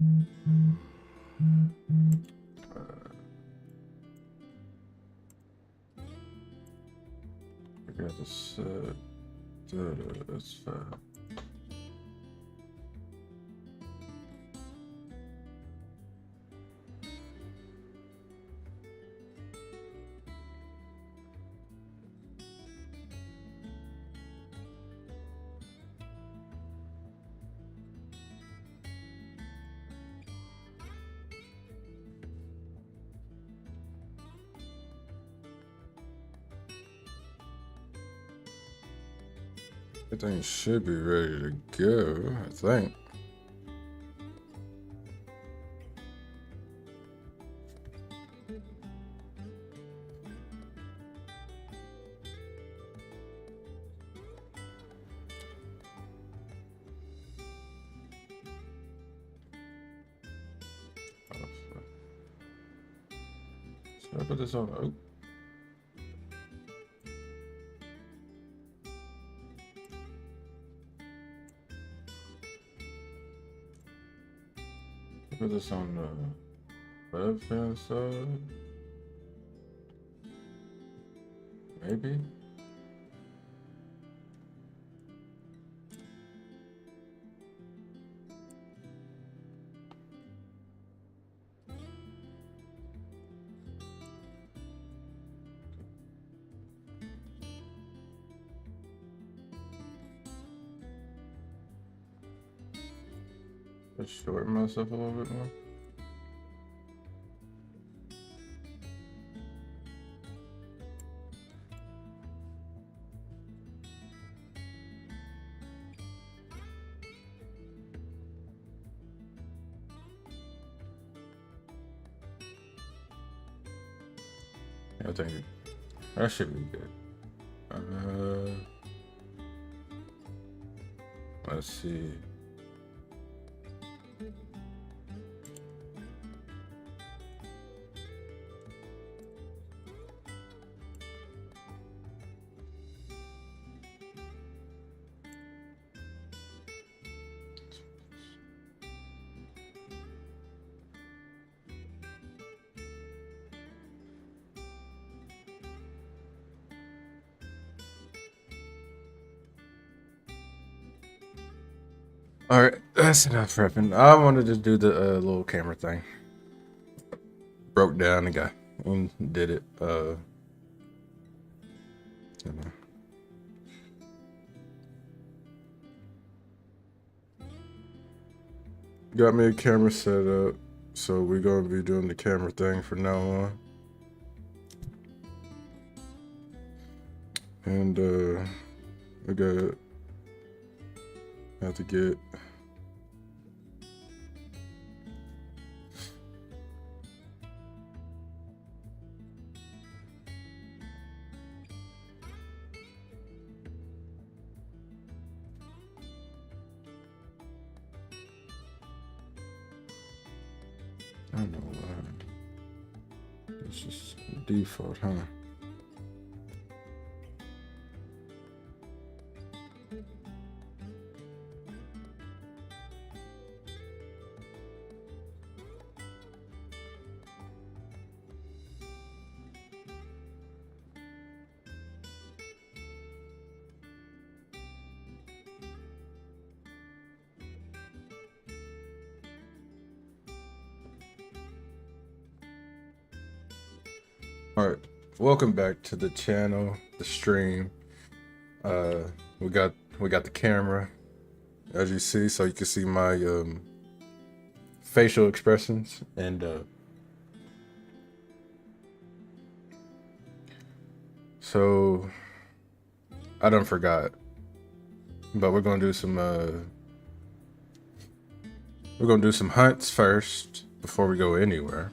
I got to set. That's fine. Everything should be ready to go, I think. Should I put this on? Oh. Put this on the left hand side. Maybe. Let's shorten myself a little bit more. I think that should be good. Let's see. All right, that's enough prepping. I wanted to do the little camera thing. Broke down the guy and did it. You know. Got me a camera set up, so we're gonna be doing the camera thing from now on. And I have to get I don't know why. It's just default, huh? All right, welcome back to the channel, the stream. We got the camera, as you see, so you can see my facial expressions, and so I done forgot, but we're gonna do some hunts first before we go anywhere.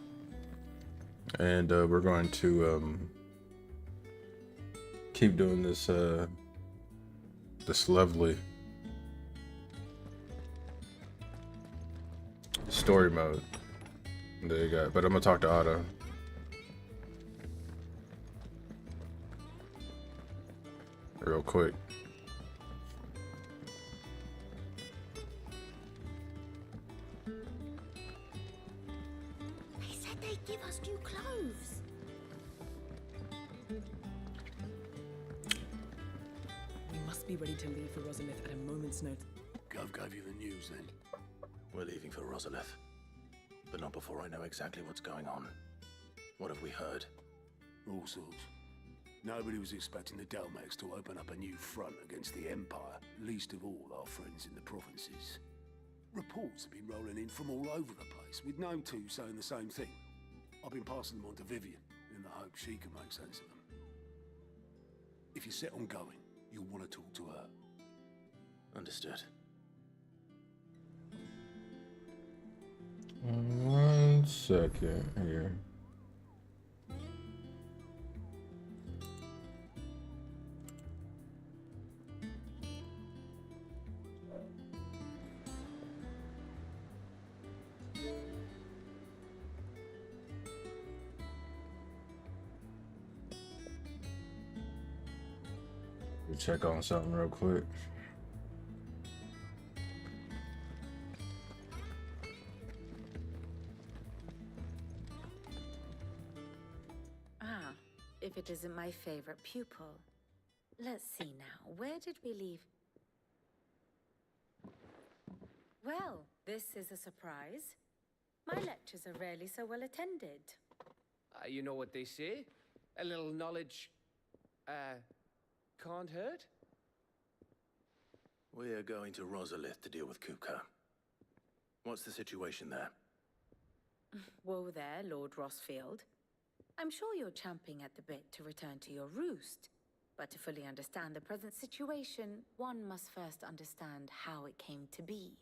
And we're going to keep doing this this lovely story mode. There you go. But I'm gonna talk to Otto. Real quick. Why'd they give us new clothes? We must be ready to leave for Rosalith at a moment's notice. Gov gave you the news then? We're leaving for Rosalith, but not before I know exactly what's going on. What have we heard? All sorts. Nobody was expecting the Dalmex to open up a new front against the Empire, least of all our friends in the provinces. Reports have been rolling in from all over the place, with no two saying the same thing. I've been passing them on to Vivian, in the hope she can make sense of them. If you're set on going, you'll want to talk to her. Understood. One second here. Check on something real quick. Ah, if it isn't my favorite pupil. Let's see now, where did we leave? Well, this is a surprise. My lectures are rarely so well attended. You know what they say? A little knowledge, can't hurt? We're going to Rosalith to deal with Kupka. What's the situation there? Whoa there, Lord Rossfield. I'm sure you're champing at the bit to return to your roost. But to fully understand the present situation, one must first understand how it came to be.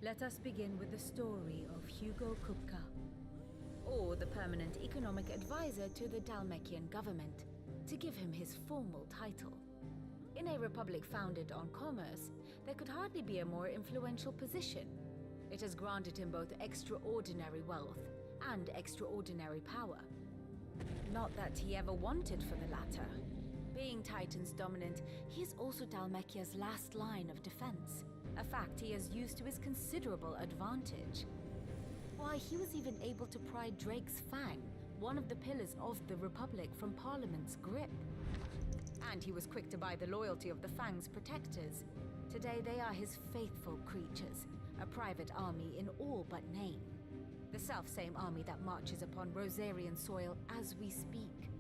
Let us begin with the story of Hugo Kupka, or the permanent economic advisor to the Dalmekian government, to give him his formal title. In a republic founded on commerce, there could hardly be a more influential position. It has granted him both extraordinary wealth and extraordinary power. Not that he ever wanted for the latter. Being Titan's dominant, he is also Dalmekia's last line of defense, a fact he has used to his considerable advantage. Why, he was even able to pry Drake's Fang, one of the pillars of the Republic, from Parliament's grip. And he was quick to buy the loyalty of the Fang's protectors. Today they are his faithful creatures, a private army in all but name. The self-same army that marches upon Rosarian soil as we speak.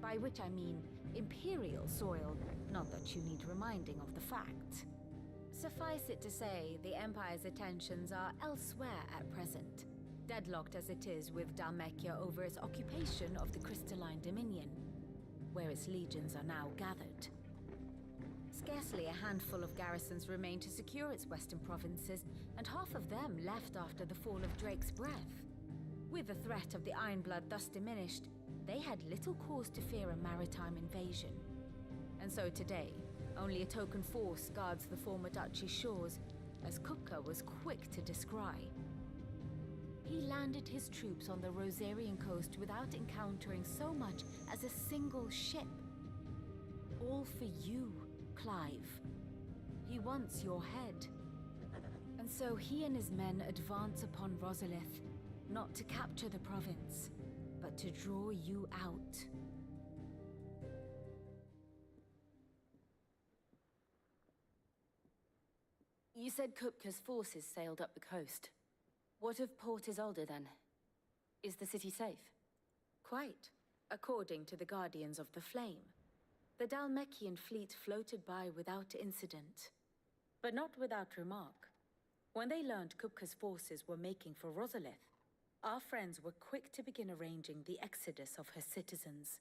By which I mean Imperial soil, not that you need reminding of the fact. Suffice it to say, the Empire's attentions are elsewhere at present, deadlocked as it is with Dalmekia over its occupation of the Crystalline Dominion, where its legions are now gathered. Scarcely a handful of garrisons remain to secure its western provinces, and half of them left after the fall of Drake's Breath. With the threat of the Ironblood thus diminished, they had little cause to fear a maritime invasion. And so today, only a token force guards the former duchy's shores, as Kupka was quick to descry. He landed his troops on the Rosarian coast without encountering so much as a single ship. All for you, Clive. He wants your head. And so he and his men advance upon Rosalith, not to capture the province, but to draw you out. You said Kupka's forces sailed up the coast. What of Port Isolde, then? Is the city safe? Quite, according to the Guardians of the Flame. The Dalmekian fleet floated by without incident. But not without remark. When they learned Kupka's forces were making for Rosalith, our friends were quick to begin arranging the exodus of her citizens.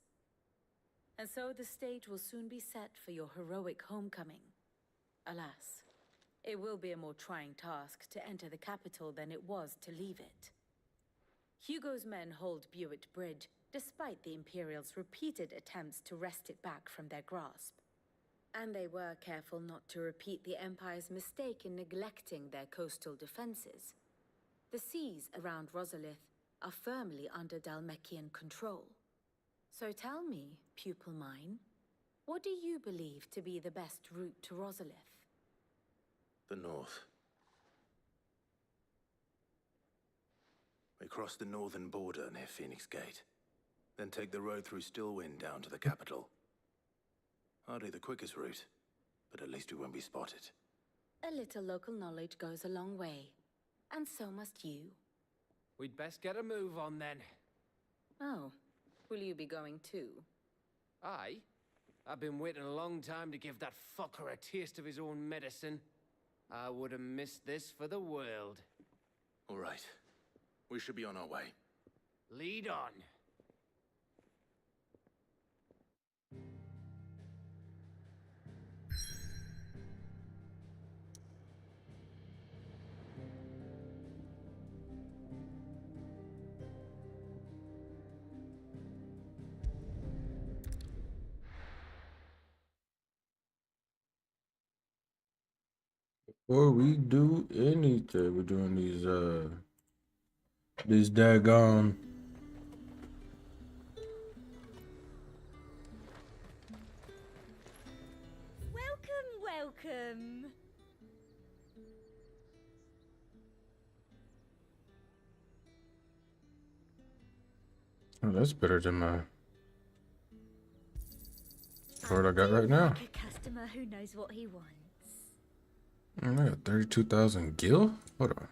And so the stage will soon be set for your heroic homecoming. Alas, it will be a more trying task to enter the capital than it was to leave it. Hugo's men hold Buett Bridge, despite the Imperials' repeated attempts to wrest it back from their grasp. And they were careful not to repeat the Empire's mistake in neglecting their coastal defenses. The seas around Rosalith are firmly under Dalmekian control. So tell me, pupil mine, What do you believe to be the best route to Rosalith? The north. We cross the northern border near Phoenix Gate. Then take the road through Stillwind down to the capital. Hardly the quickest route, but at least we won't be spotted. A little local knowledge goes a long way. And so must you. We'd best get a move on then. Oh, will you be going too? Aye. I've been waiting a long time to give that fucker a taste of his own medicine. I would have missed this for the world. All right. We should be on our way. Lead on. Before we do anything, we're doing these daggone Welcome. oh, that's better than what I got right now. Like a customer who knows what he wants. I got 32,000 gil? Hold on.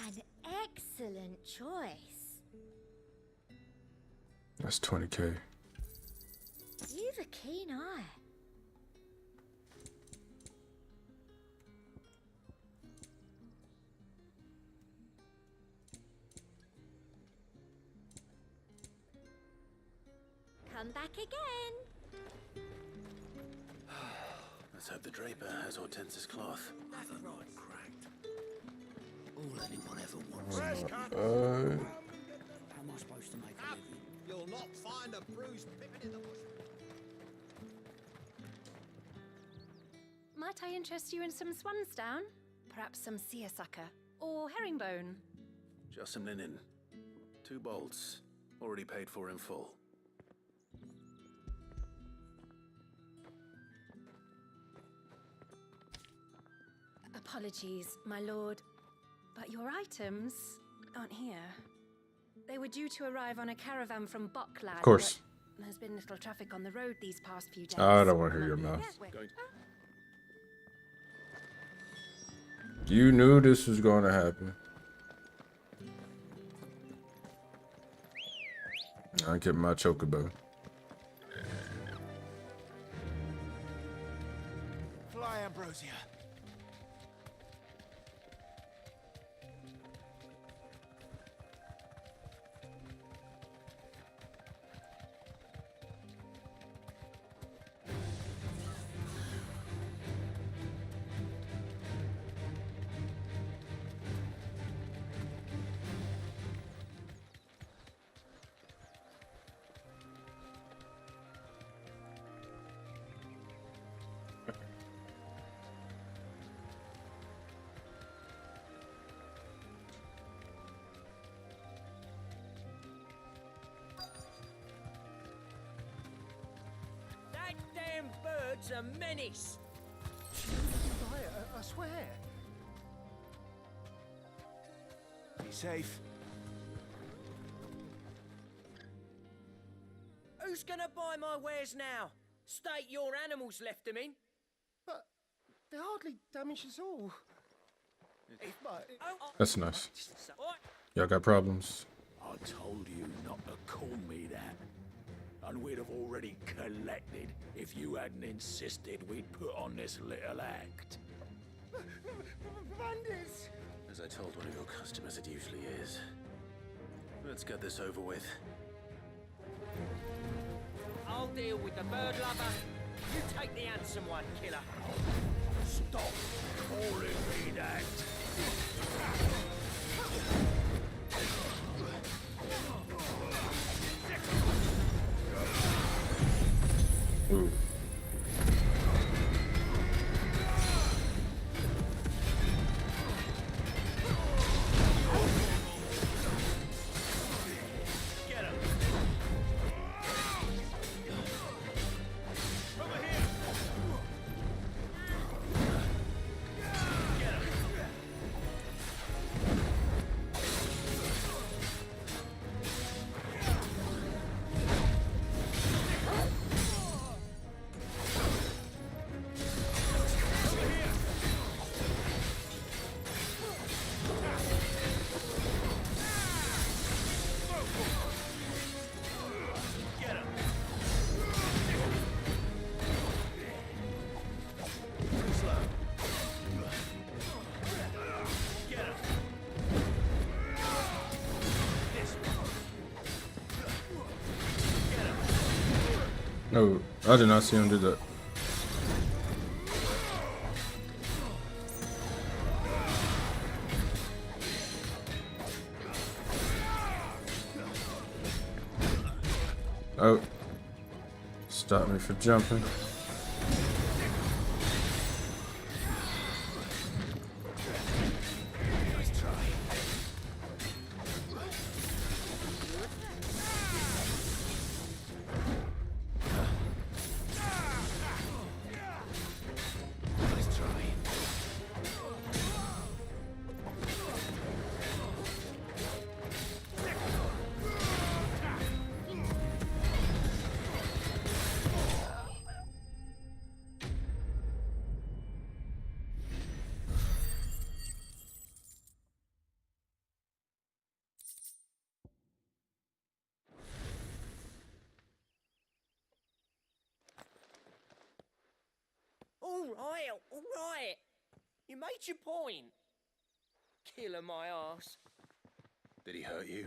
An excellent choice. That's 20K. You've a keen eye. Come back again. Let's hope the Draper has Hortense's cloth. Never right cracked. All anyone ever wants. How am I supposed to make a living? You'll not find a bruised pippin in the bush. Might I interest you in some swansdown? Perhaps some seersucker or herringbone? Just some linen. 2 bolts. Already paid for in full. Apologies, my lord, but your items aren't here. They were due to arrive on a caravan from Buckland. Of course. but There's been little traffic on the road these past few days. I don't want to hear your mouth. Going You knew this was going to happen. I get my chocobo. Fly, Ambrosia. That damn bird's a menace. I swear. Be safe. Who's gonna buy my wares now? State your animals left them in. But they hardly damage us all. That's nice. What? Y'all got problems? I told you not to call me that. And we'd have already collected if you hadn't insisted we'd put on this little act. Bandits! As I told one of your customers, it usually is. Let's get this over with. I'll deal with the bird lover. You take the handsome one, killer. Stop calling me that. No, I did not see him do that. Oh, stop me from jumping. All right. You made your point. Killing my ass. Did he hurt you?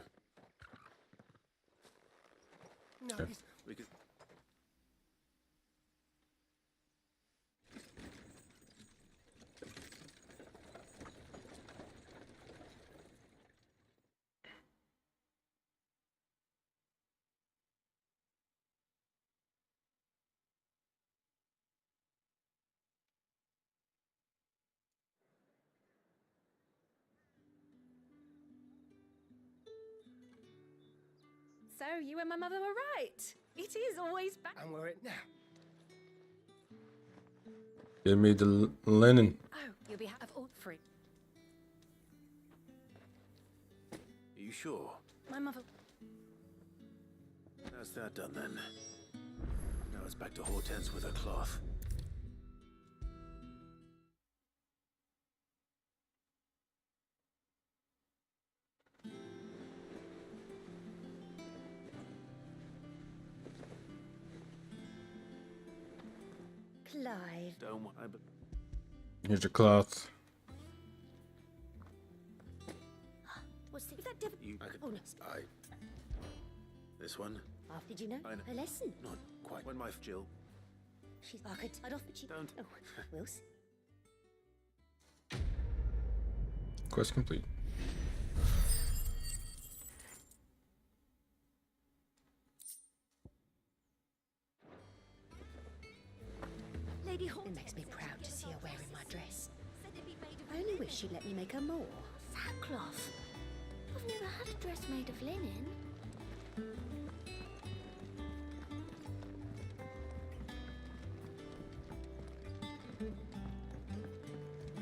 No, Okay. We could... So you and my mother were right. It is always back. and we're it now. Give me the linen. Oh, you'll be have all free. Are you sure? My mother. That's that done then. Now it's back to Hortense with her cloth. Clive. Don't want... Here's your cloth. What's the, that devil? You... I could... Oh, no. This one? Half did you know? I know. Her lesson. Not quite. When my... Jill. She's... I could... I'd offered she... Don't. Oh, Wills. Quest complete. Lady Hall. It makes me proud to see her wearing my dress. I only wish she'd let me make her more. Sackcloth. I've never had a dress made of linen.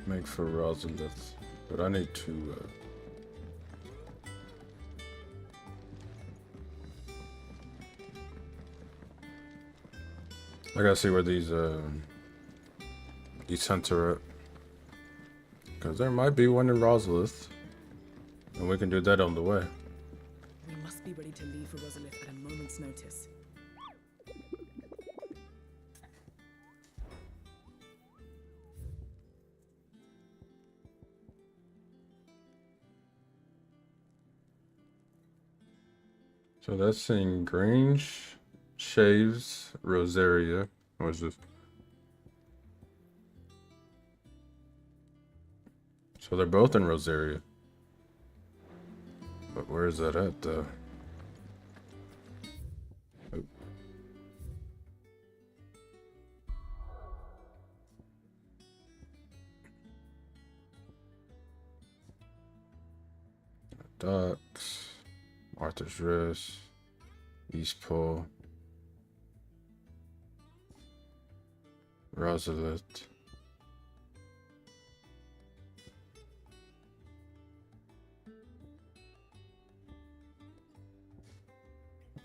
Make for Rosalith. But I need to I gotta see where these hunts are at. Cause there might be one in Rosalith. And we can do that on the way. We must be ready to leave for Rosalith at a moment's notice. So that's in Grange, Shaves, Rosaria. What's this? So they're both in Rosaria. But where is that at, though? Oh. Docks, Martha's Rest, East Pole, Rosalith.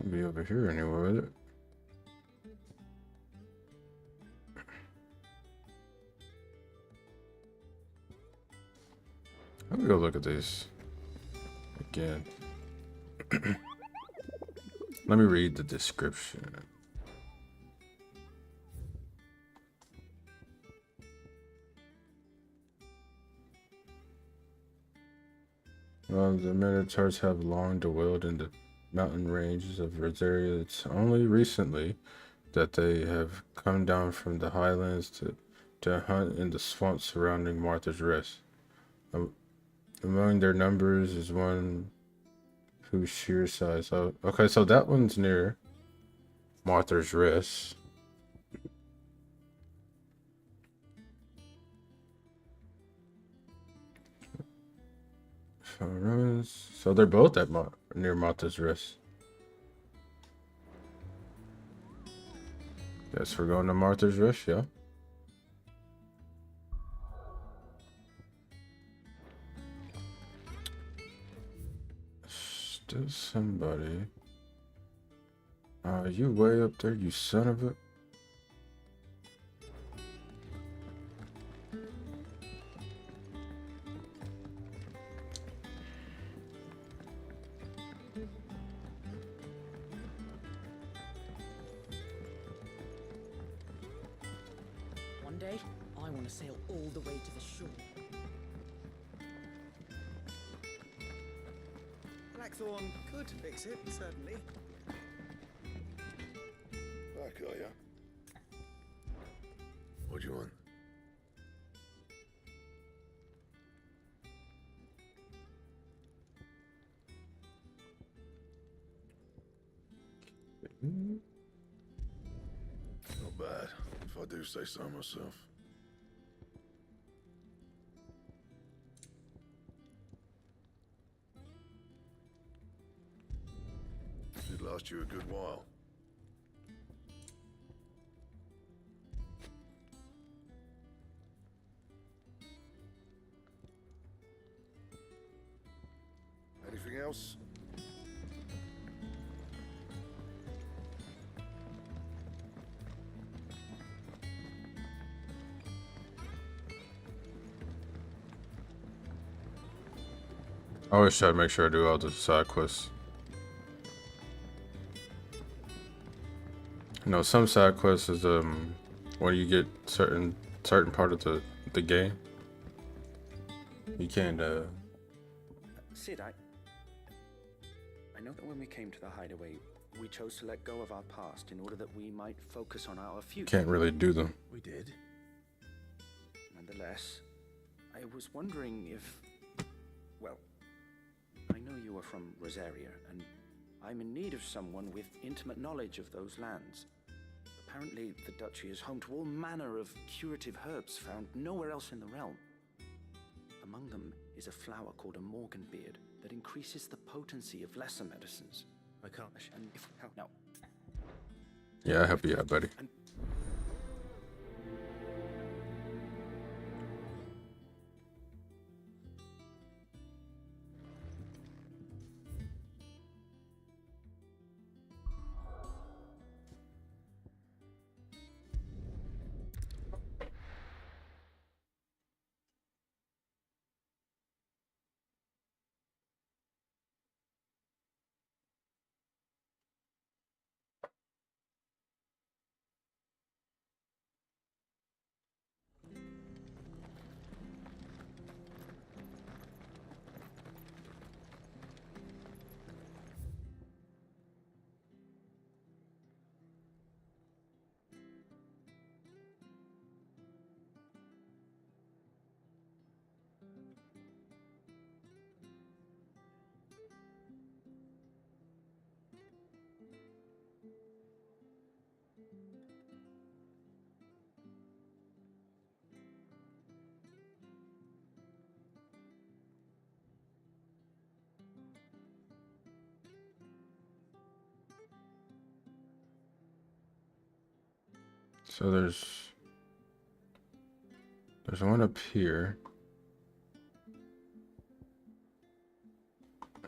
It'll be over here anywhere with it. Let me go look at these again. Let me read the description. The Minotaurs have long dwelled in the mountain ranges of Rosaria. It's only recently that they have come down from the highlands to hunt in the swamps surrounding Martha's Rest. Among their numbers is one whose sheer size. Oh, okay, so that one's near Martha's Rest. So they're both at near Martha's Rest. Guess we're going to Martha's Rest, yeah. Still somebody. You way up there, you son of a. One day, I want to sail all the way to the shore. Blackthorn could fix it, certainly. Back, are ya? What do you want? Not bad, if I do say so myself. Should last you a good while. Anything else? I always try to make sure I do all the side quests. You know, some side quests is when you get certain part of the game, you can't Sid, I know that when we came to the hideaway, we chose to let go of our past in order that we might focus on our future. can't really do them. We did. Nonetheless, I was wondering if, well, I know you are from Rosaria, and I'm in need of someone with intimate knowledge of those lands. Apparently, the duchy is home to all manner of curative herbs found nowhere else in the realm. Among them is a flower called a morganbeard that increases the potency of lesser medicines. I can't. And if now, Yeah, I'll help you out, buddy. So there's one up here.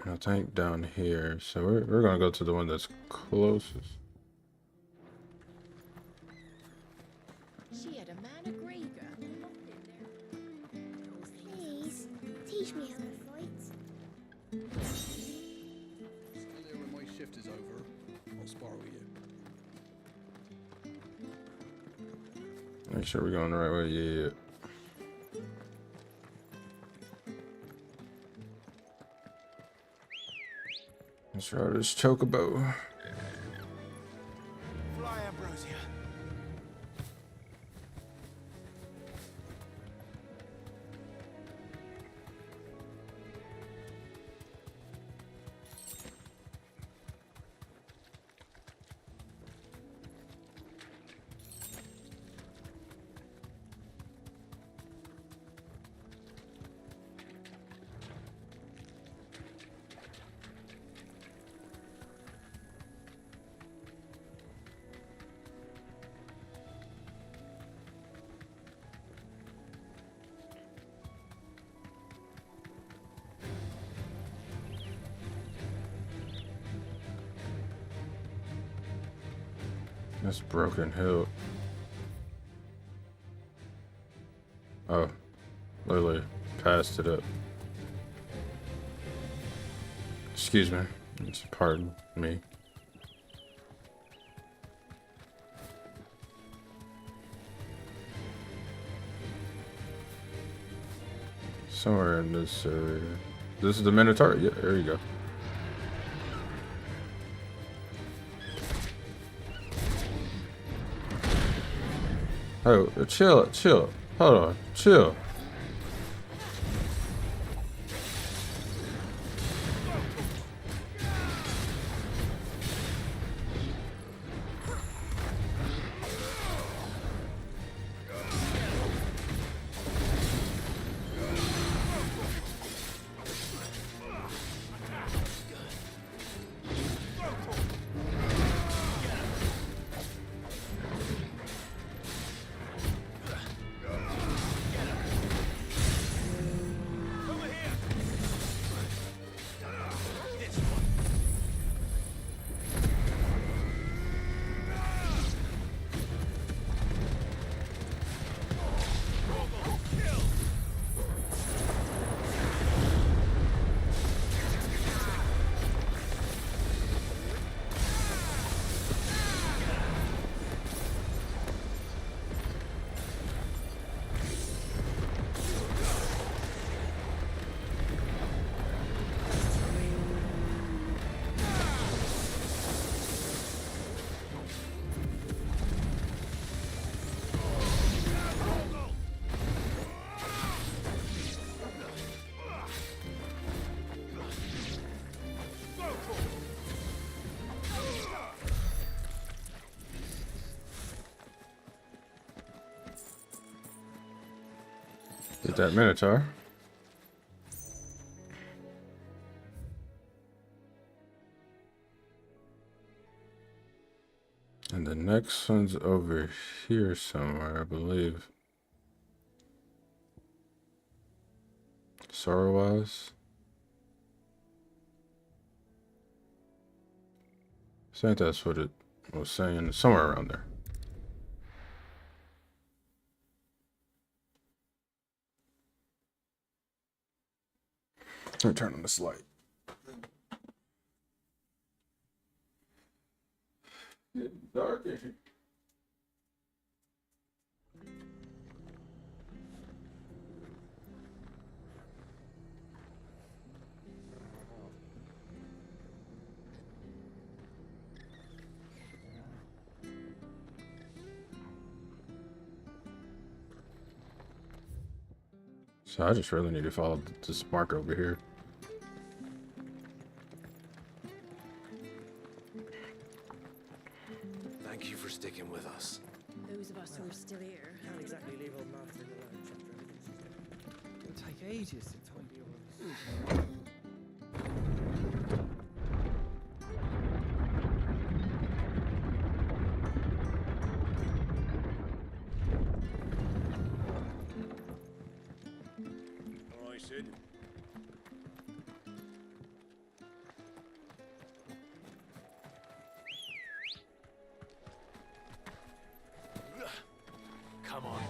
And I think down here. So we're gonna go to the one that's closest. She had a man of Grieger. Please, teach me how to fight. Still here when my shift is over. I'll spar with you. Make sure we're going the right way. Yeah. Let's ride this chocobo. Fly, Ambrosia. That's Broken Hill. Oh, literally passed it up. Excuse me. Pardon me. Somewhere in this area. This is the Minotaur? Yeah, there you go. Oh, chill. Hold on, chill. Get that Minotaur. And the next one's over here somewhere, I believe. Sorrowwise. I think that's what it was saying, somewhere around there. Let me turn on this light. It's dark in here. So I just really need to follow this mark over here. Thank you for sticking with us. Those of us who are still here. Can't exactly leave old Martha alone, chapter. It'll take ages to tidy all this. All right, Sid. Come on.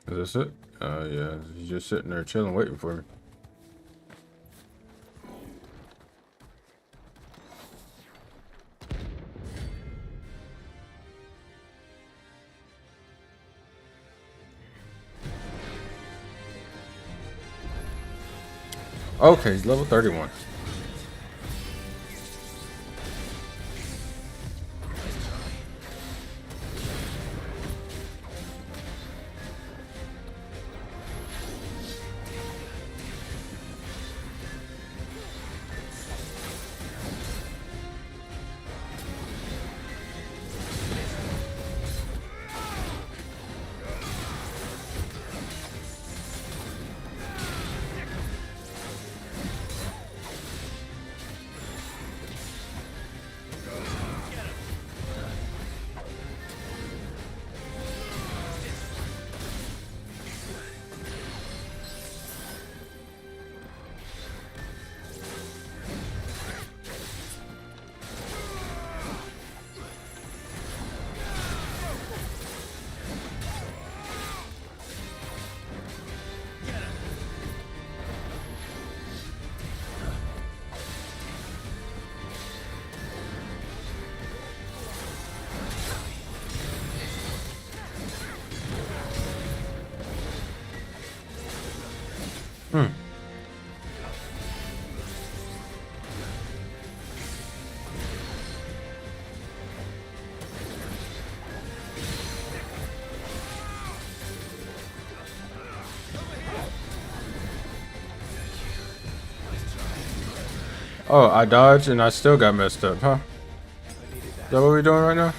Is this it? Yeah, he's just sitting there chilling, waiting for me. Okay, he's level 31. Hmm. Oh, I dodged and I still got messed up, huh? Is that what we're doing right now?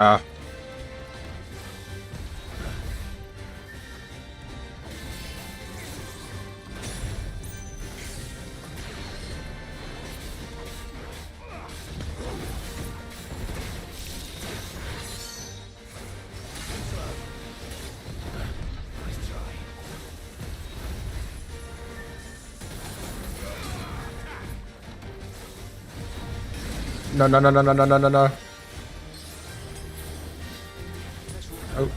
Ah. No, no, no, no, no, no, no, no, no. Oh.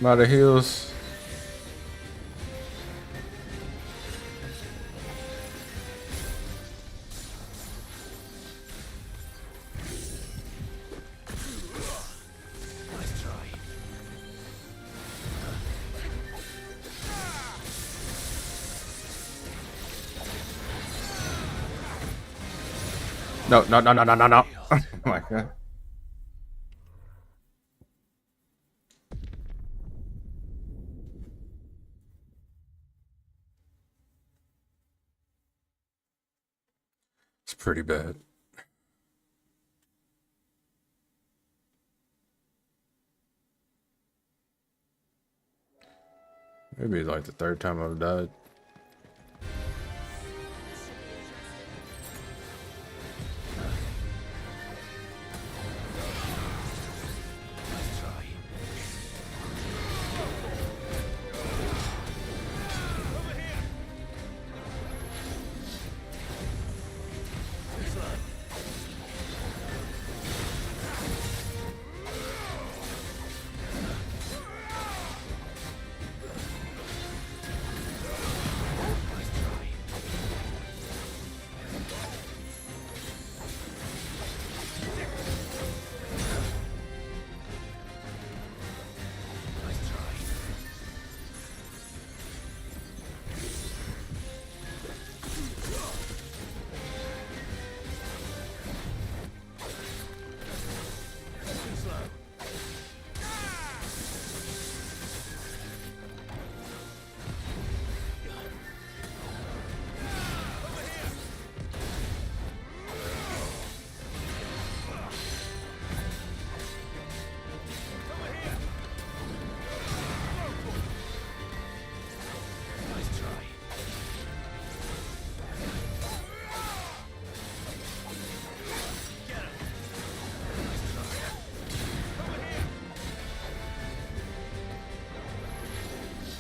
I'm out of heals. No, no, no, no, no, no, no. Oh my god. It's pretty bad. Maybe like the third time I've died.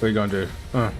What you gonna do? Oh.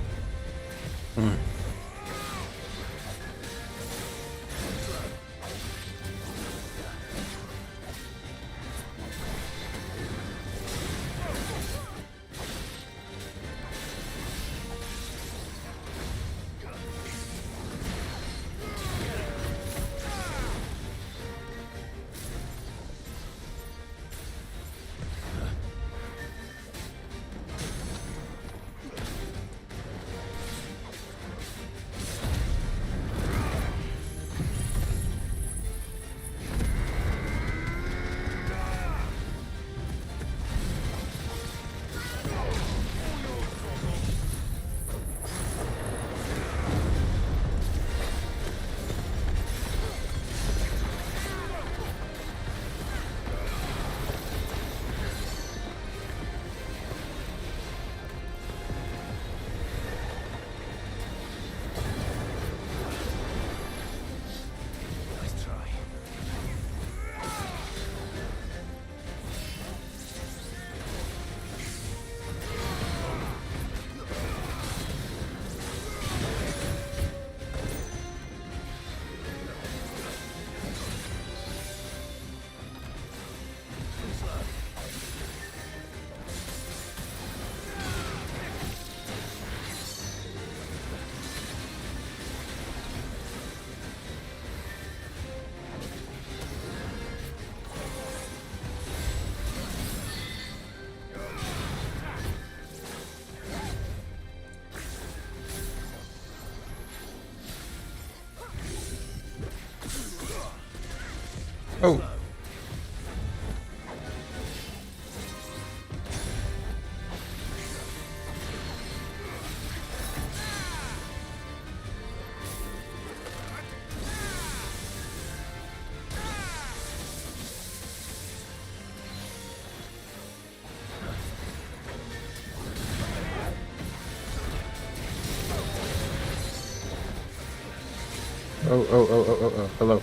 Oh, hello.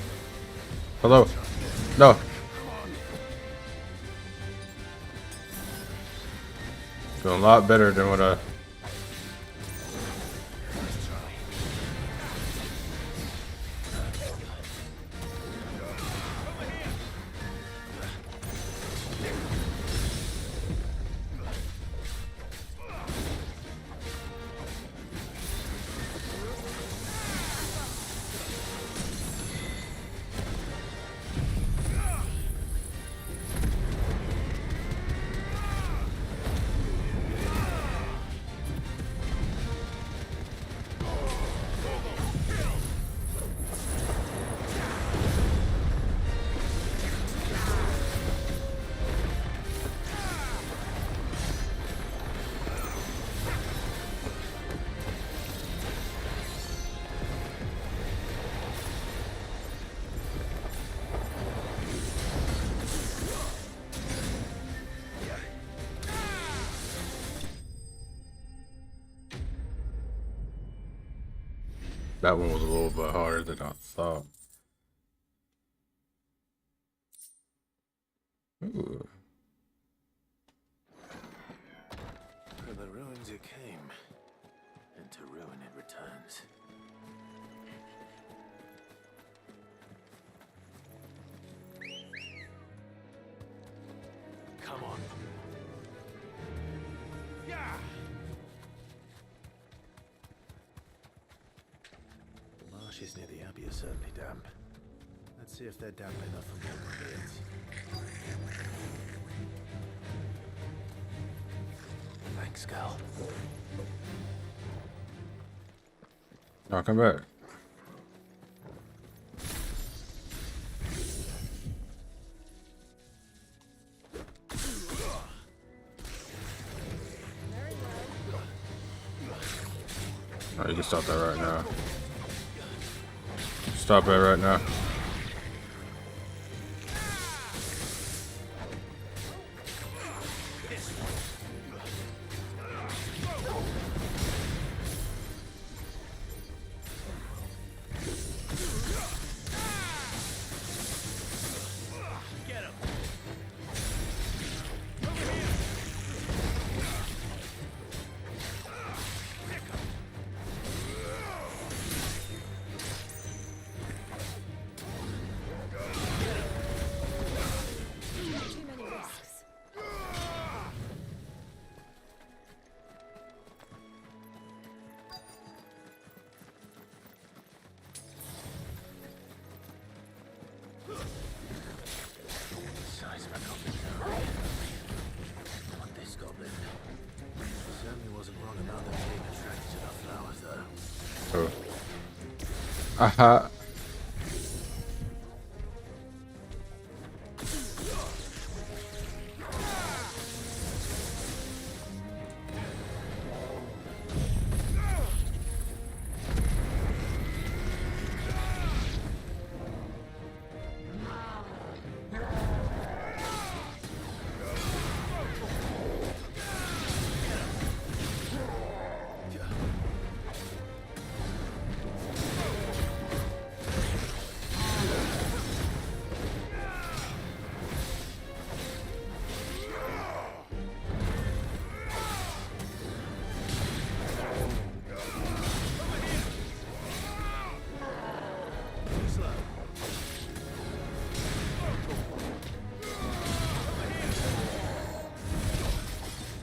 Hello. No. Doing a lot better than what I... That one was a little bit harder than I thought. Ooh. For the ruins it came, and to ruin it returns. Come on. Yeah. The marshes near the abbey are certainly damp. Let's see if they're damp enough for more beards. Thanks, Gal. I'll come back. Oh, you can stop that right now. Stop it right now. Aha.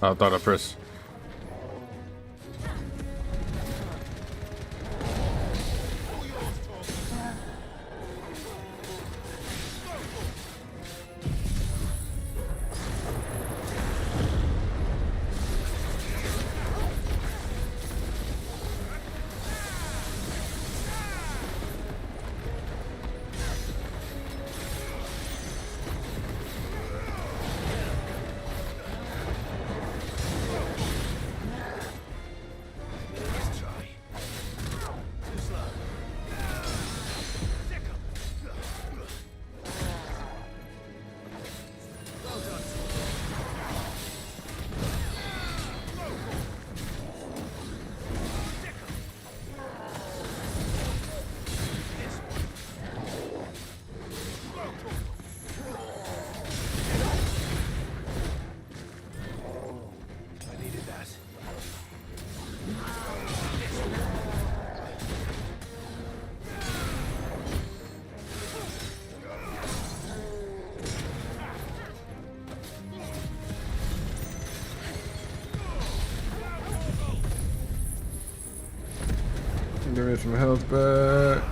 I thought I pressed. Give me some health back.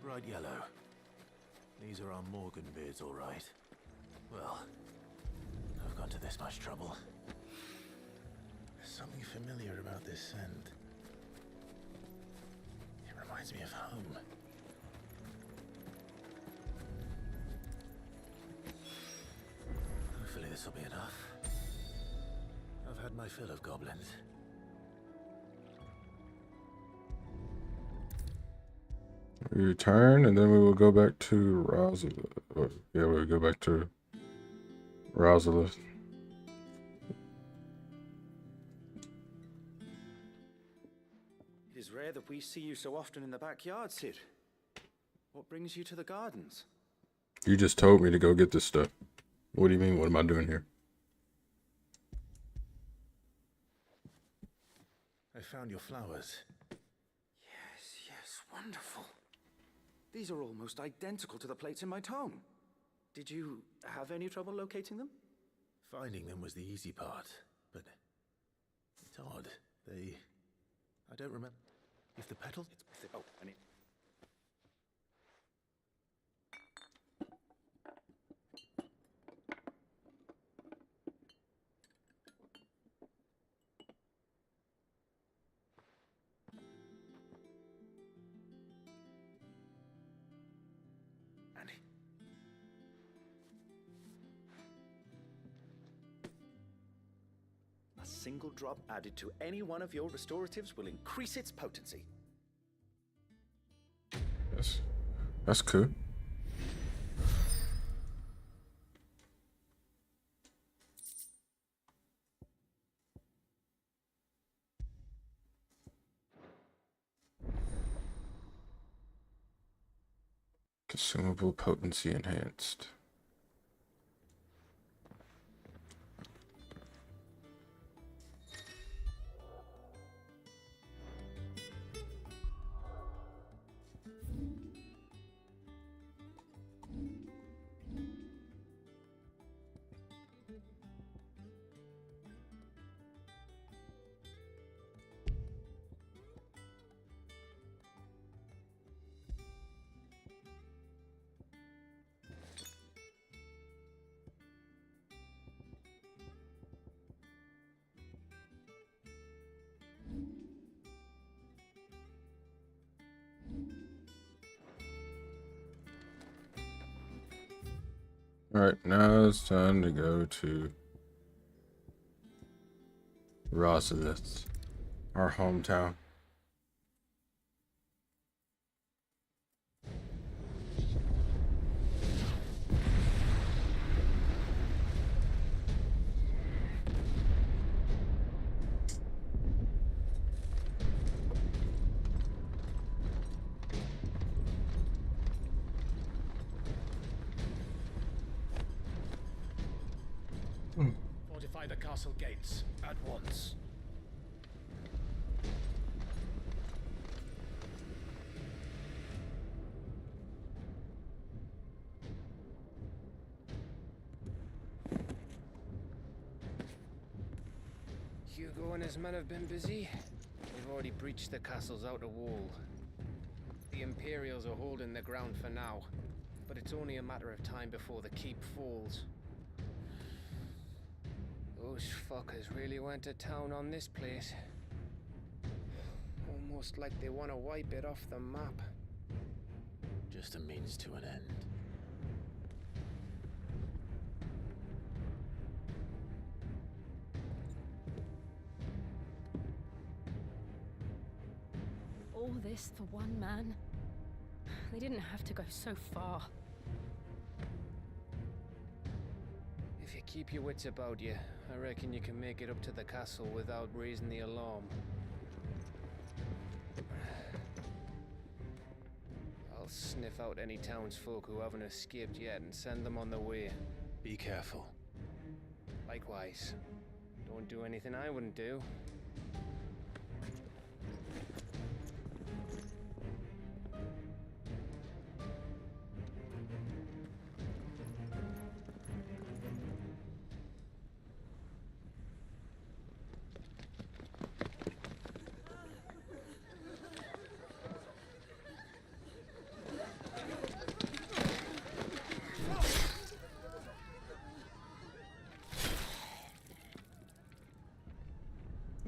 Bright yellow. These are our Morgan beards, all right. Well, I've gone to this much trouble. There's something familiar about this scent. It reminds me of home. Hopefully this will be enough. I've had my fill of goblins. We return, and then we will go back to Rosalith. Yeah, we'll go back to Rosalith. It is rare that we see you so often in the backyard, Sid. What brings you to the gardens? You just told me to go get this stuff. What do you mean? What am I doing here? I found your flowers. Yes, wonderful. These are almost identical to the plates in my tome. Did you have any trouble locating them? Finding them was the easy part, but it's odd. I don't remember. If the petals? Oh, I need... Annie. A single drop added to any one of your restoratives will increase its potency. Yes, that's cool. Consumable potency enhanced. Alright, now it's time to go to Rosalith, our hometown. Fortify the castle gates at once. Hugo and his men have been busy. They've already breached the castle's outer wall. The Imperials are holding the ground for now, but it's only a matter of time before the keep falls. Those fuckers really went to town on this place. Almost like they want to wipe it off the map. Just a means to an end. All this for one man? They didn't have to go so far. If you keep your wits about you, I reckon you can make it up to the castle without raising the alarm. I'll sniff out any townsfolk who haven't escaped yet and send them on their way. Be careful. Likewise. Don't do anything I wouldn't do.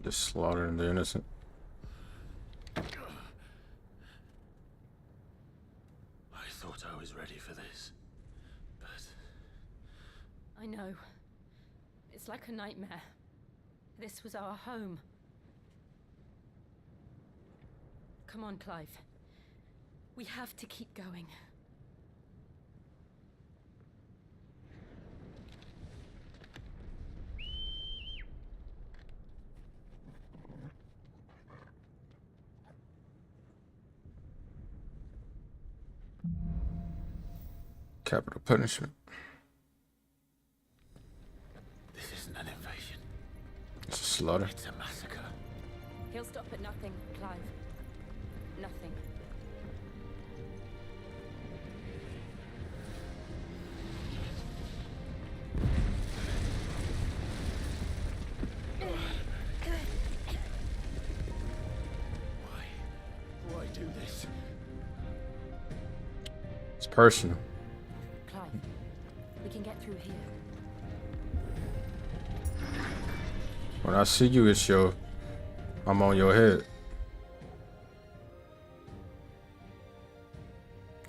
Just slaughtering the innocent. I thought I was ready for this, but I know. It's like a nightmare. This was our home. Come on, Clive. We have to keep going. Capital punishment. This isn't an invasion. It's a slaughter. It's a massacre. He'll stop at nothing, Clive. Nothing. Why do this? It's personal. Clive, we can get through here. When I see you, I'm on your head.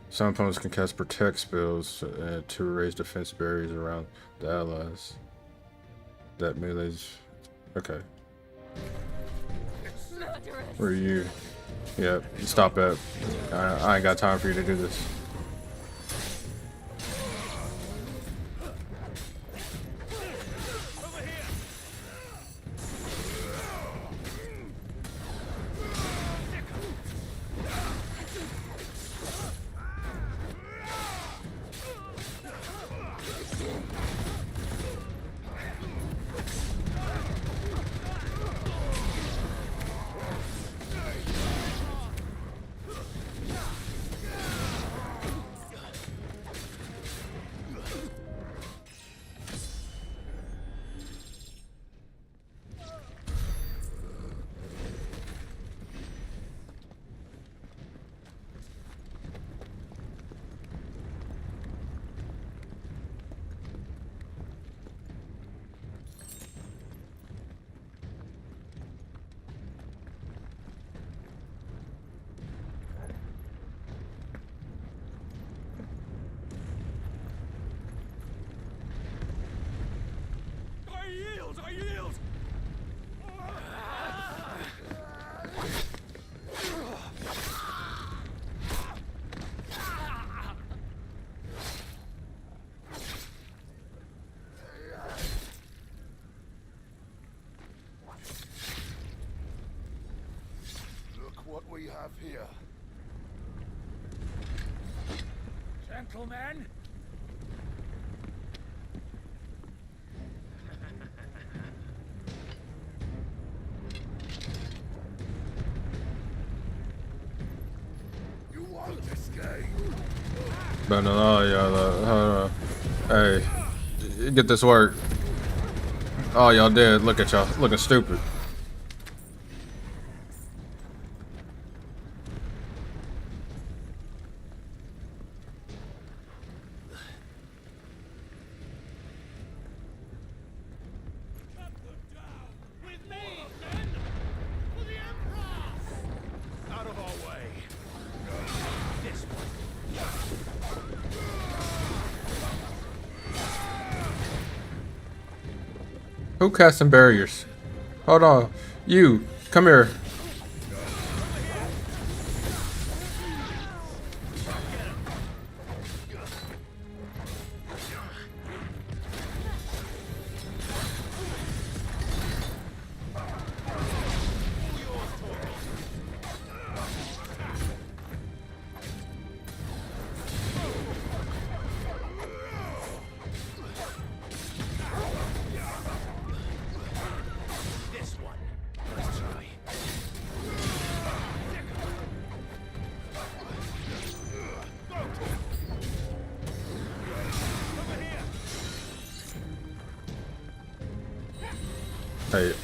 Some opponents can cast protect spells to raise defense barriers around the allies. That melee's okay. Where are you? Yep, stop it. I ain't got time for you to do this. I yield! Look what we have here. Gentlemen! You won't escape. But no, y'all. Hey, get this work. Oh, y'all dead. Look at y'all, looking stupid. Out of our way! This Who casting barriers? Hold on. You, come here. This one. Let's try.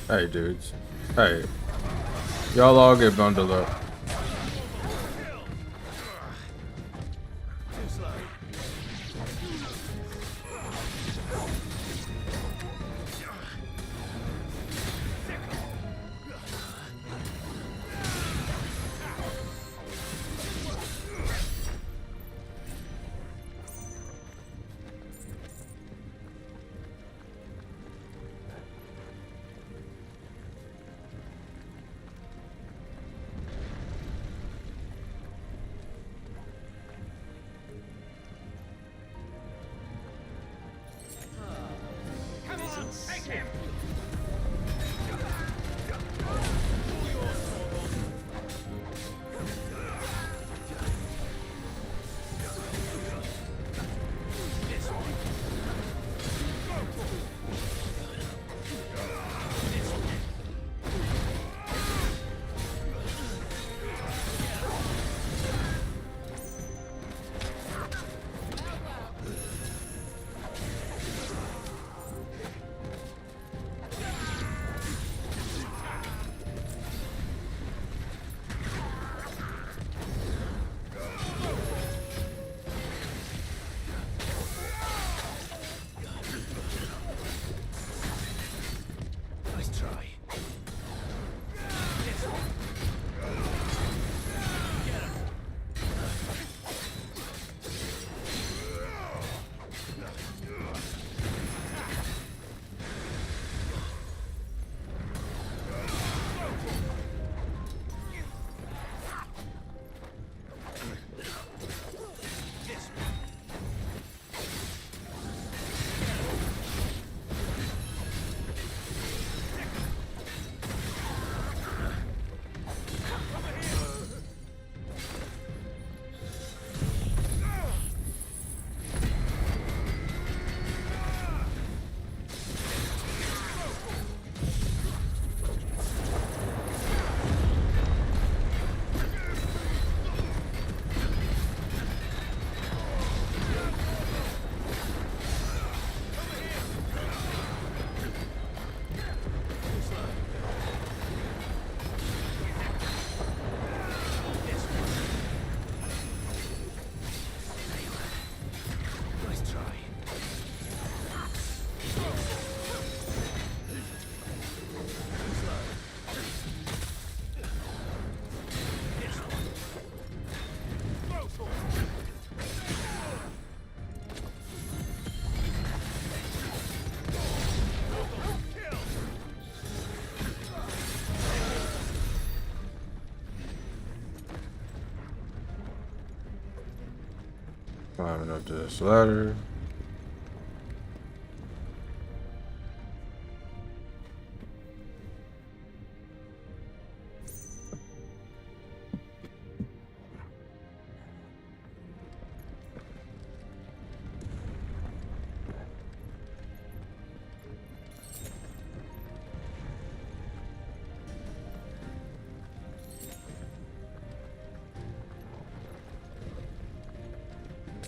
Hey, dudes. Hey, y'all all get bundled up. Too slow. Climbing up this ladder.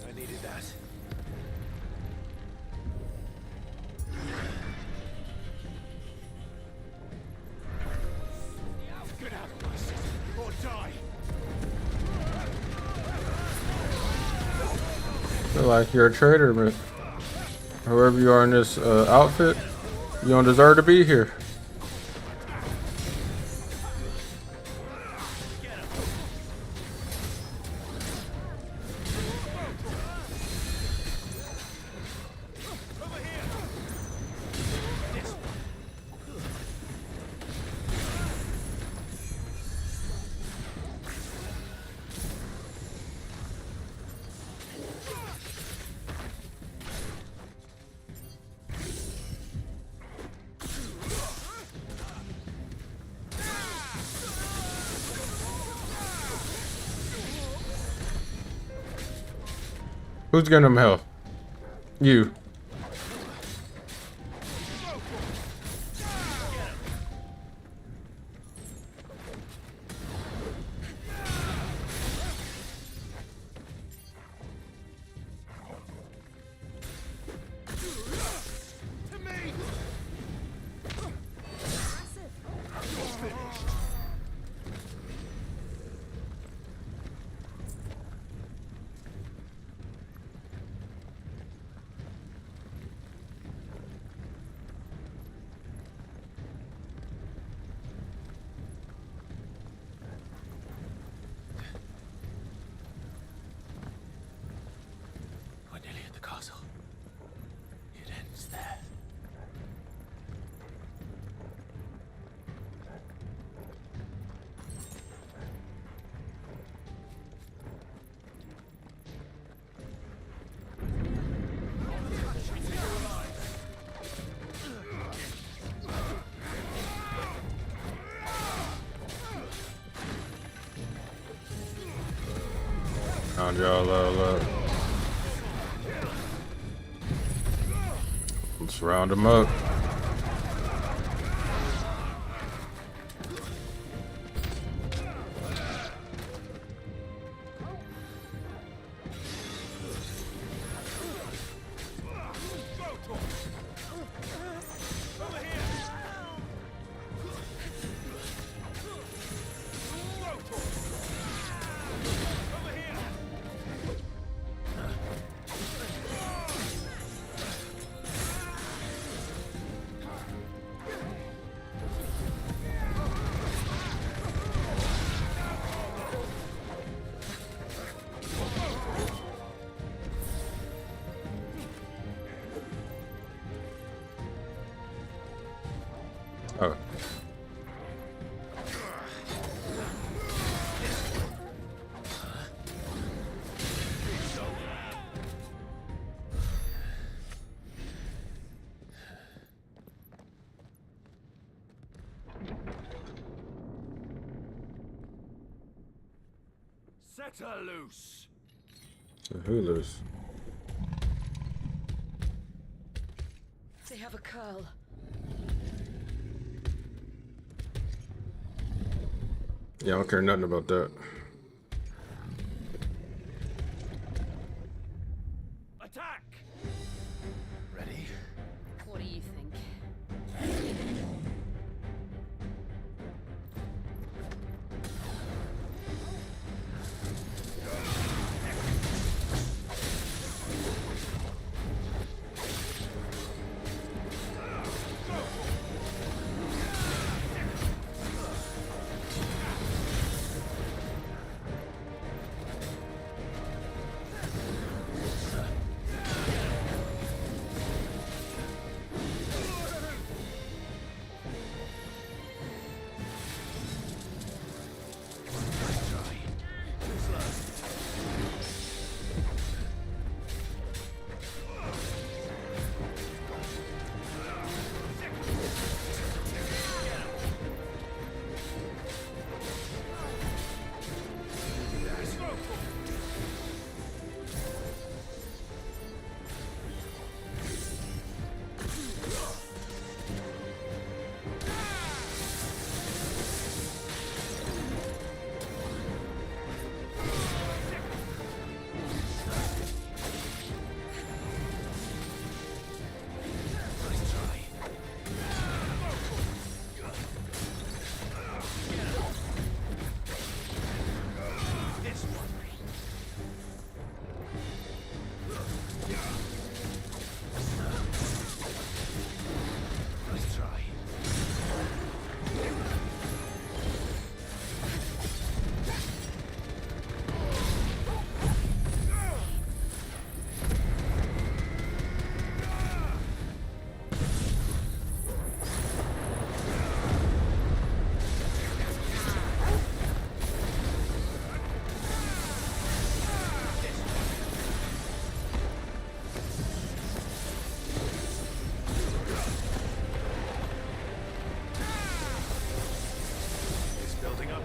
I needed that. Get out of my city or die. Feel like you're a traitor, but whoever you are in this outfit, you don't deserve to be here. Who's getting him health? You. Round y'all up. Let's round them up. Oh. Set her loose. So who loose? They have a curl. Yeah, I don't care nothing about that. Attack! Ready? What do you think?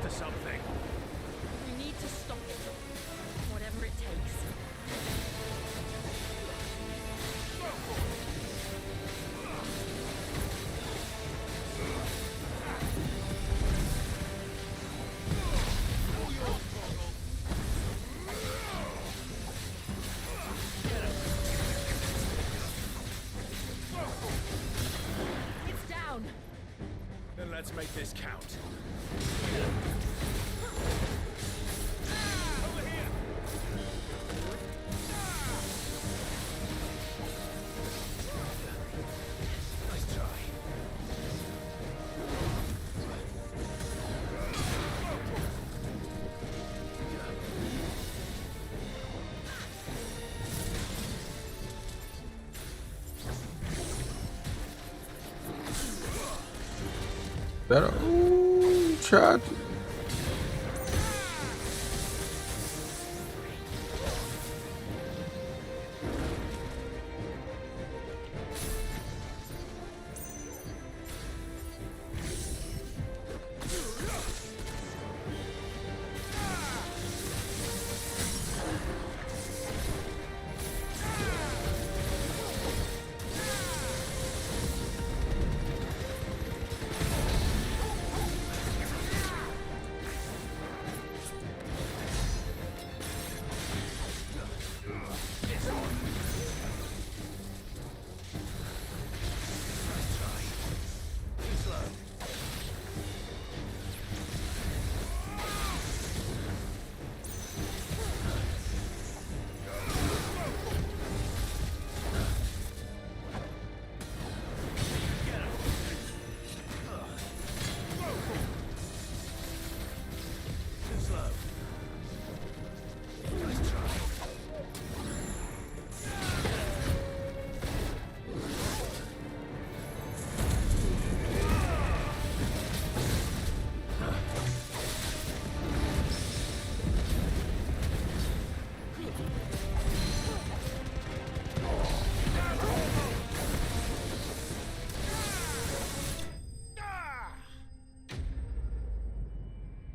Something. We need to stop it. Whatever it takes. It's down. Then let's make this count. That ooh, tried.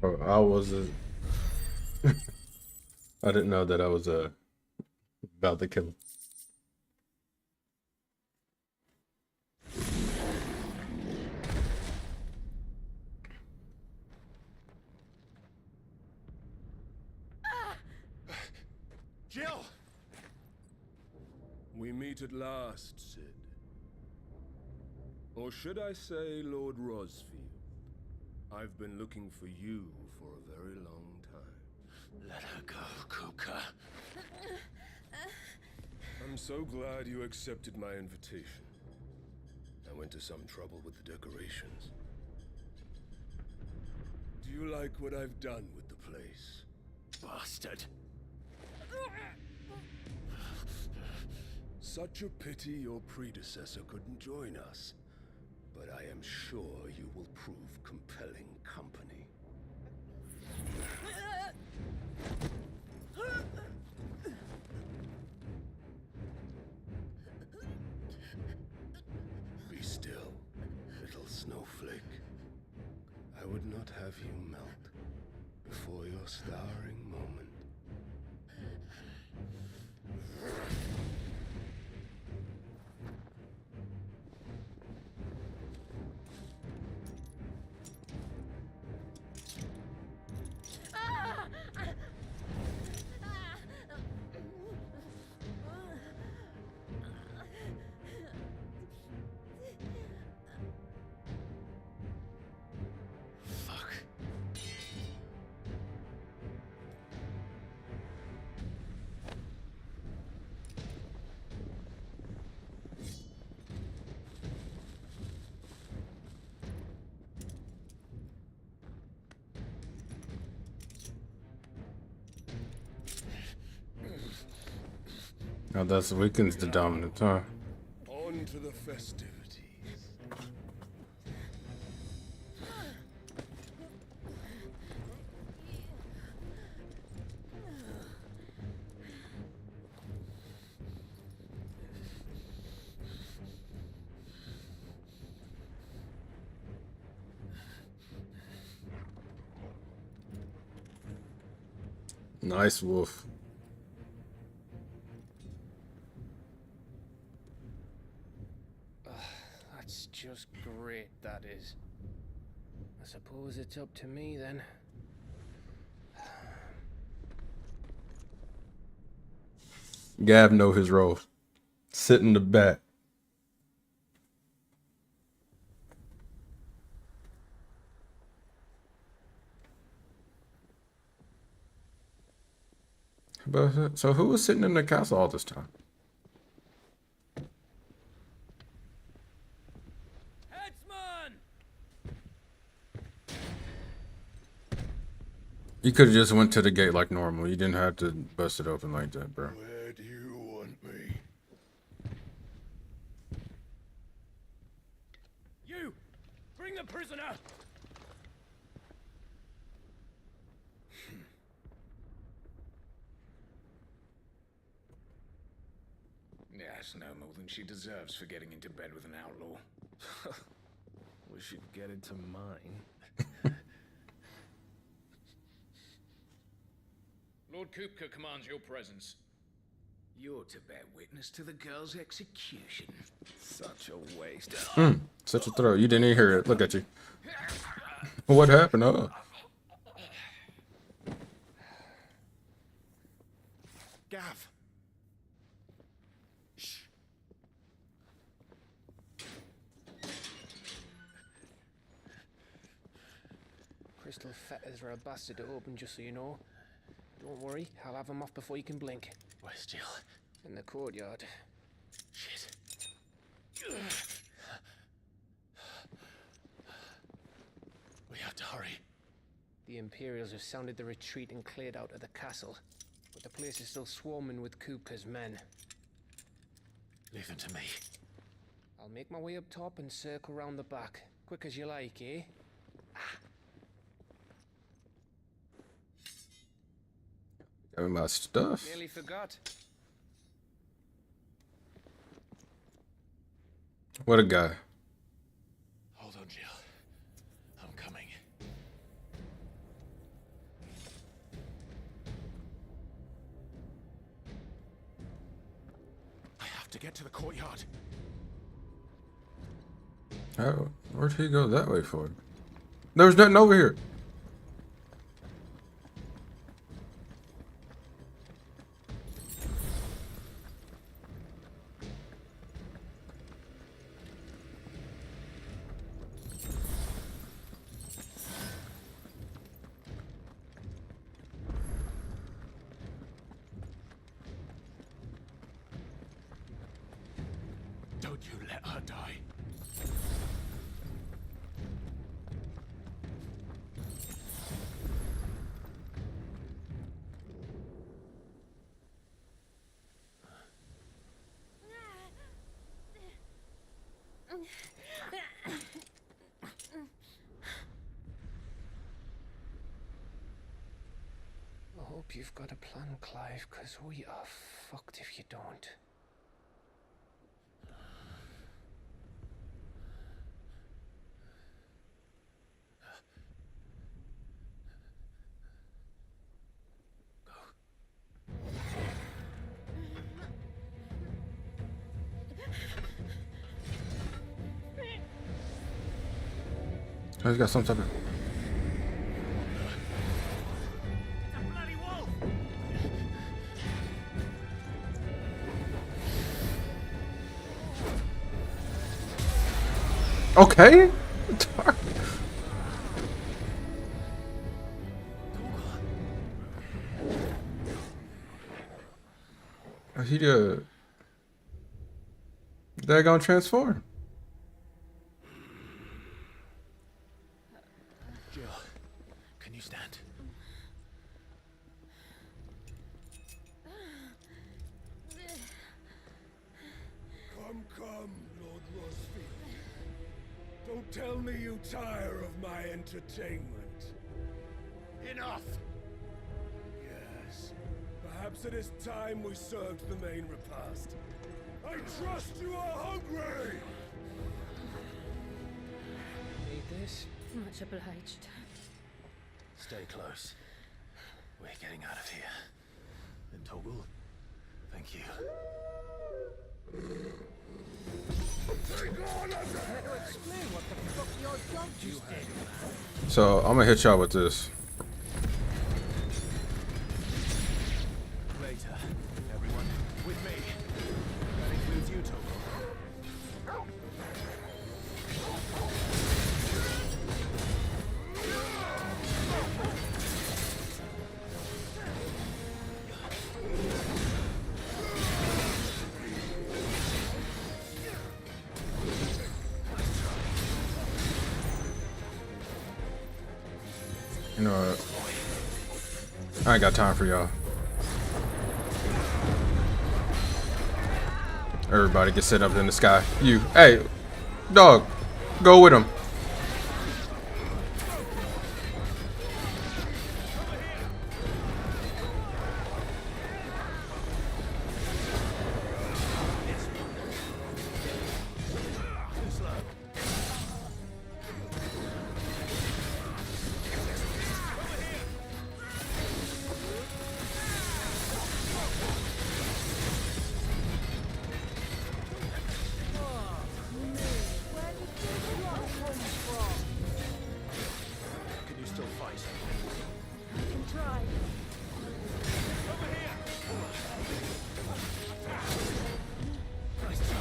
Oh, I was I didn't know that I was about to kill him. Jill! We meet at last, Sid. Or should I say Lord Rosfield? I've been looking for you for a very long time. Let her go, Kuka. I'm so glad you accepted my invitation. I went to some trouble with the decorations. Do you like what I've done with the place? Bastard. Such a pity your predecessor couldn't join us. But I am sure you will prove compelling company. Be still, little snowflake. I would not have you melt before your starring moment. Fuck. Now that's weakens the dominant, huh? On to the festivities. Nice wolf. That's just great, that is. I suppose it's up to me then. Gav know his role. Sit in the back. But so who was sitting in the castle all this time? Headsman! You could have just went to the gate like normal. You didn't have to bust it open like that, bro. Where do you want me? You! Bring the prisoner! Yes, no more than she deserves for getting into bed with an outlaw. We should get into mine. Lord Kupka commands your presence. You're to bear witness to the girl's execution. Such a waste. Such a throw. You didn't even hear it. Look at you. What happened? Oh. Gav. Shh. Crystal fetters are a bastard to open, just so you know. Don't worry, I'll have them off before you can blink. Where's Jill? In the courtyard. Shit. We have to hurry. The Imperials have sounded the retreat and cleared out of the castle. But the place is still swarming with Kupka's men. Leave them to me. I'll make my way up top and circle round the back. Quick as you like, eh? Got my stuff. Nearly forgot. What a guy. Hold on, Jill. I'm coming. have to get to the courtyard. Oh, where'd he go that way for? There's nothing over here. Don't you let her die. I hope you've got a plan, Clive, because we are fucked if you don't. Oh, he's got some type of... Okay. He they're gonna transform. Jill, can you stand? Come, Lord Rosfield. Don't tell me you tire of my entertainment. Enough! Yes. Perhaps it is time we served the main repast. I trust you are hungry! Need this? Much obliged. Stay close. We're getting out of here. And Toggle, thank you. So I'm gonna hit y'all with this. Later, everyone, with me. That includes you, Toggle. You know what? I ain't got time for y'all. Everybody get set up in the sky. You, hey, dog, go with him. Can you still fight? Nice try.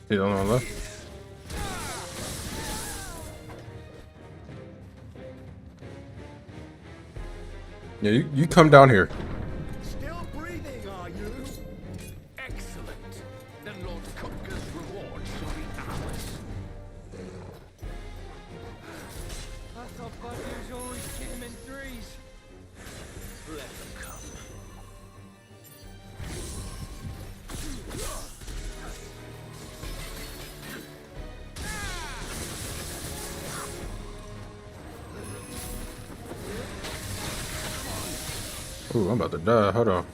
You don't know left. Yeah, you come down here. Still breathing, are you? Excellent. Then Lord Kupka's reward shall be ours. I thought Badus always came in threes. Let them come. Ooh, I'm about to die. Hold on.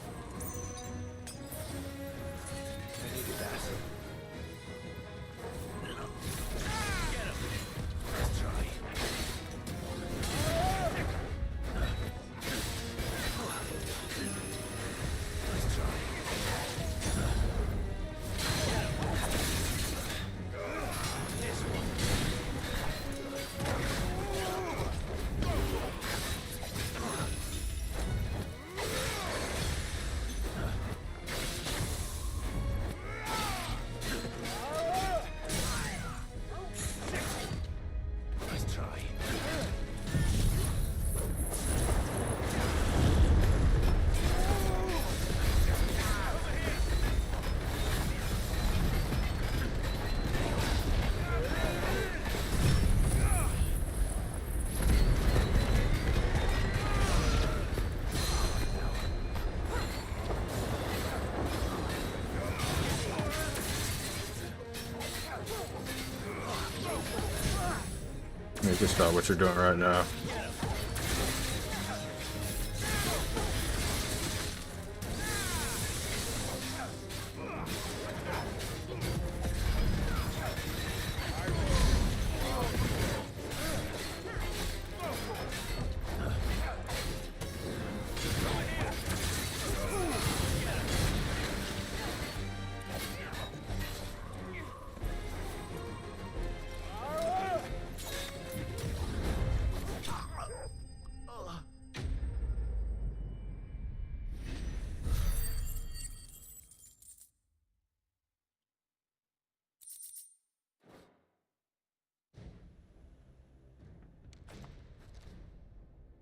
You can stop what you're doing right now.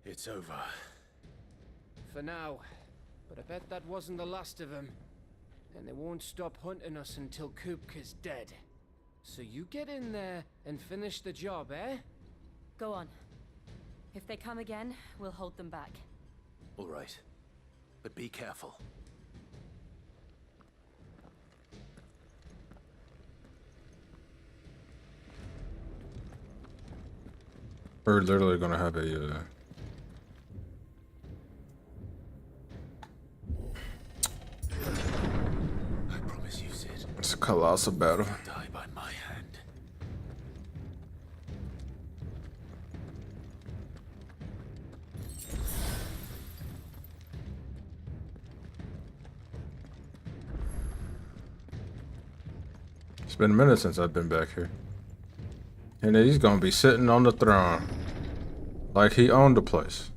It's over. For now. But I bet that wasn't the last of them. And they won't stop hunting us until Kupka's dead. So you get in there and finish the job, eh? Go on. If they come again, we'll hold them back. All right. But be careful. We're literally gonna have a I promise you, Sid. it's a colossal battle. Die by my hand. It's been a minute since I've been back here. And he's gonna be sitting on the throne. Like he owned the place.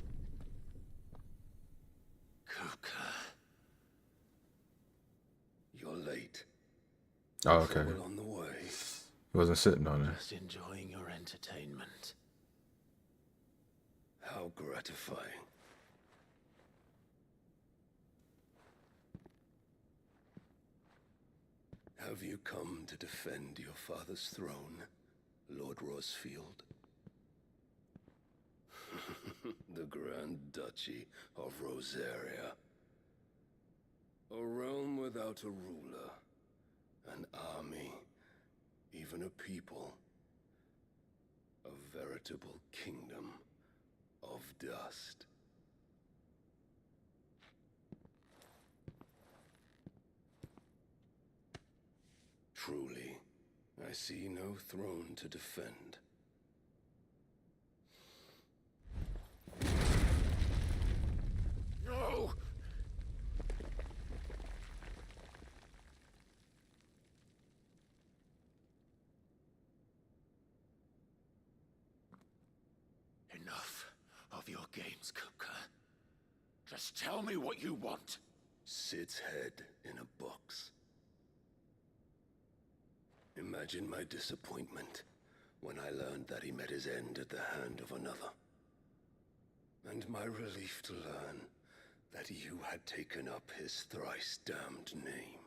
You're late. Oh, okay. Trouble on the way. He wasn't sitting on it. Just enjoying your entertainment. How gratifying. Have you come to defend your father's throne, Lord Rosfield? The Grand Duchy of Rosaria. A realm without a ruler, an army, even a people. A veritable kingdom of dust. Truly, I see no throne to defend. No! Enough of your games, Kupka. Just tell me what you want. Sid's head in a box. Imagine my disappointment when I learned that he met his end at the hand of another. and my relief to learn that you had taken up his thrice damned name.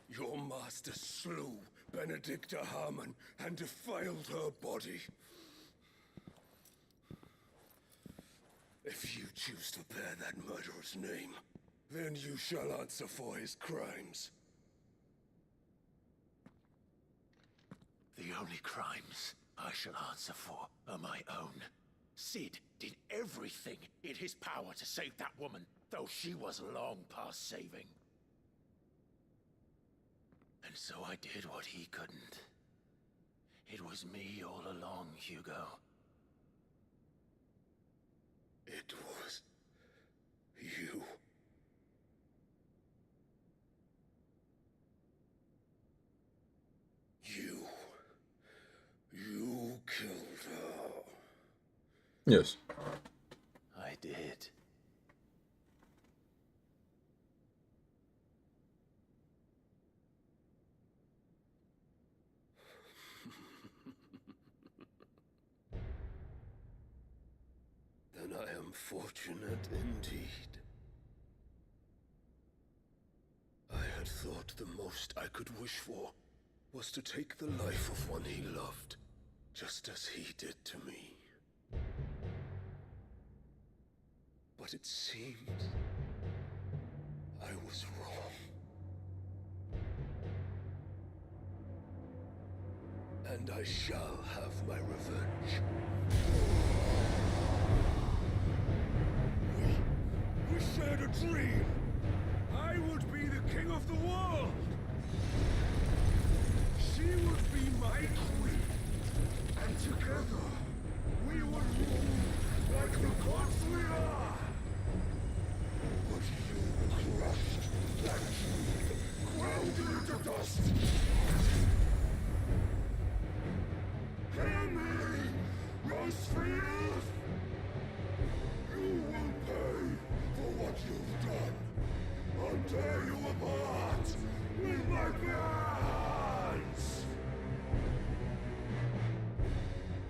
Your master slew Benedicta Harmon and defiled her body. If you choose to bear that murderer's name, then you shall answer for his crimes. The only crimes I shall answer for are my own. Sid did everything in his power to save that woman, though she was long past saving. And so I did what he couldn't. It was me all along, Hugo. It was you. You killed her. Yes. I did. Then I am fortunate indeed. I had thought the most I could wish for was to take the life of one he loved, just as he did to me. But it seems I was wrong. And I shall have my revenge. We shared a dream. I would be the king of the world. She would be my queen. And together, we would rule like the gods we are. But you crushed that dream, ground it into dust. Hear me, Rosefield! You will pay for what you've done. I'll tear you apart with my bare hands!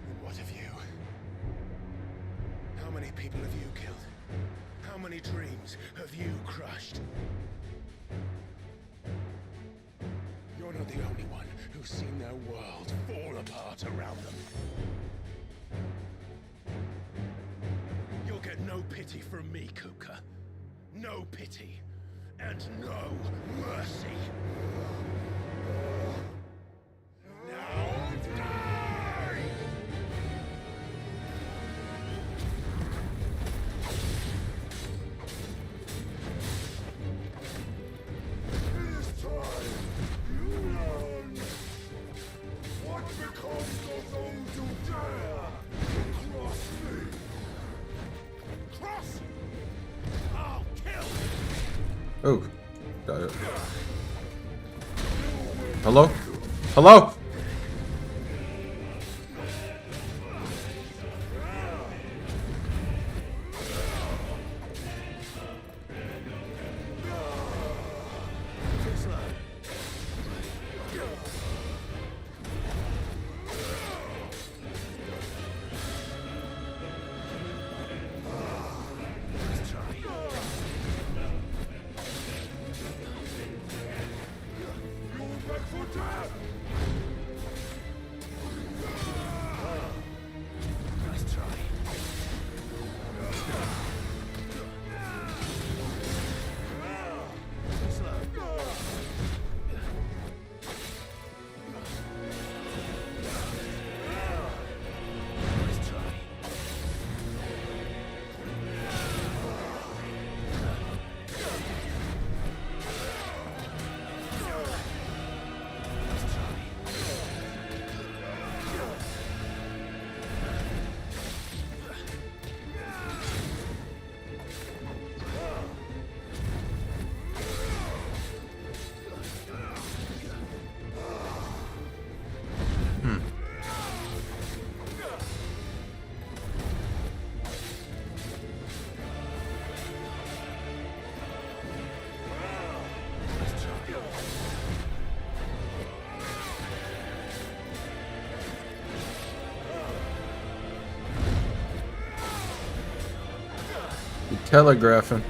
And what of you? How many people have you killed? How many dreams have you crushed? You're not the only one who's seen their world fall apart around them. You'll get no pity from me, Kupka. No pity. And no mercy. Now die! It is time you learn what becomes of those who dare to cross me. Cross! I'll kill! Oh, got it. Hello? Hello? Back for death! You telegraphing.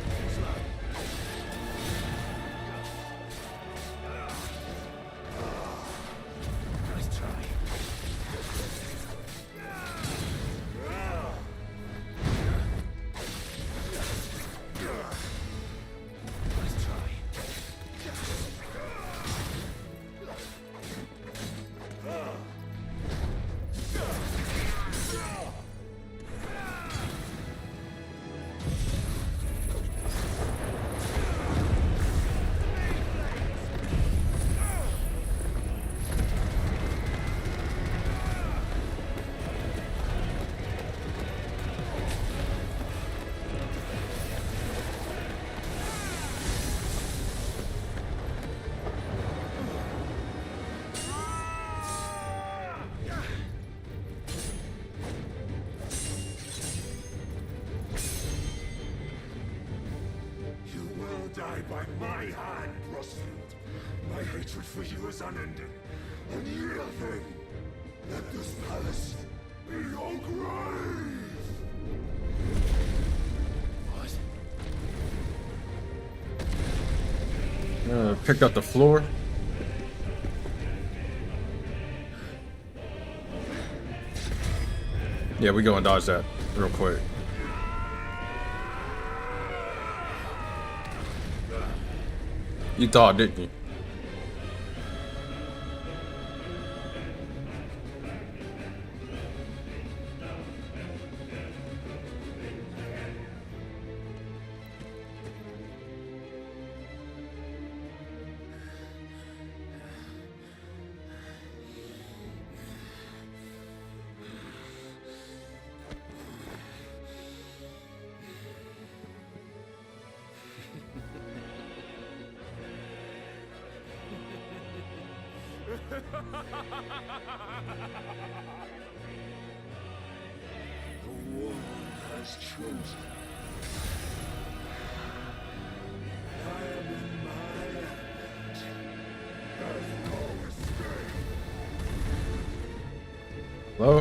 Die by my hand, Rosfield. My hatred for you is unending. And you thing, let this palace be your grave! What? Picked up the floor. Yeah, we go and dodge that real quick. You thought, didn't you? The world has chosen. I am in my element. There's no escape. Hello?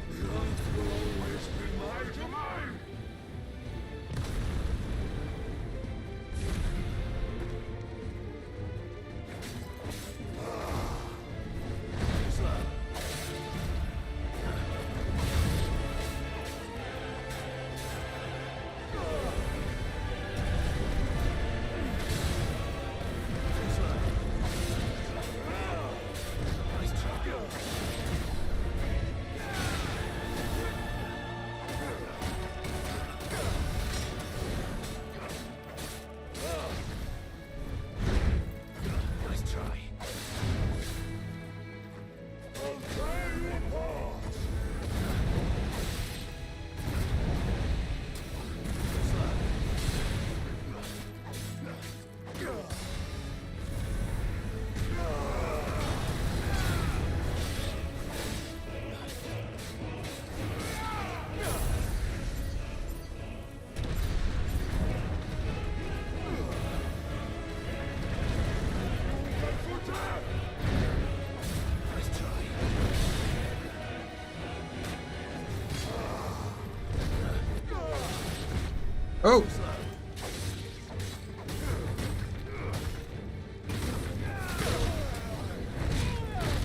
The earth will always be my domain. Oh!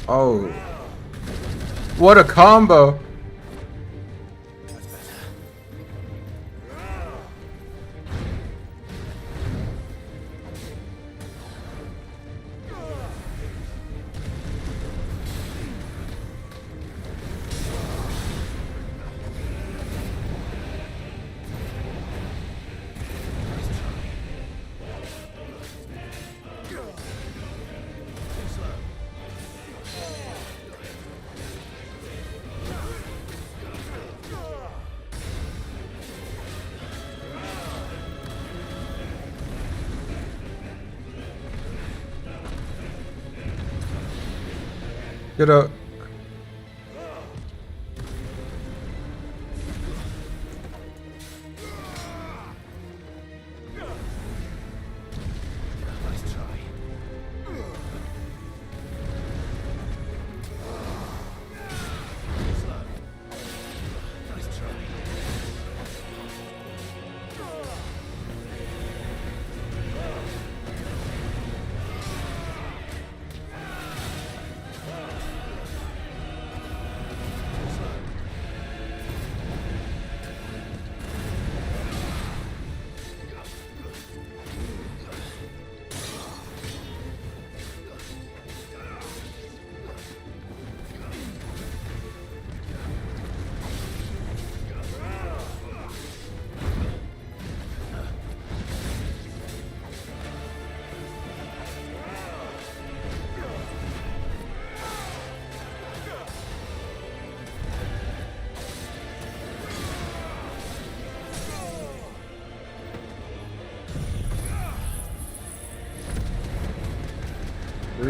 Oh. What a combo! Get up.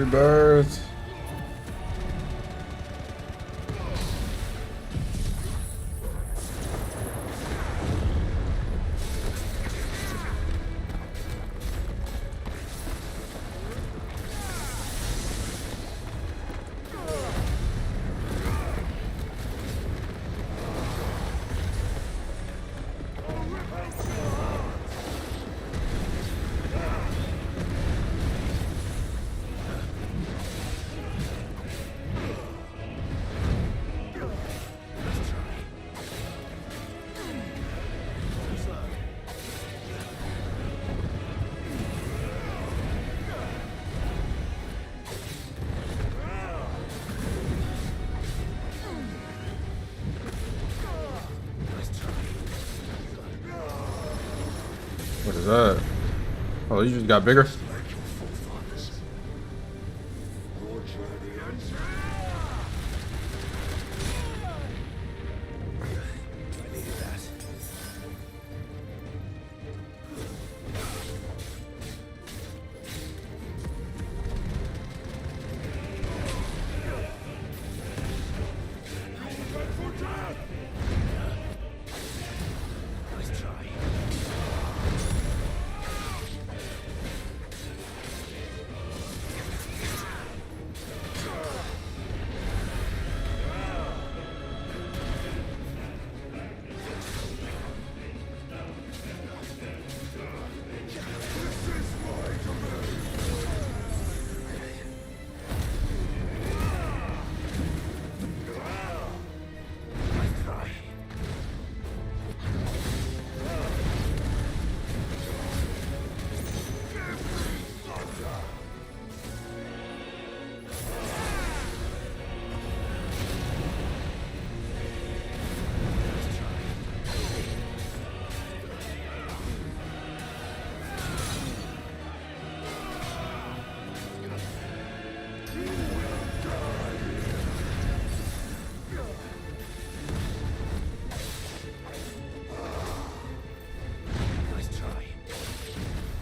Rebirth. What is that? Oh, you just got bigger?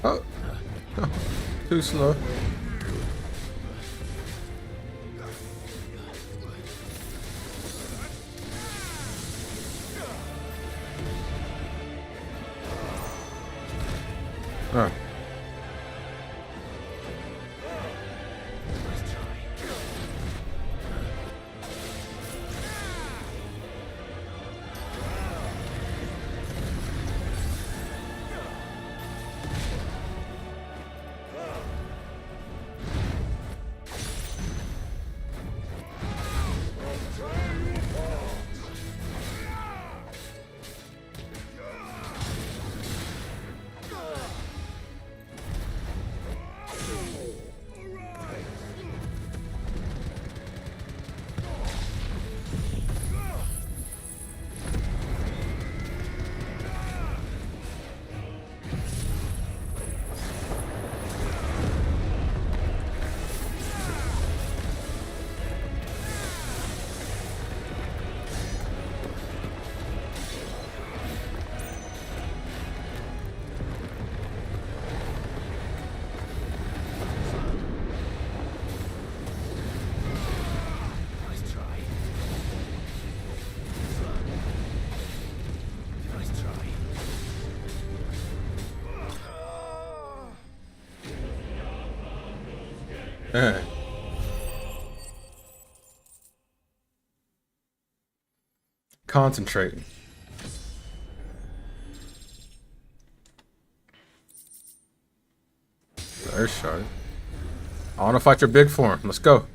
Oh, too slow. Huh. Man. Concentrating. There's shot. I want to fight your big form. Let's go.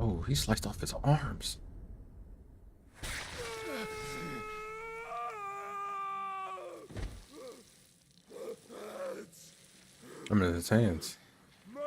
Oh, he sliced off his arms. I'm in his hands. My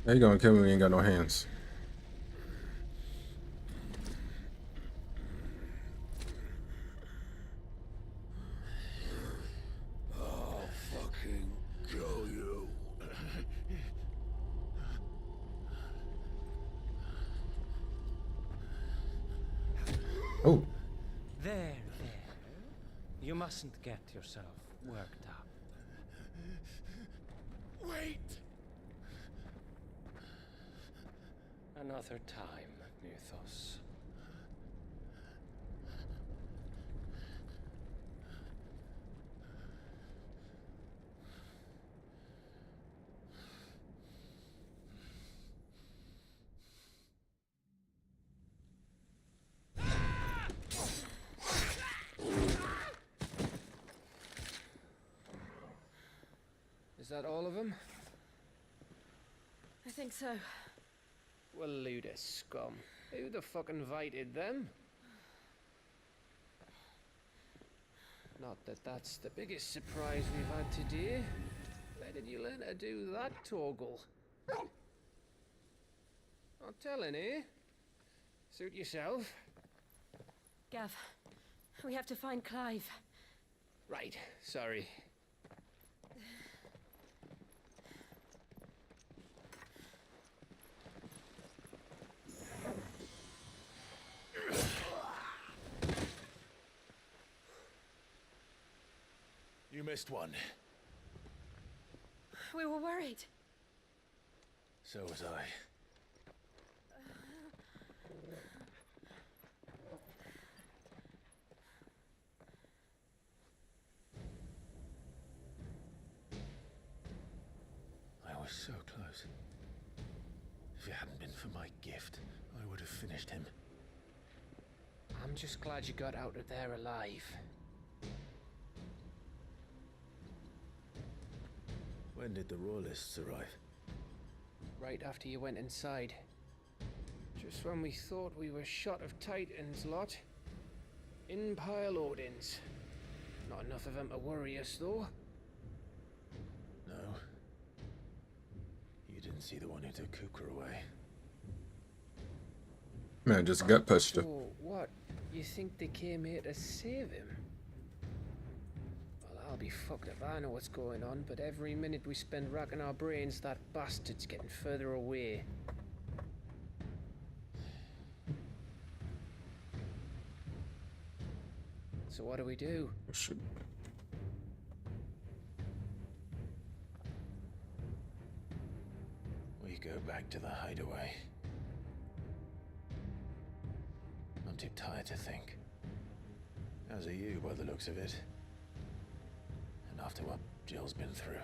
How you gonna kill me when you ain't got no hands? I'll fucking kill you. Oh. There. You mustn't get yourself worked up. Wait! Another time, Mythos. Is that all of them? I think so. Well, load of scum. Who the fuck invited them? Not that that's the biggest surprise we've had today. Where did you learn to do that, Torgal? Not telling, eh? Suit yourself. Gav, we have to find Clive. Right, sorry. You missed one. We were worried. So was I. I was so close. If it hadn't been for my gift, I would have finished him. I'm just glad you got out of there alive. When did the Royalists arrive? Right after you went inside. Just when we thought we were shot of Titans lot. In pile Odins. Not enough of them to worry us, though. No. You didn't see the one who took Kuka away. Man, just gut punched her. So, what? You think they came here to save him? Well, I'll be fucked if I know what's going on, but every minute we spend racking our brains, that bastard's getting further away. So what do we do? Shoot. We go back to the hideaway. I'm too tired to think. As are you, by the looks of it. And after what Jill's been through.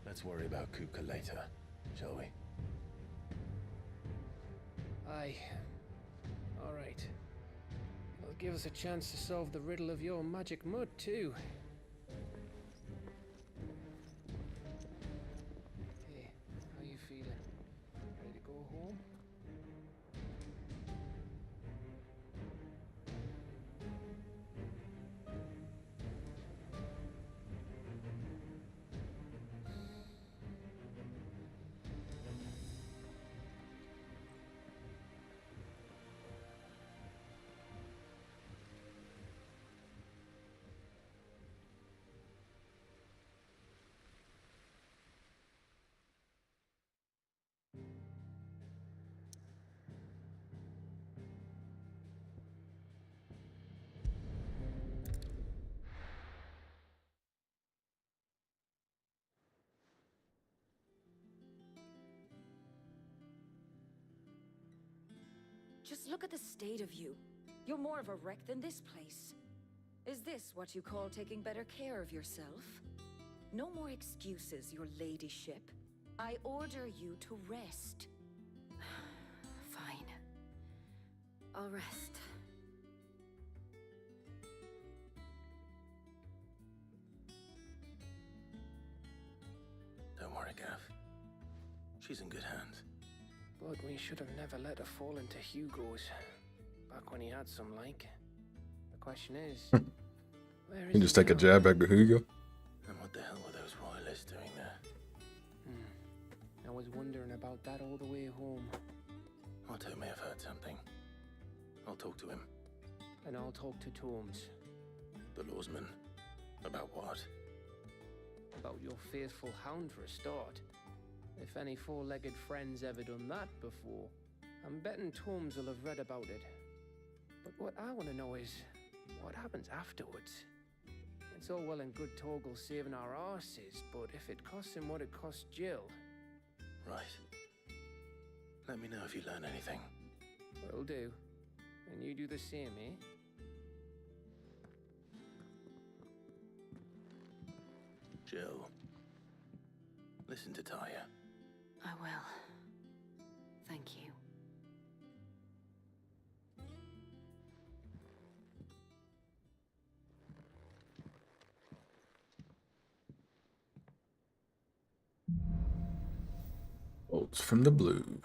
Let's worry about Kuka later, shall we? Aye. All right. It'll give us a chance to solve the riddle of your magic mud, too. Hey, how you feeling? Ready to go home? Just look at the state of you. You're more of a wreck than this place. Is this what you call taking better care of yourself? No more excuses, your ladyship. I order you to rest. Fine. I'll rest. Don't worry, Gav. She's in good hands. But we should have never let her fall into Hugo's. Back when he had some like. The question is, where is You just he take a now? jab at Hugo. And what the hell were those royalists doing there? I was wondering about that all the way home. Otto may have heard something. I'll talk to him. And I'll talk to Tomes. The lawsman? About what? About your faithful hound for a start. If any four-legged friend's ever done that before, I'm betting Tomes will have read about it. But what I want to know is, what happens afterwards? It's all well and good Torgal saving our arses, but if it costs him what it cost Jill... Right. Let me know if you learn anything. Will do. And you do the same, eh? Jill, listen to Taya. I will. Thank you. Bolts from the blue.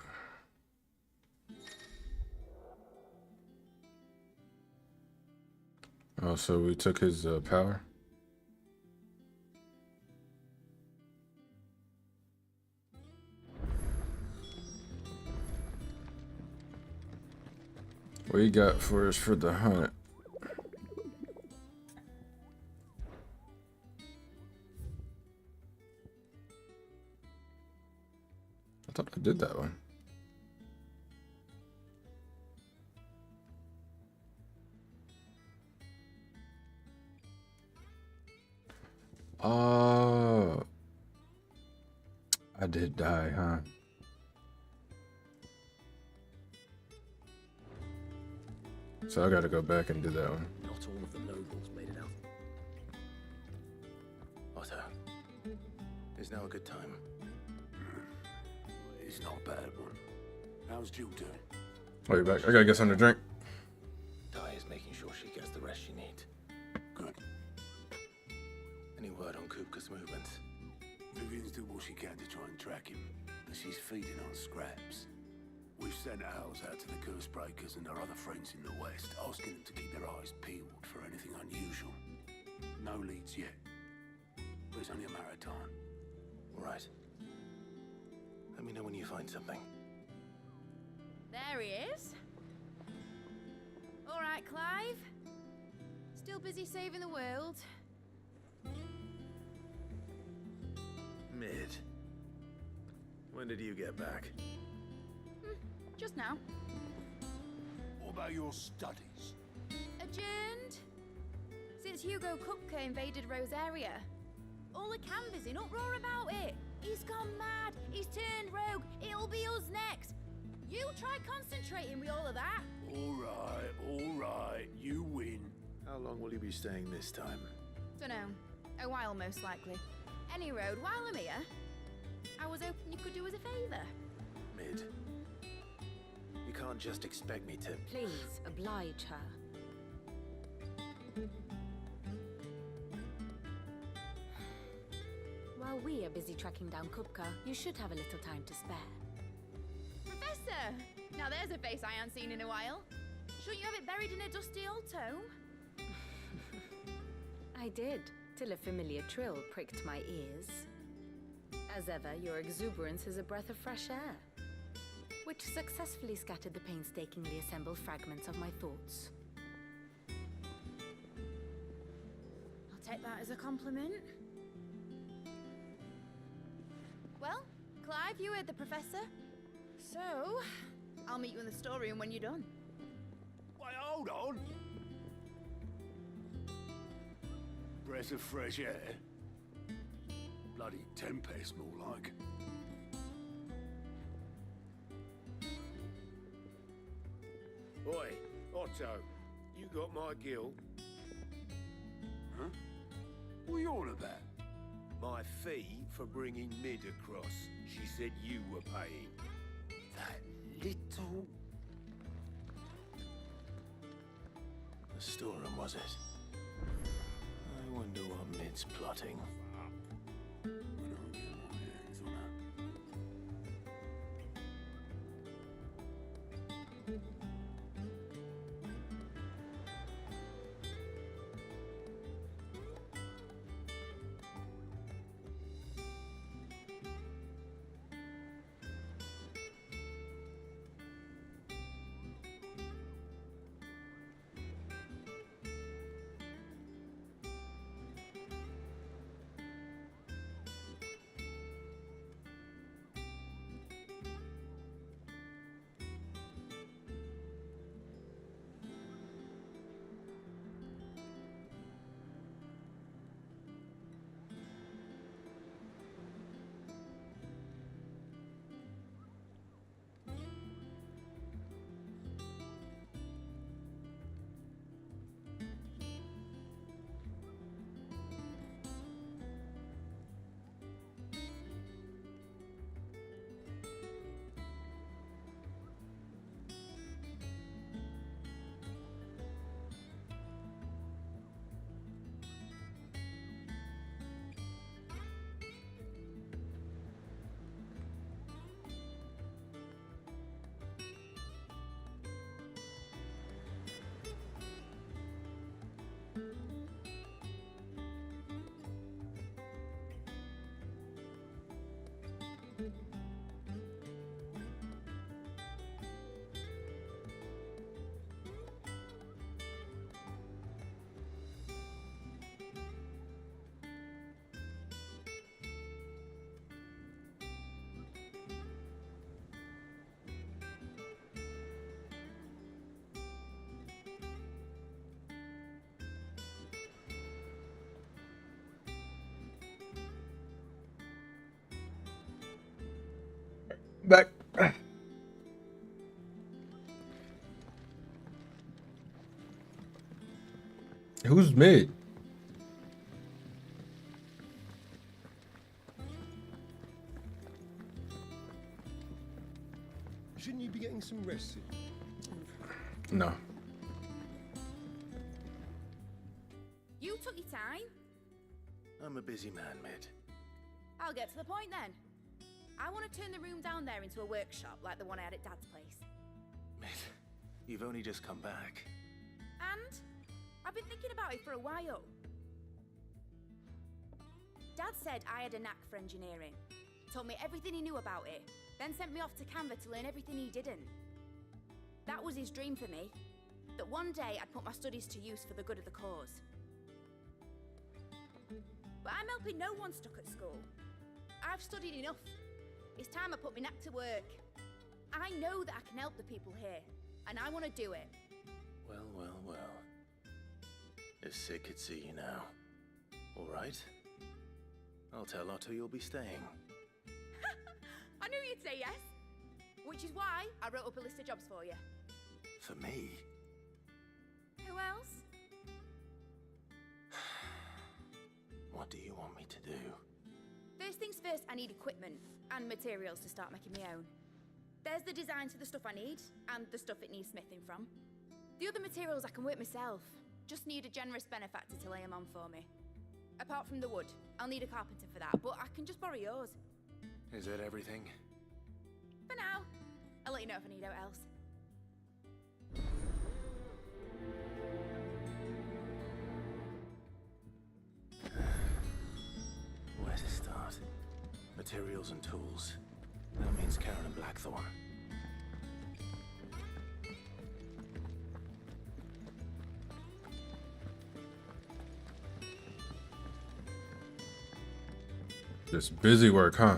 Oh, so we took his power? What you got for us for the hunt? I thought I did that one. Oh, I did die, huh? So I gotta go back and do that one. Not all of the nobles made it out. Otto, is now a good time? It's not a bad one. How's Jill doing? Oh, you're back. I gotta get something to drink. Taya's making sure she gets the rest she needs. Good. Any word on Kupka's movements? Vivian's doing what she can to try and track him, but she's feeding on scraps. We've sent owls out to the curse breakers and our other friends in the west, asking them to keep their eyes peeled for anything unusual. No leads yet, but it's only a matter of time. All right. Let me know when you find something. There he is. All right, Clive. Still busy saving the world. Mid. When did you get back? Just now. What about your studies? Adjourned. Since Hugo Kupka invaded Rosaria. All the camp is in uproar about it. He's gone mad. He's turned rogue. It'll be us next. You try concentrating with all of that. All right. You win. How long will you be staying this time? Dunno. A while, most likely. Any road, while I'm here, I was hoping you could do us a favour. Mid. You can't just expect me to... Please, oblige her. While we are busy tracking down Kupka, you should have a little time to spare. Professor! Now there's a face I haven't seen in a while. Shouldn't you have it buried in a dusty old tome? I did, till a familiar trill pricked my ears. As ever, your exuberance is a breath of fresh air, which successfully scattered the painstakingly assembled fragments of my thoughts. I'll take that as a compliment. Well, Clive, you heard the professor. So, I'll meet you in the storeroom when you're done. Wait, hold on. Breath of fresh air. Bloody tempest, more like. Oi, Otto, you got my gill? Huh? What are you on about? My fee for bringing Mid across. She said you were paying. That little... The storeroom, was it? I wonder what Mid's plotting. When I get my hands on her. Back. Who's mid? Shouldn't you be getting some rest? No. You took your time. I'm a busy man, Mid. I'll get to the point then. I want to turn the room down there into a workshop like the one I had at Dad's place. Mid, you've only just come back. And I've been thinking about it for a while. Dad said I had a knack for engineering. Told me everything he knew about it, then sent me off to Canva to learn everything he didn't. That was his dream for me. That one day I'd put my studies to use for the good of the cause. But I'm helping no one stuck at school. I've studied enough. It's time I put my knack to work. I know that I can help the people here, and I want to do it. Well, well, well. If Sid could see you now. All right. I'll tell Otto you'll be staying. I knew you'd say yes. Which is why I wrote up a list of jobs for you. For me? Who else? What do you want me to do? First things first, I need equipment and materials to start making my own. There's the design to the stuff I need, and the stuff it needs smithing from. The other materials I can work myself. Just need a generous benefactor to lay them on for me. Apart from the wood, I'll need a carpenter for that, but I can just borrow yours. Is that everything? For now. I'll let you know if I need out else. Where to start? Materials and tools. That means Karen and Blackthorn. Just busy work, huh?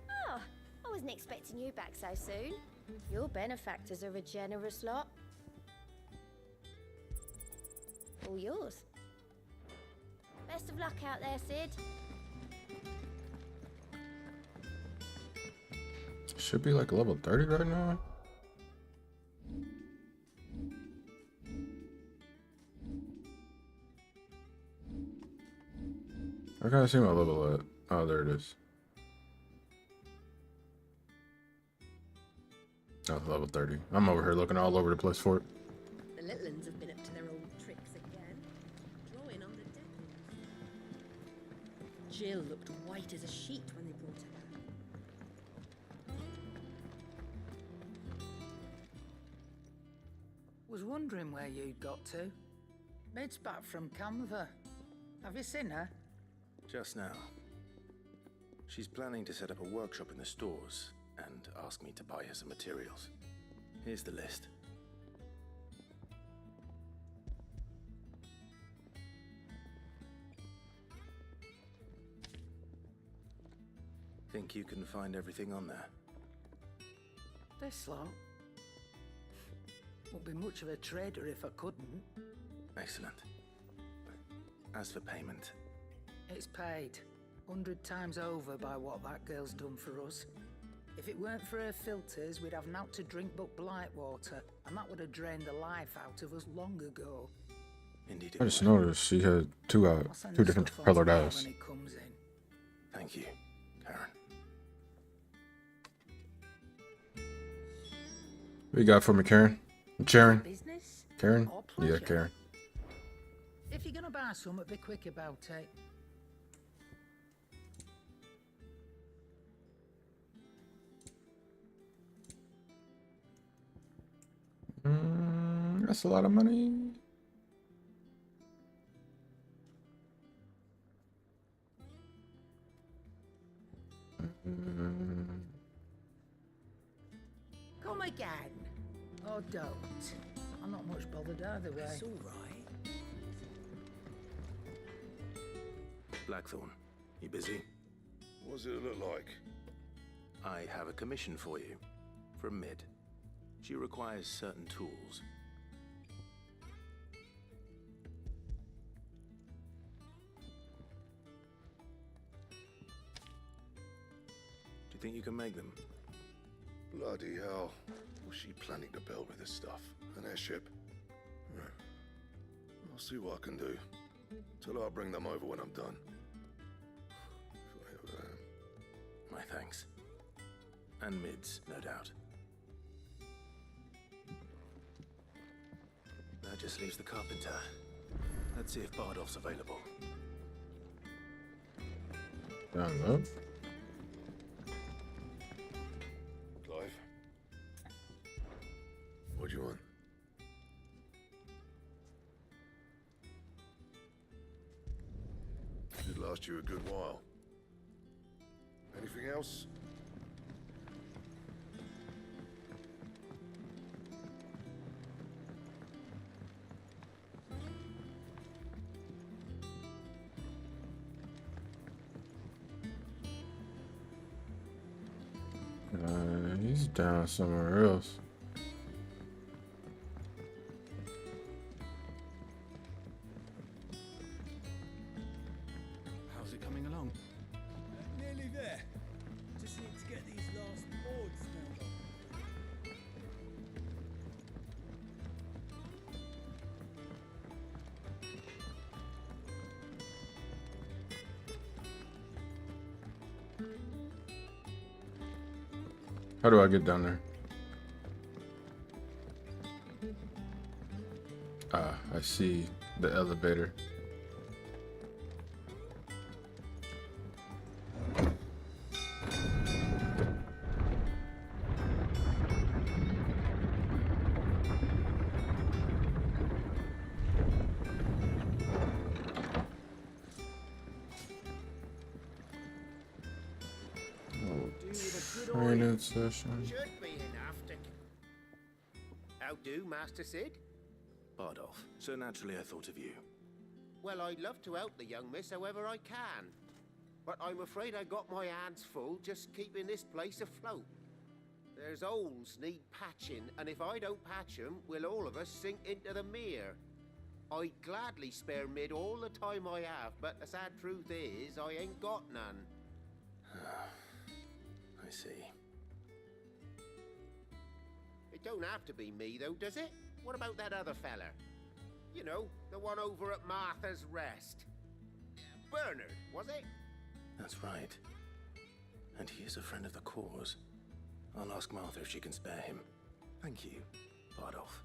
Oh, I wasn't expecting you back so soon. Your benefactors are a generous lot. All yours. Best of luck out there, Sid. Should be like level 30 right now. I gotta see my level at. Oh, there it is. Oh, level 30. I'm over here looking all over the place for it. The little uns have been up to their old tricks again. Drawing on the dead. Jill looked white as a sheet when they brought her back. Was wondering where you'd got to. Mid's back from Canva. Have you seen her? Just now. She's planning to set up a workshop in the stores and ask me to buy her some materials. Here's the list. Think you can find everything on there? This lot. Won't be much of a trader if I couldn't. Excellent. As for payment, It's paid 100 times over by what that girl's done for us. If it weren't for her filters, we'd have naught to drink but blight water, and that would have drained the life out of us long ago. indeed. I just noticed she had two different colored eyes. When it comes in. Thank you, Karen. What you got for me, Karen? Sharon? Business? Karen? Or Yeah, pleasure? Karen. If you're gonna buy something, be quick about it. That's a lot of money. again. Oh, don't. I'm not much bothered either way. It's all right. Blackthorn, you busy? What does it look like? I have a commission for you. From Mid. She requires certain tools. Do you think you can make them? Bloody hell. What's she planning to build with this stuff? An airship? Right. I'll see what I can do. Tell her I'll bring them over when I'm done. My thanks. And Mid's, no doubt. That just leaves the carpenter. Let's see if Bardolph's available. Down low. Clive? What do you want? Should last you a good while. Anything else? He's down somewhere else. How's it coming along? Nearly there. Just need to get these last boards nailed on. How do I get down there? Ah, I see the elevator. Training session. Should be enough to... How do, Master Sid? Bardolph, so naturally I thought of you. Well, I'd love to help the young miss however I can. But I'm afraid I got my hands full just keeping this place afloat. There's holes need patching, and if I don't patch 'em, we'll all of us sink into the mere. I'd gladly spare Mid all the time I have, but the sad truth is, I ain't got none. I see. It don't have to be me, though, does it? What about that other fella? You know, the one over at Martha's Rest. Bernard, was it? That's right. And he is a friend of the cause. I'll ask Martha if she can spare him. Thank you, Bardolph.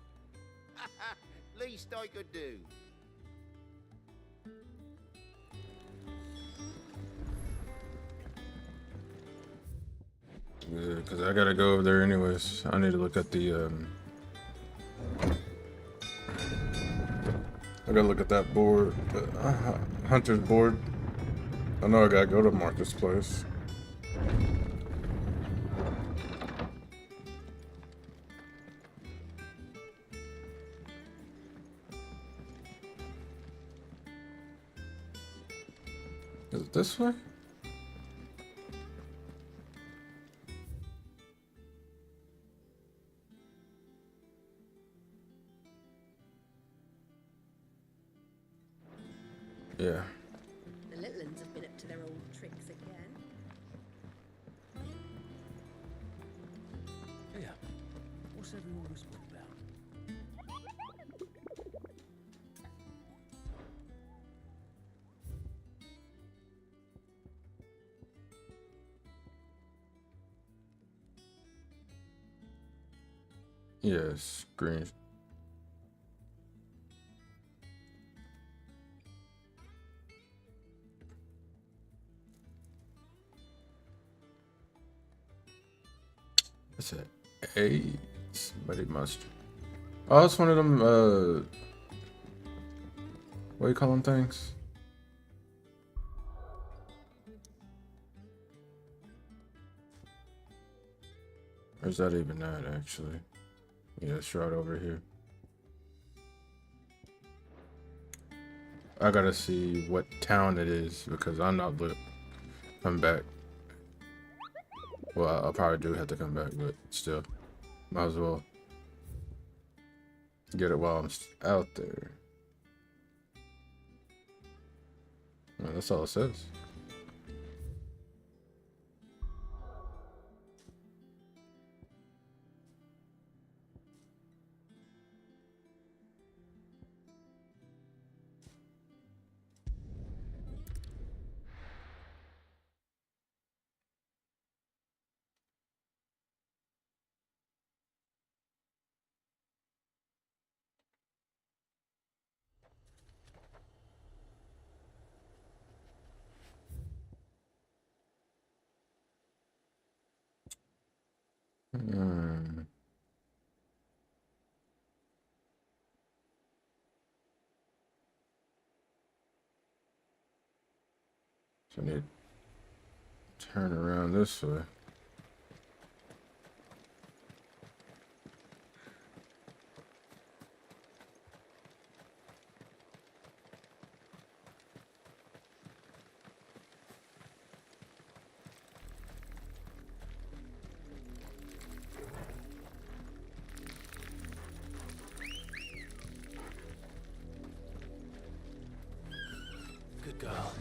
Least I could do. Yeah, because I gotta go over there anyways. I need to look at the I gotta look at that board, the Hunter's board. I know I gotta go to Martha's place. Is it this way? Yeah. The little uns have been up to their old tricks again. Yeah. What's everyone whispering about? Yes, green. That's it. A. Somebody must. Oh, it's one of them, what do you call them things? Or is that even that, actually? Yeah, it's right over here. I gotta see what town it is because I'm not lit. Come back. Well, I'll probably do have to come back, but still. Might as well get it while I'm out there. Well, that's all it says. Hmm. So I need to turn around this way. Good girl.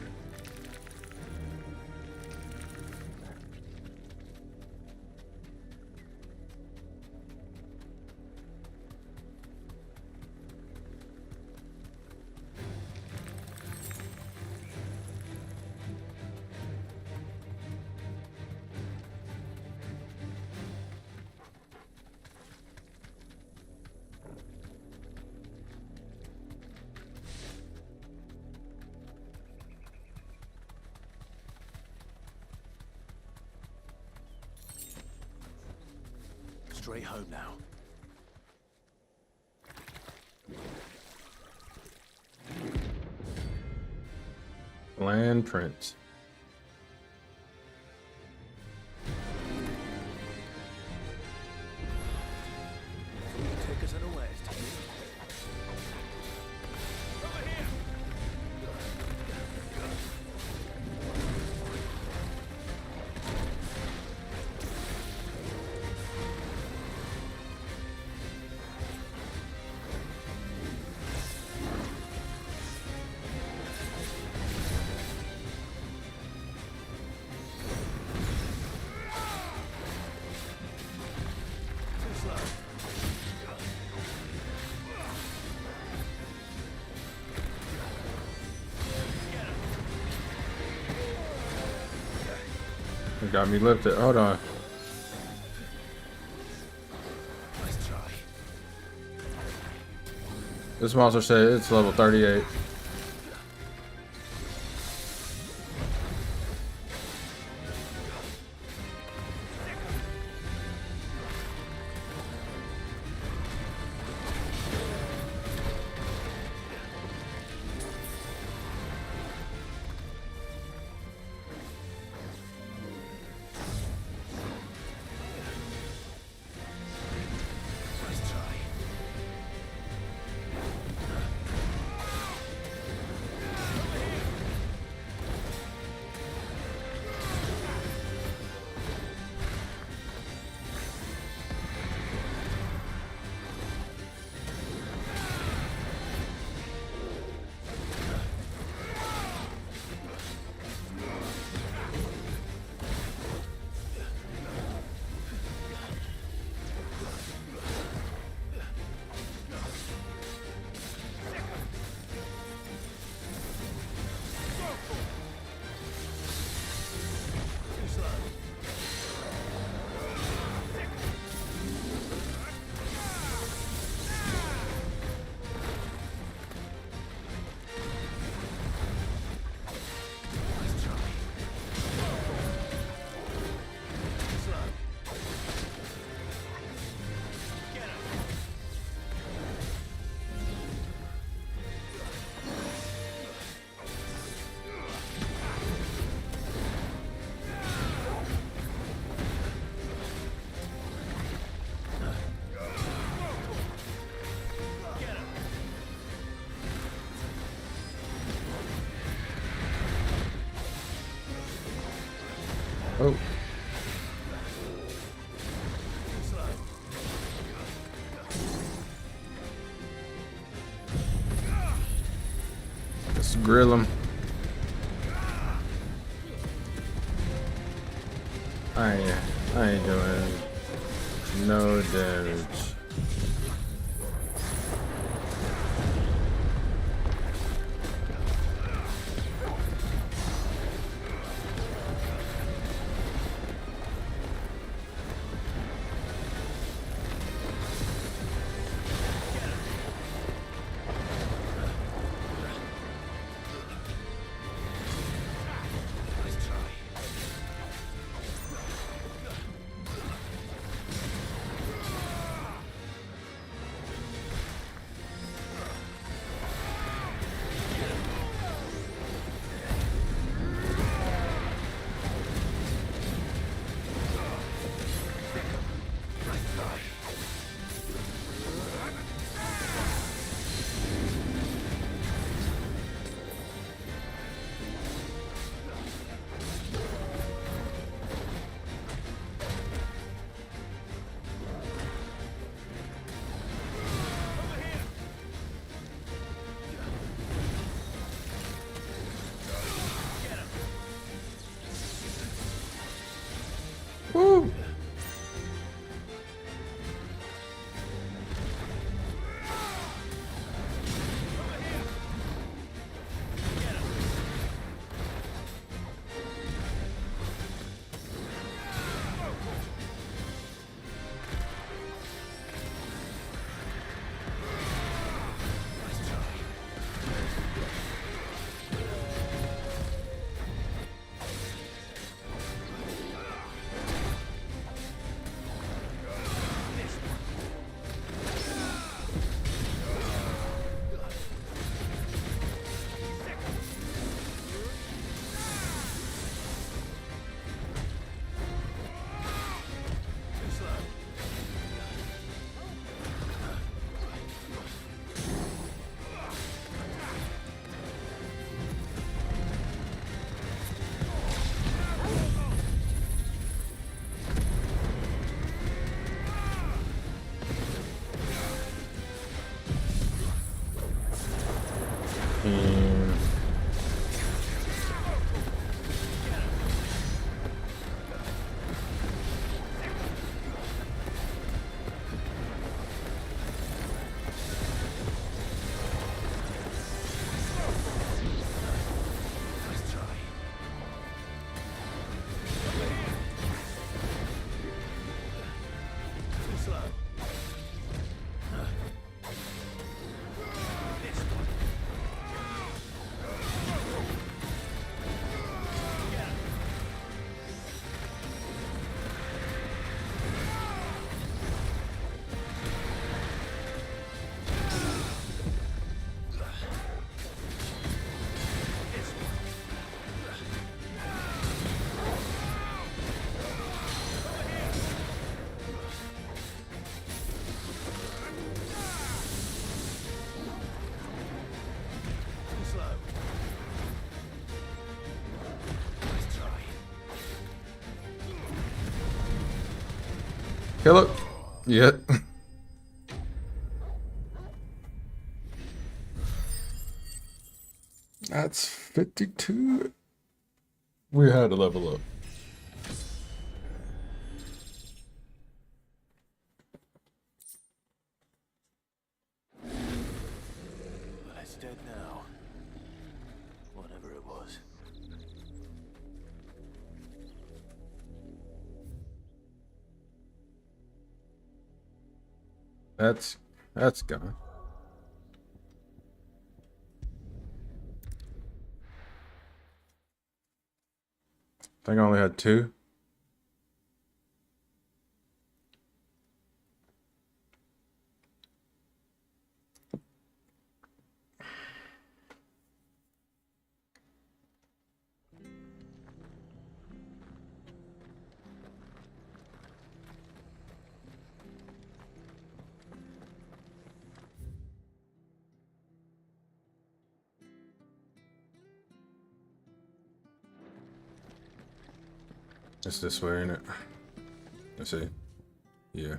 Straight home now. Land prints. Take us unawares, Tony. Over here! It got me lifted. Hold on. Nice try. This monster said it's level 38. Nice try. Oh. Let's grill him. I ain't doing no damage. Woo! Kill it. Yep. That's 52. We had to level up. It's dead now. Whatever it was. That's gone. I think I only had 2. It's this way, ain't it? Let's see. Yeah.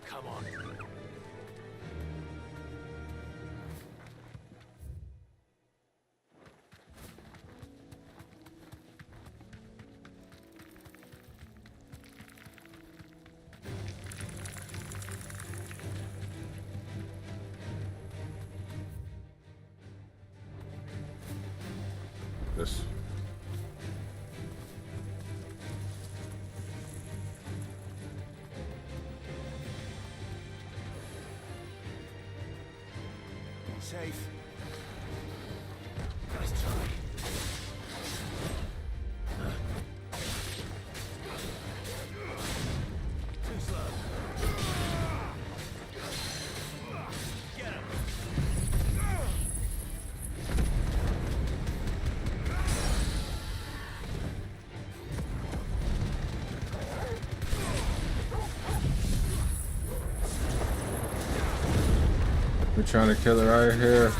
Come on. This. Safe. Nice try. Too slow. Get him. We're trying to kill her right here.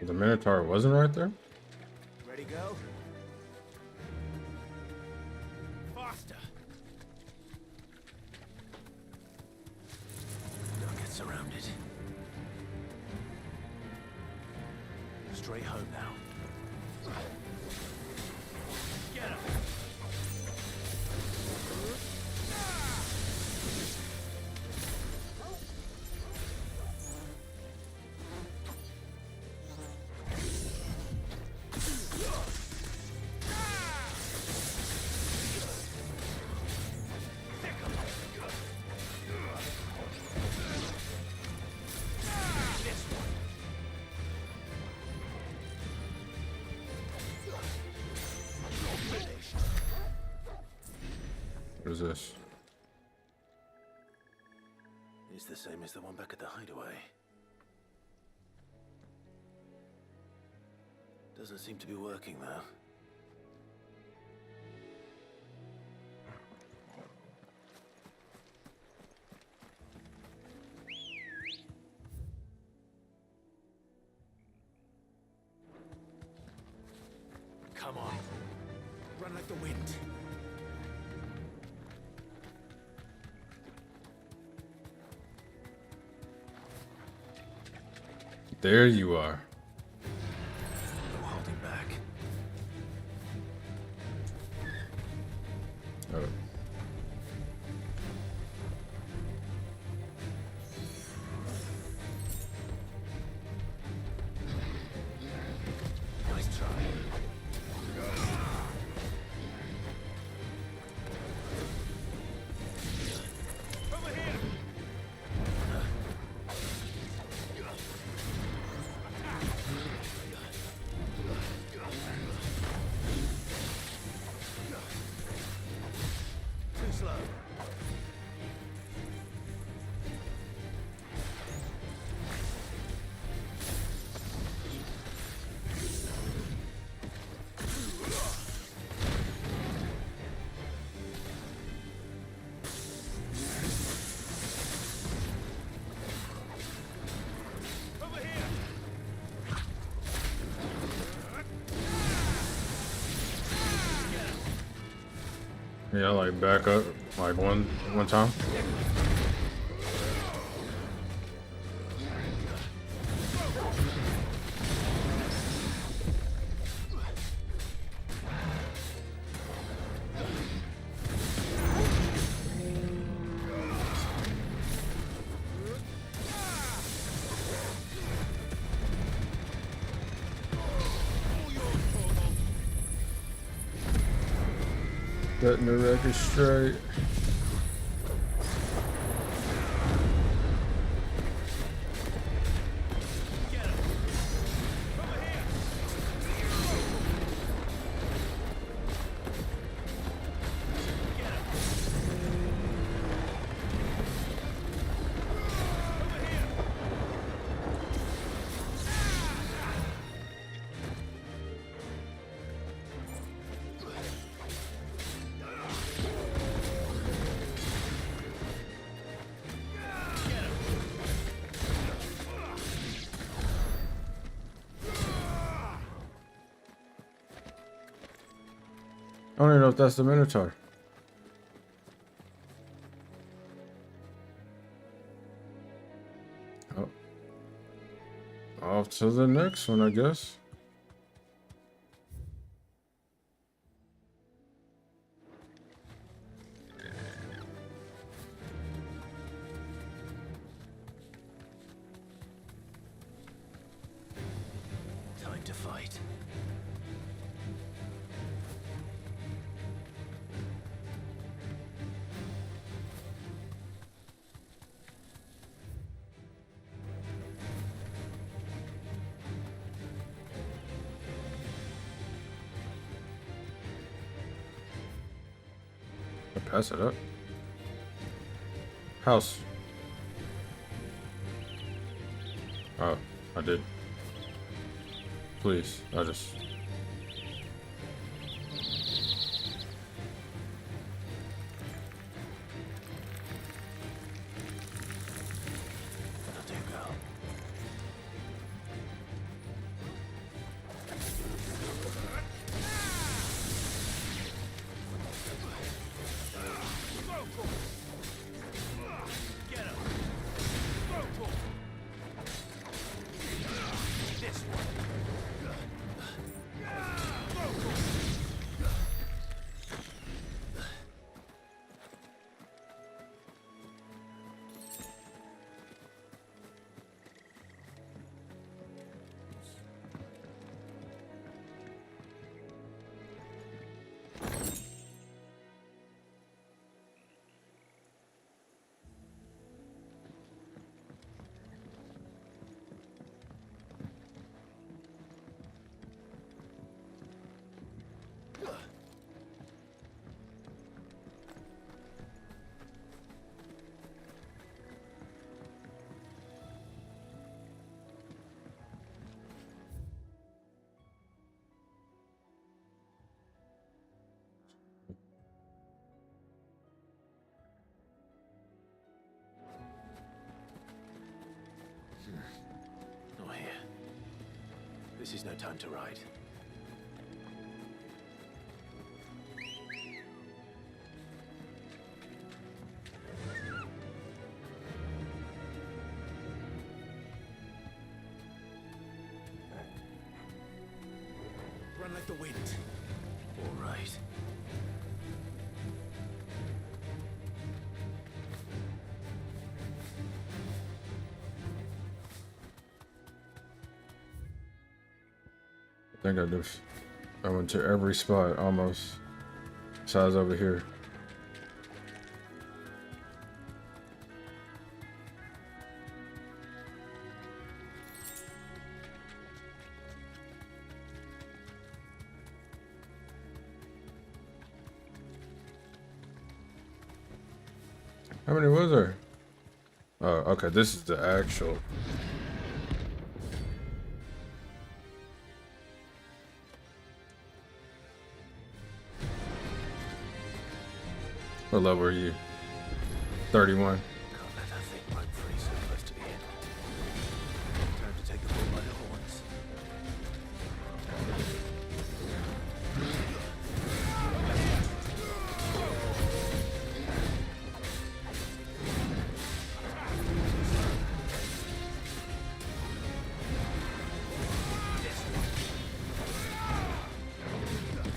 The Minotaur wasn't right there? Ready, go? Faster! Don't get surrounded. Straight home now. Get him! What is this? It's the same as the one back at the hideaway. Doesn't seem to be working though. Come on. Run like the wind. There you are. No holding back. Oh. Nice try. Over here. Too slow. Over here. Yeah, like back up like one time. Setting the record straight. I don't even know if that's the Minotaur. Oh. Off to the next one, I guess. Time to fight. Pass it up. House. Oh, I did. Please, I just. That'll do, girl. Not here. This is no time to ride. Run like the wind. All right. I think I went to every spot almost. Besides over here. How many was there? Oh, okay, this is the actual. What level are you? 31. Can't let that thing roam free so close to the end. Time to take the bull by the horns.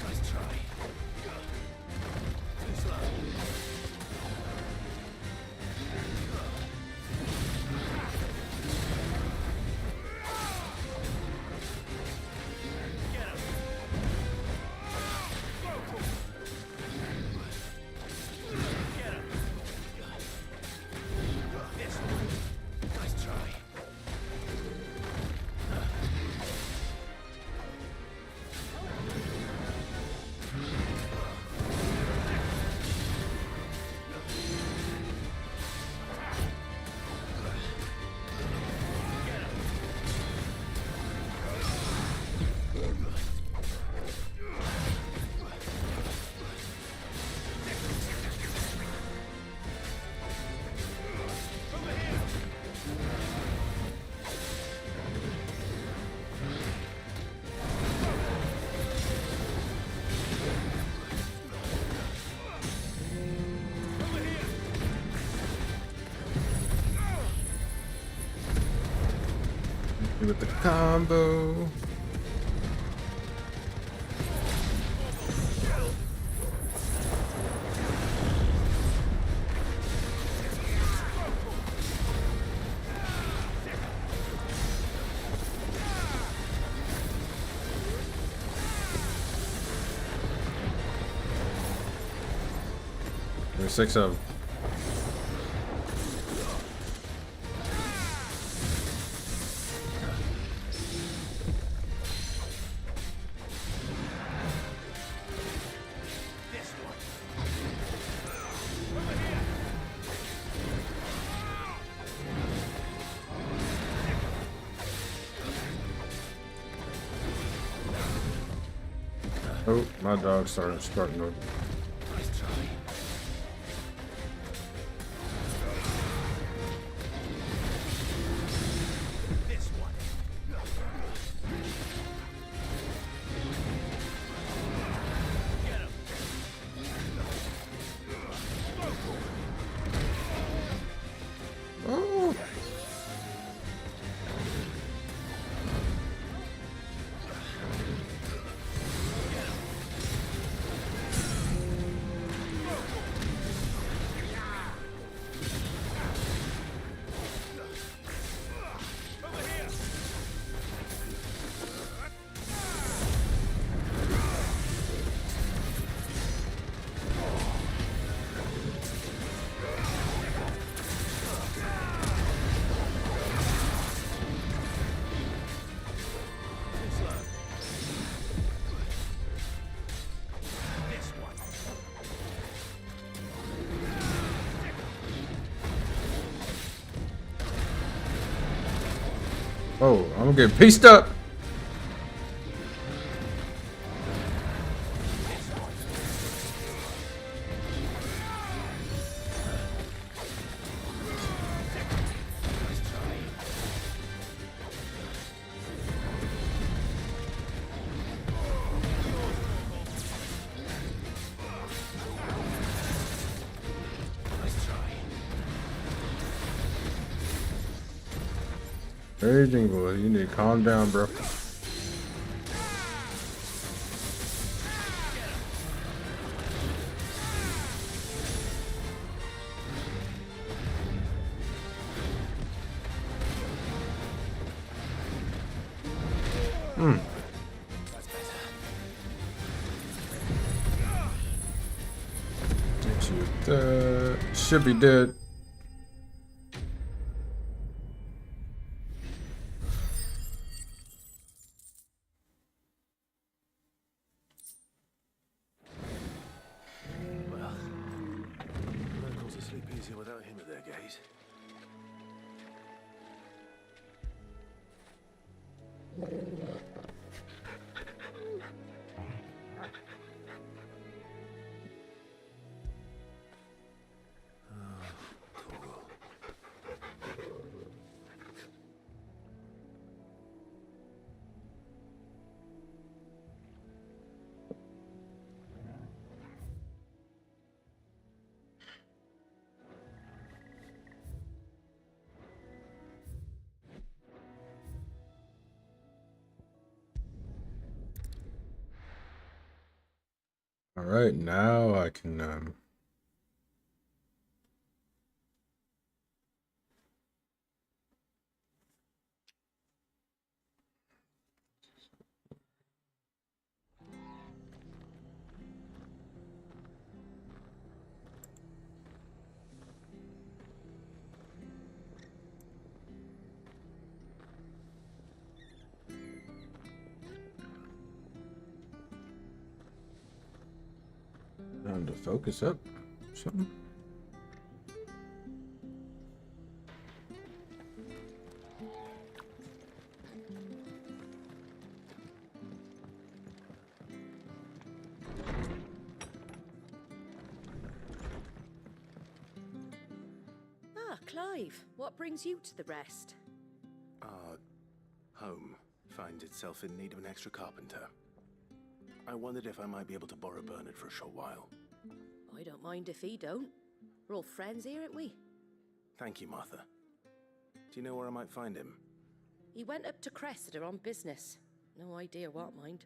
Nice try. Too slow. with the combo. There's 6 of them. Oh, my dog's starting over. Oh. Oh, I'm gonna get pieced up. Hey, Jingle, you need to calm down, bro. Get you dead. Should be dead. Well, locals will sleep easier without him at their gaze. All right, now I can time to focus up something. Ah, Clive, what brings you to the rest? Our home finds itself in need of an extra carpenter. I wondered if I might be able to borrow Bernard for a short while. I don't mind if he don't. We're all friends here, ain't we? Thank you, Martha. Do you know where I might find him? He went up to Cressida on business. No idea what, mind.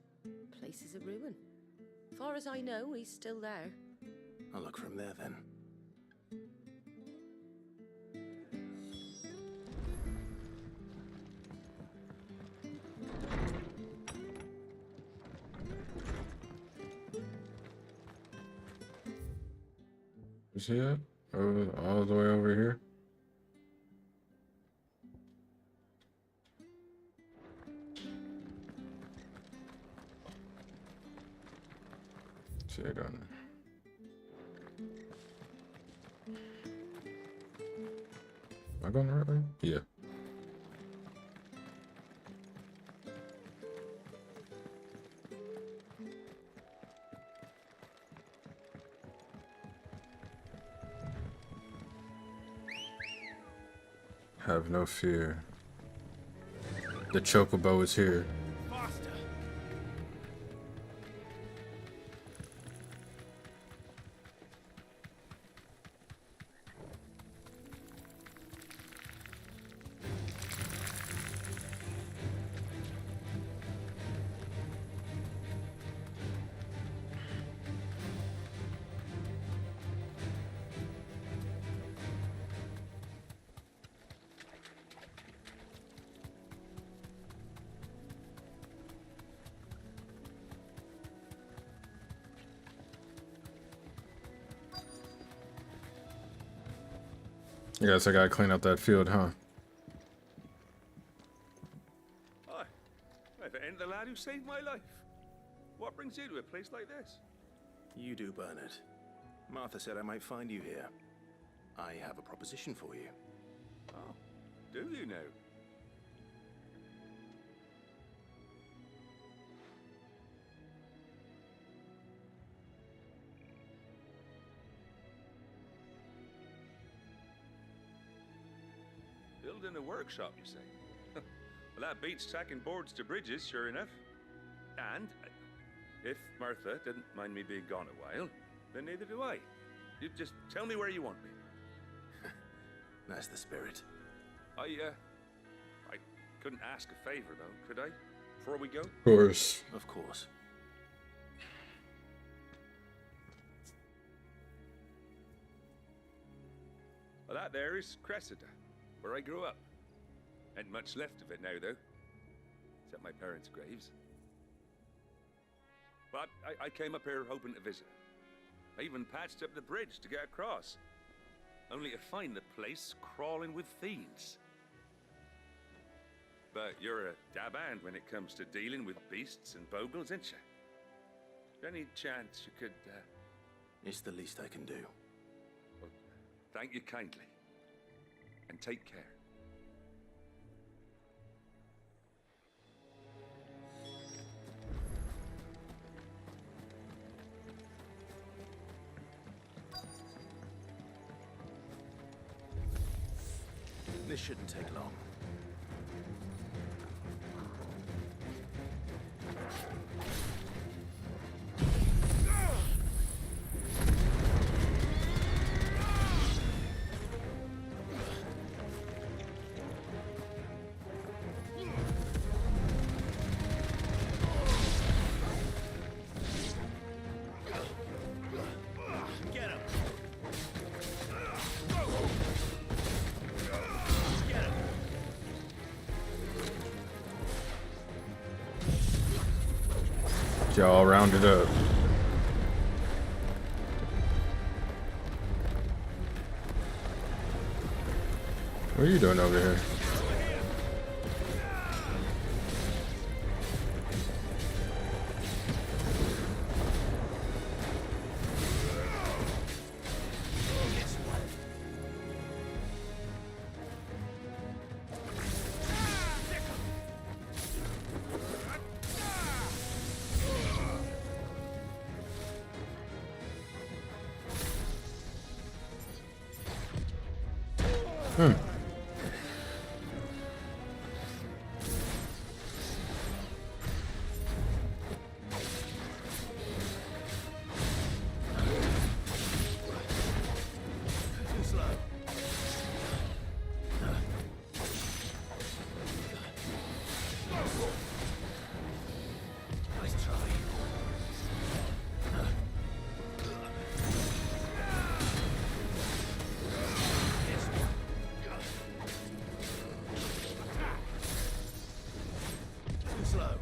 Place is a ruin. Far as I know, he's still there. I'll look from there then. Is he at? All the way over here? See it on there. Am I going the right way? Yeah. Have no fear. The chocobo is here. Faster! I guess I gotta clean up that field, huh? Hi. If it ain't the lad who saved my life. What brings you to a place like this? You do, Bernard. Martha said I might find you here. I have a proposition for you. Oh, do you now? Building a workshop, you say? Well, that beats tacking boards to bridges, sure enough. And if Martha didn't mind me being gone a while, then neither do I. You just tell me where you want me. That's the spirit. I couldn't ask a favor, though, could I? Before we go? Of course. Of course. Well, that there is Cressida, where I grew up. Ain't much left of it now, though. Except my parents' graves. But I came up here hoping to visit. I even patched up the bridge to get across. Only to find the place crawling with fiends. But you're a dab hand when it comes to dealing with beasts and bogles, ain't you? Any chance you could, It's the least I can do. Well, thank you kindly. And take care. This shouldn't take long. Y'all rounded up. What are you doing over here? Nice try. Too slow.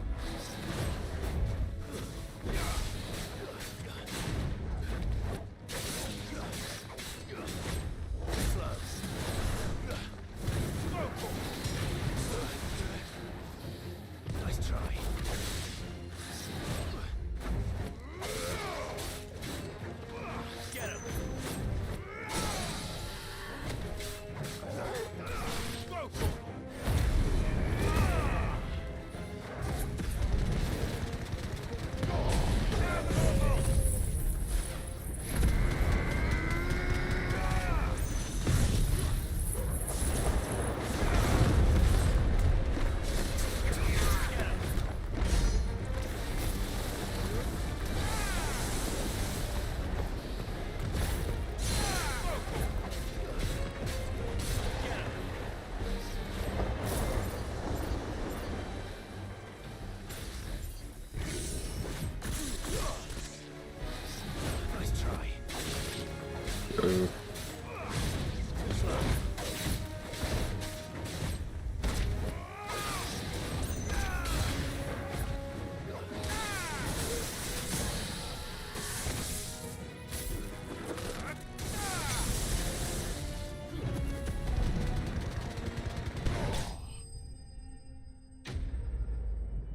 Nice try. Get him. Nice try.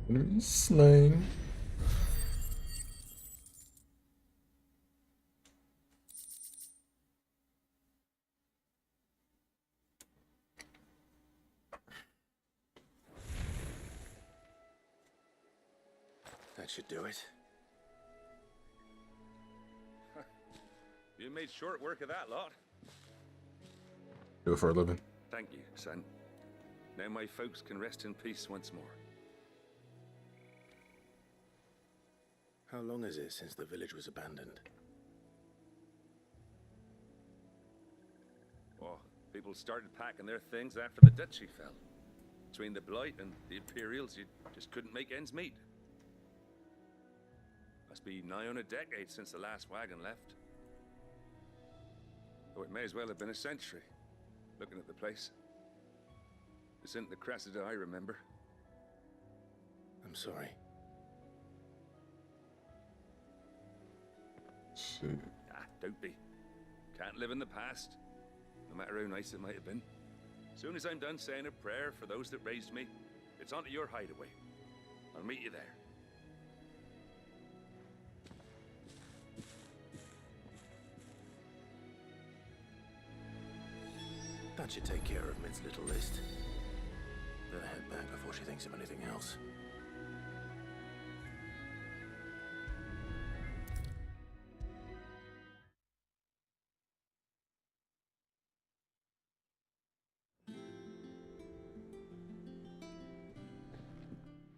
Enemy slain. That should do it. You made short work of that lot. Do it for a living. Thank you, son. Now my folks can rest in peace once more. How long is it since the village was abandoned? Oh, people started packing their things after the duchy fell. Between the Blight and the Imperials, you just couldn't make ends meet. Must be nigh on a decade since the last wagon left. Though it may as well have been a century, looking at the place. This isn't the Cressida I remember. I'm sorry. Don't be. Can't live in the past, no matter how nice it might have been. Soon as I'm done saying a prayer for those that raised me, it's onto your hideaway. I'll meet you there. That should take care of Mid's little list. Better head back before she thinks of anything else.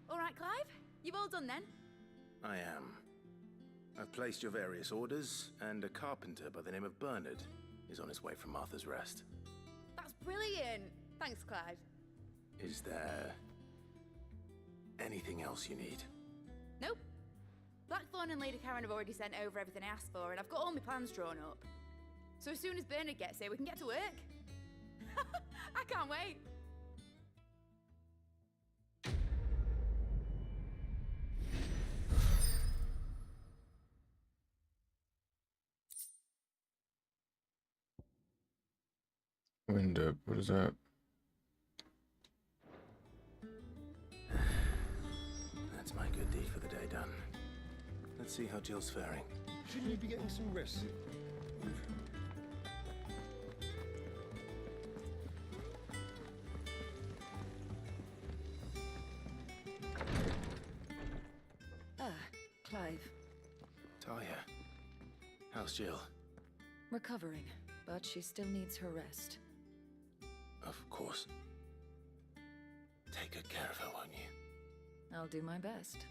All right, Clive? You've all done then? I am. I've placed your various orders, and a carpenter by the name of Bernard is on his way from Martha's Rest. That's brilliant. Thanks, Clive. Is there anything else you need? Nope. Blackthorn and Lady Karen have already sent over everything I asked for, and I've got all my plans drawn up. So as soon as Bernard gets here, we can get to work. I can't wait. Wind up. What is that? That's my good deed for the day done. Let's see how Jill's faring. Shouldn't you be getting some rest? Clive. Talia, how's Jill? Recovering, but she still needs her rest. Of course. Take good care of her, won't you? I'll do my best.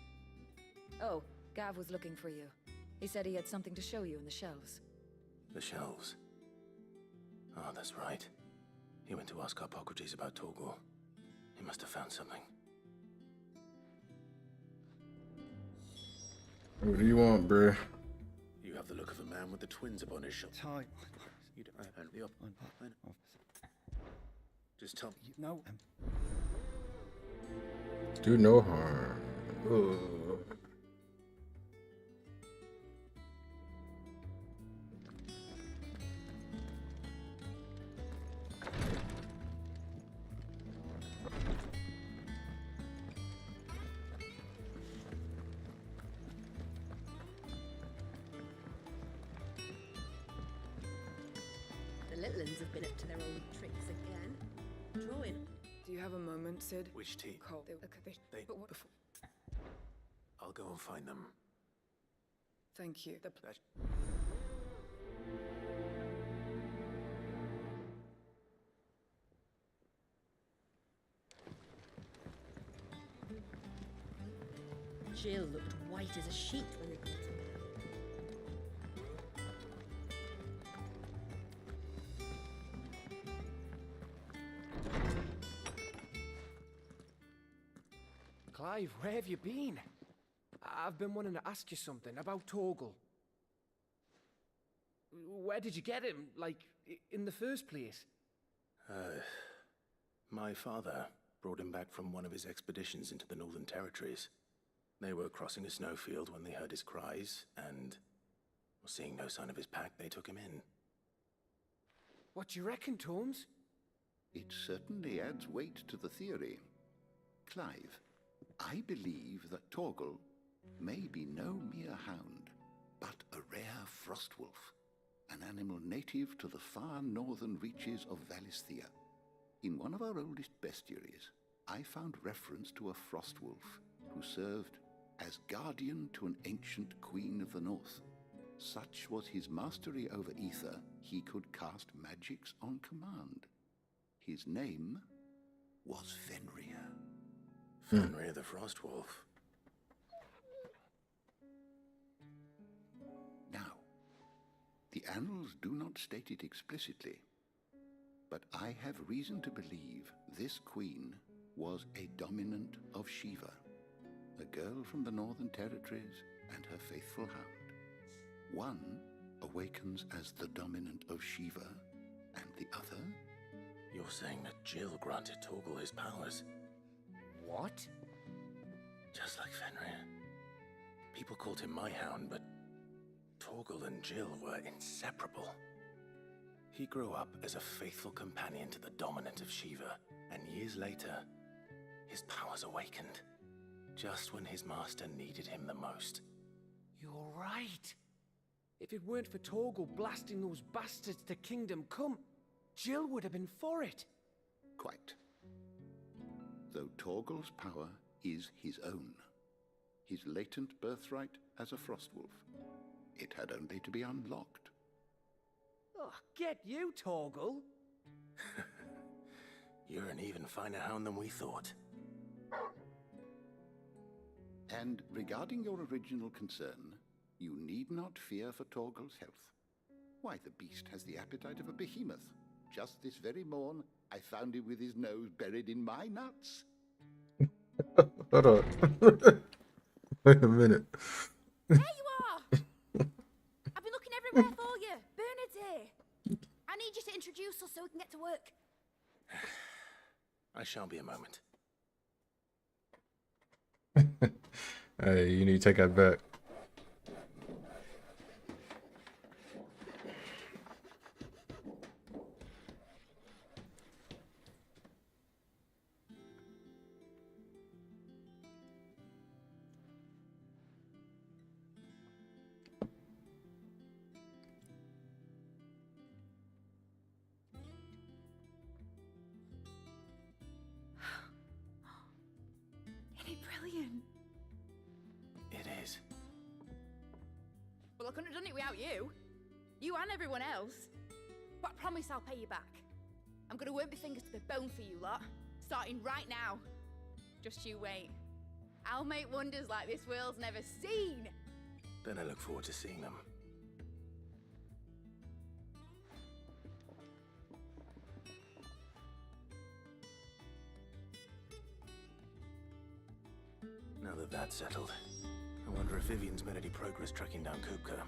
Oh, Gav was looking for you. He said he had something to show you in the shelves. The shelves? Oh, that's right. He went to ask Harpocrates about Torgor. He must have found something. What do you want, bruh? You have the look of a man with the twins upon his shoulder. Ty. You don't have the up. Just tell me. No. Do no harm. Ugh. The little uns have been up to their old tricks again. Drawing. Do you have a moment, Sid? Which tea? Cole. But what? Before. I'll go and find them. Thank you. Jill looked white as a sheet when they got her. Clive, where have you been? I've been wanting to ask you something about Torgal. Where did you get him, like, in the first place? My father brought him back from one of his expeditions into the Northern Territories. They were crossing a snowfield when they heard his cries, and seeing no sign of his pack, they took him in. What do you reckon, Tomes? It certainly adds weight to the theory. Clive, I believe that Torgal may be no mere hound, but a rare frostwolf, an animal native to the far northern reaches of Valisthea. In one of our oldest bestiaries, I found reference to a frostwolf who served as guardian to an ancient queen of the north. Such was his mastery over ether, he could cast magics on command. His name was Fenrir. Fenrir the Frostwolf. Now, the annals do not state it explicitly, but I have reason to believe this queen was a dominant of Shiva, a girl from the Northern Territories and her faithful hound. One awakens as the dominant of Shiva, and the other... You're saying that Jill granted Torgal his powers? What? Just like Fenrir. People called him my hound, but Torgal and Jill were inseparable. He grew up as a faithful companion to the dominant of Shiva, and years later, his powers awakened, just when his master needed him the most. You're right. If it weren't for Torgal blasting those bastards to Kingdom Come, Jill would have been for it. Quite. Though Torgal's power is his own, his latent birthright as a Frostwolf, it had only to be unlocked. Oh, get you, Torgal. You're an even finer hound than we thought. And regarding your original concern, you need not fear for Torgal's health. Why, the beast has the appetite of a behemoth. Just this very morn, I found him with his nose buried in my nuts. Hold on. Wait a minute. There you are! I've been looking everywhere for you. Bernard's here. I need you to introduce us so we can get to work. I shall be a moment. Hey, you need to take that back. Isn't it brilliant? It is. Well, I couldn't have done it without you. You and everyone else. But I promise I'll pay you back. I'm gonna work my fingers to the bone for you lot, starting right now. Just you wait. I'll make wonders like this world's never seen. Then I look forward to seeing them. Now that that's settled, I wonder if Vivian's made any progress tracking down Kupka?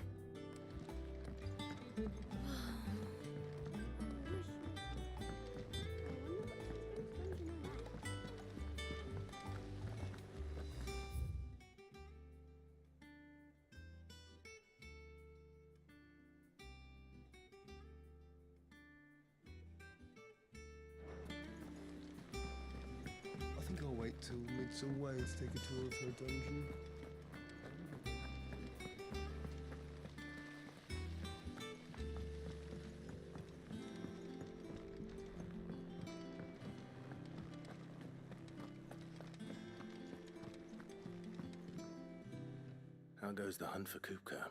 I think I'll wait till Midsummer Way to take a tour of her dungeon. How goes the hunt for Kupka?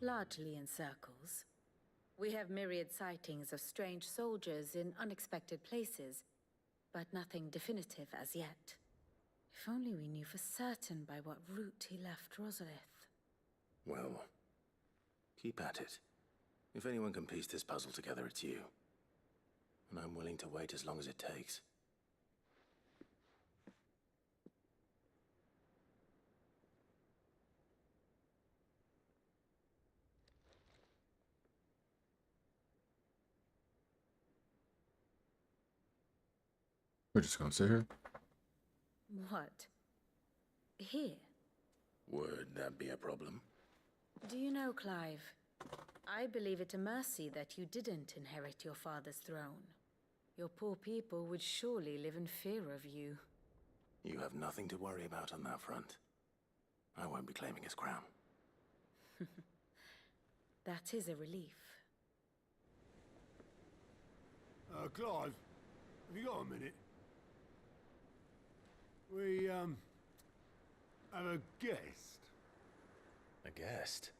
Largely in circles. We have myriad sightings of strange soldiers in unexpected places, but nothing definitive as yet. If only we knew for certain by what route he left Rosalith. Well, keep at it. If anyone can piece this puzzle together, it's you. And I'm willing to wait as long as it takes. We're just gonna sit here. What? Here? Would that be a problem? Do you know, Clive? I believe it a mercy that you didn't inherit your father's throne. Your poor people would surely live in fear of you. You have nothing to worry about on that front. I won't be claiming his crown. That is a relief. Clive, have you got a minute? We, have a guest. A guest?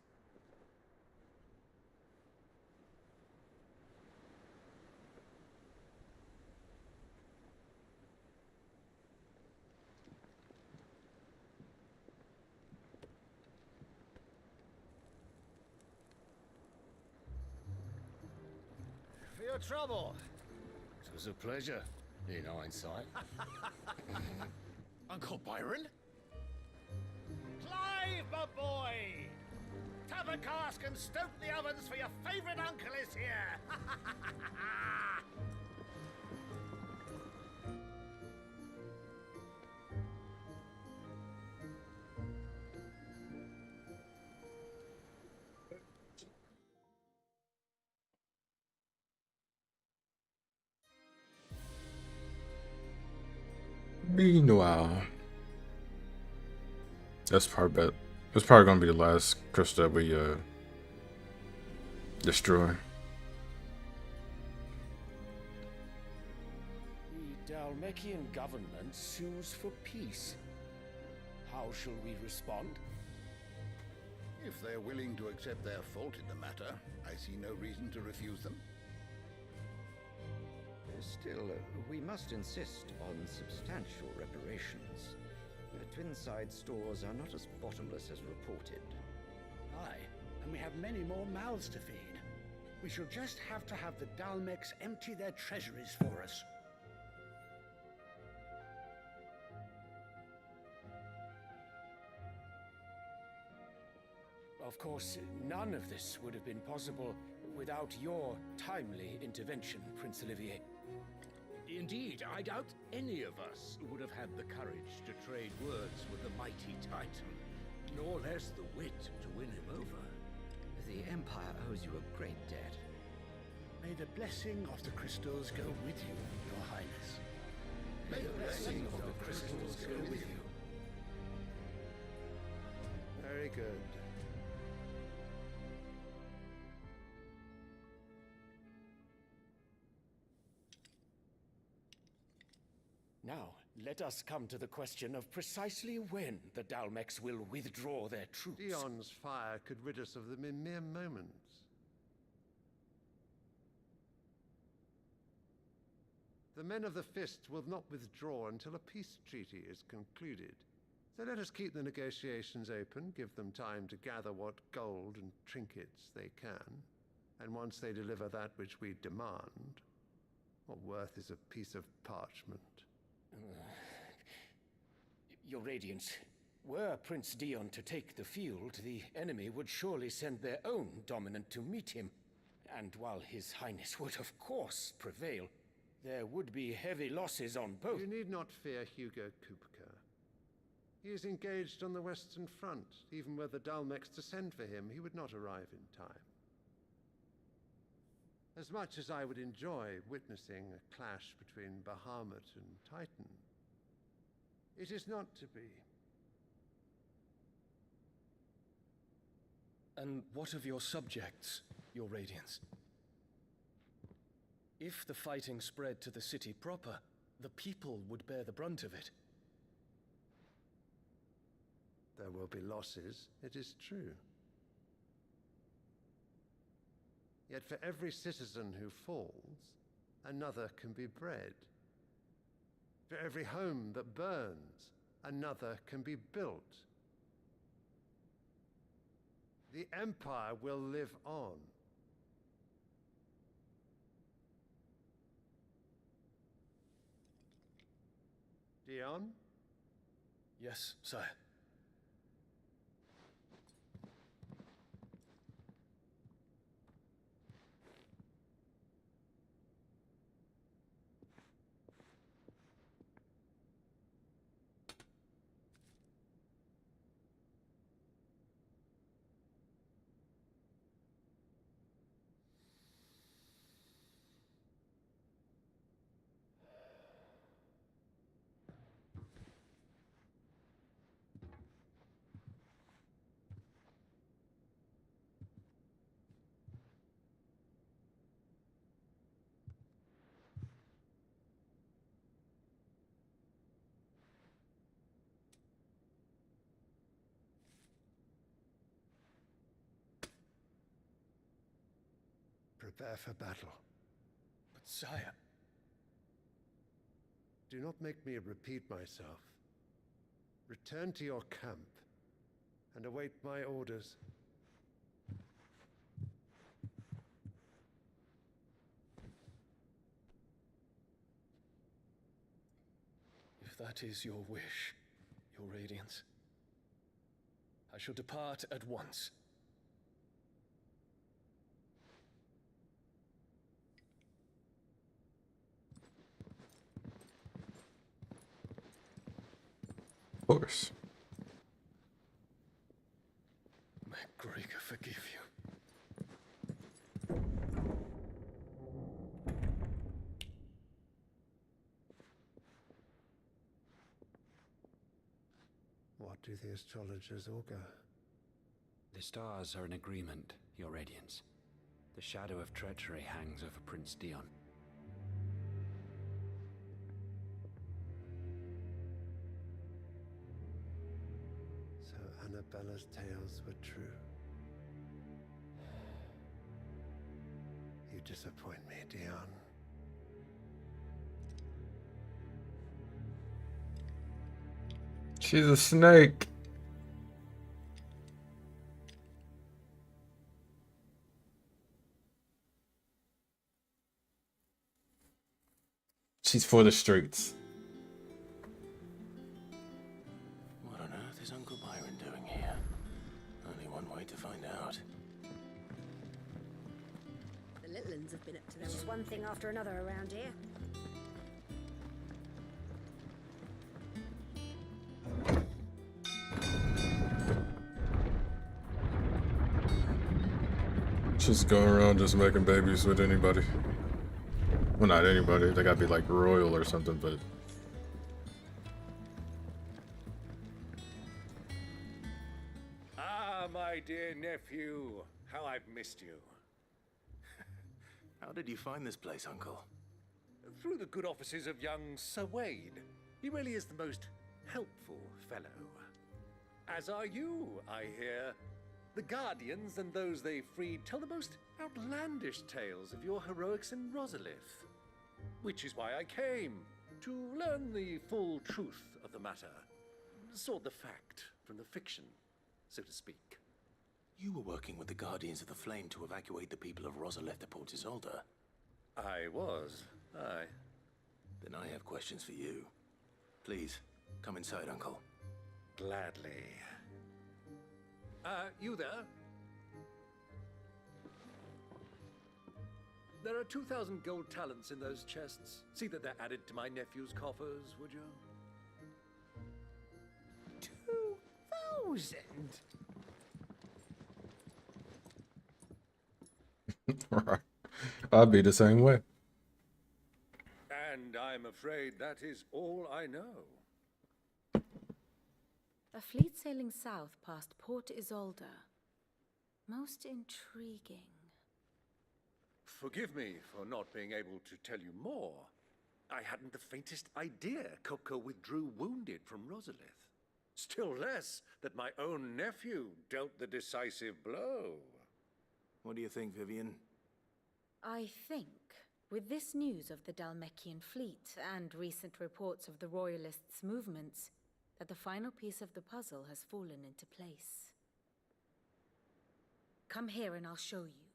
For your trouble. It was a pleasure, in hindsight. Uncle Byron? Clive, my boy! Tap a cask and stoke the ovens, for your favorite uncle is here! Meanwhile, that's probably gonna be the last crystal that we destroy. The Dalmekian government sues for peace. How shall we respond? If they're willing to accept their fault in the matter, I see no reason to refuse them. Still, we must insist on substantial reparations. The Twinside stores are not as bottomless as reported. Aye, and we have many more mouths to feed. We shall just have to have the Dalmecs empty their treasuries for us. Of course, none of this would have been possible without your timely intervention, Prince Olivier. Indeed, I doubt any of us would have had the courage to trade words with the mighty Titan, nor less the wit to win him over. The Empire owes you a great debt. May the blessing of the crystals go with you, Your Highness. May the blessing of the crystals go with you. Very good. Now, let us come to the question of precisely when the Dalmecs will withdraw their troops. Dion's fire could rid us of them in mere moments. The men of the Fist will not withdraw until a peace treaty is concluded. So let us keep the negotiations open, give them time to gather what gold and trinkets they can, and once they deliver that which we demand, what worth is a piece of parchment? Your Radiance, Were Prince Dion to take the field, the enemy would surely send their own dominant to meet him. And while His Highness would of course prevail, there would be heavy losses on both. You need not fear Hugo Kupka. He is engaged on the Western Front. Even were the Dalmex to send for him, he would not arrive in time. As much as I would enjoy witnessing a clash between Bahamut and Titan, it is not to be. And what of your subjects, Your Radiance? If the fighting spread to the city proper, the people would bear the brunt of it. There will be losses, it is true. Yet for every citizen who falls, another can be bred. For every home that burns, another can be built. The Empire will live on. Dion? Yes, sire. Prepare for battle. But sire... Do not make me repeat myself. Return to your camp and await my orders. If that is your wish, Your Radiance, I shall depart at once. Of course. May Gregor forgive you. What do the astrologers augur? The stars are in agreement, Your Radiance. The shadow of treachery hangs over Prince Dion. So Annabella's tales were true. You disappoint me, Dion. She's a snake. She's for the streets. What on earth is Uncle Byron doing here? Only one way to find out. The little uns have been up to just one thing after another around here. Just going around just making babies with anybody. Well, not anybody. They gotta be like royal or something, but... Ah, my dear nephew. How I've missed you. How did you find this place, Uncle? Through the good offices of young Sir Wade. He really is the most helpful fellow. As are you, I hear. The Guardians and those they freed tell the most outlandish tales of your heroics in Rosalith. Which is why I came, to learn the full truth of the matter. Sort the fact from the fiction, so to speak. You were working with the Guardians of the Flame to evacuate the people of Rosalith to Port Isolde. I was, aye. Then I have questions for you. Please, come inside, Uncle. Gladly. You there? There are 2,000 gold talents in those chests. See that they're added to my nephew's coffers, would you? 2,000? Right. I'd be the same way. And I'm afraid that is all I know. A fleet sailing south past Port Isolde. Most intriguing. Forgive me for not being able to tell you more. I hadn't the faintest idea Kupka withdrew wounded from Rosalith. Still less that my own nephew dealt the decisive blow. What do you think, Vivian? I think, with this news of the Dalmekian fleet and recent reports of the Royalists' movements, that the final piece of the puzzle has fallen into place. Come here and I'll show you.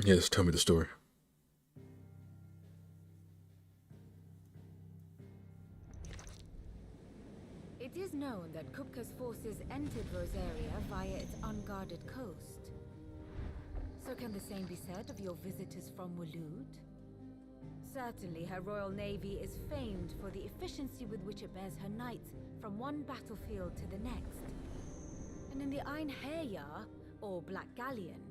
Yes, tell me the story. It is known that Kupka's forces entered Rosaria via its unguarded coast. So can the same be said of your visitors from Waloed? Certainly her royal navy is famed for the efficiency with which it bears her knights from one battlefield to the next. And in the Ein Herja, or Black Galleon,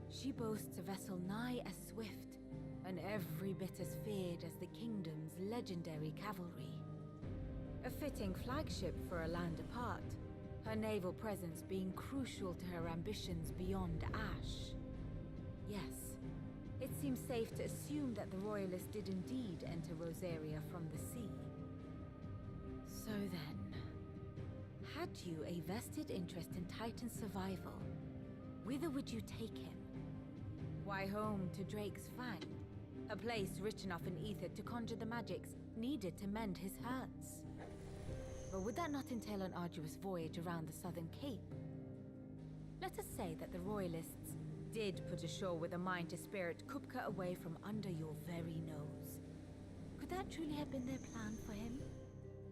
she boasts a vessel nigh as swift and every bit as feared as the kingdom's legendary cavalry. A fitting flagship for a land apart, her naval presence being crucial to her ambitions beyond Ash. Yes, it seems safe to assume that the Royalists did indeed enter Rosaria from the sea. So then, had you a vested interest in Titan's survival, whither would you take him? Why, home to Drake's Fang, a place rich enough in ether to conjure the magics needed to mend his hurts. But would that not entail an arduous voyage around the southern cape? Let us say that the Royalists did put ashore with a mind to spirit Kupka away from under your very nose. Could that truly have been their plan for him?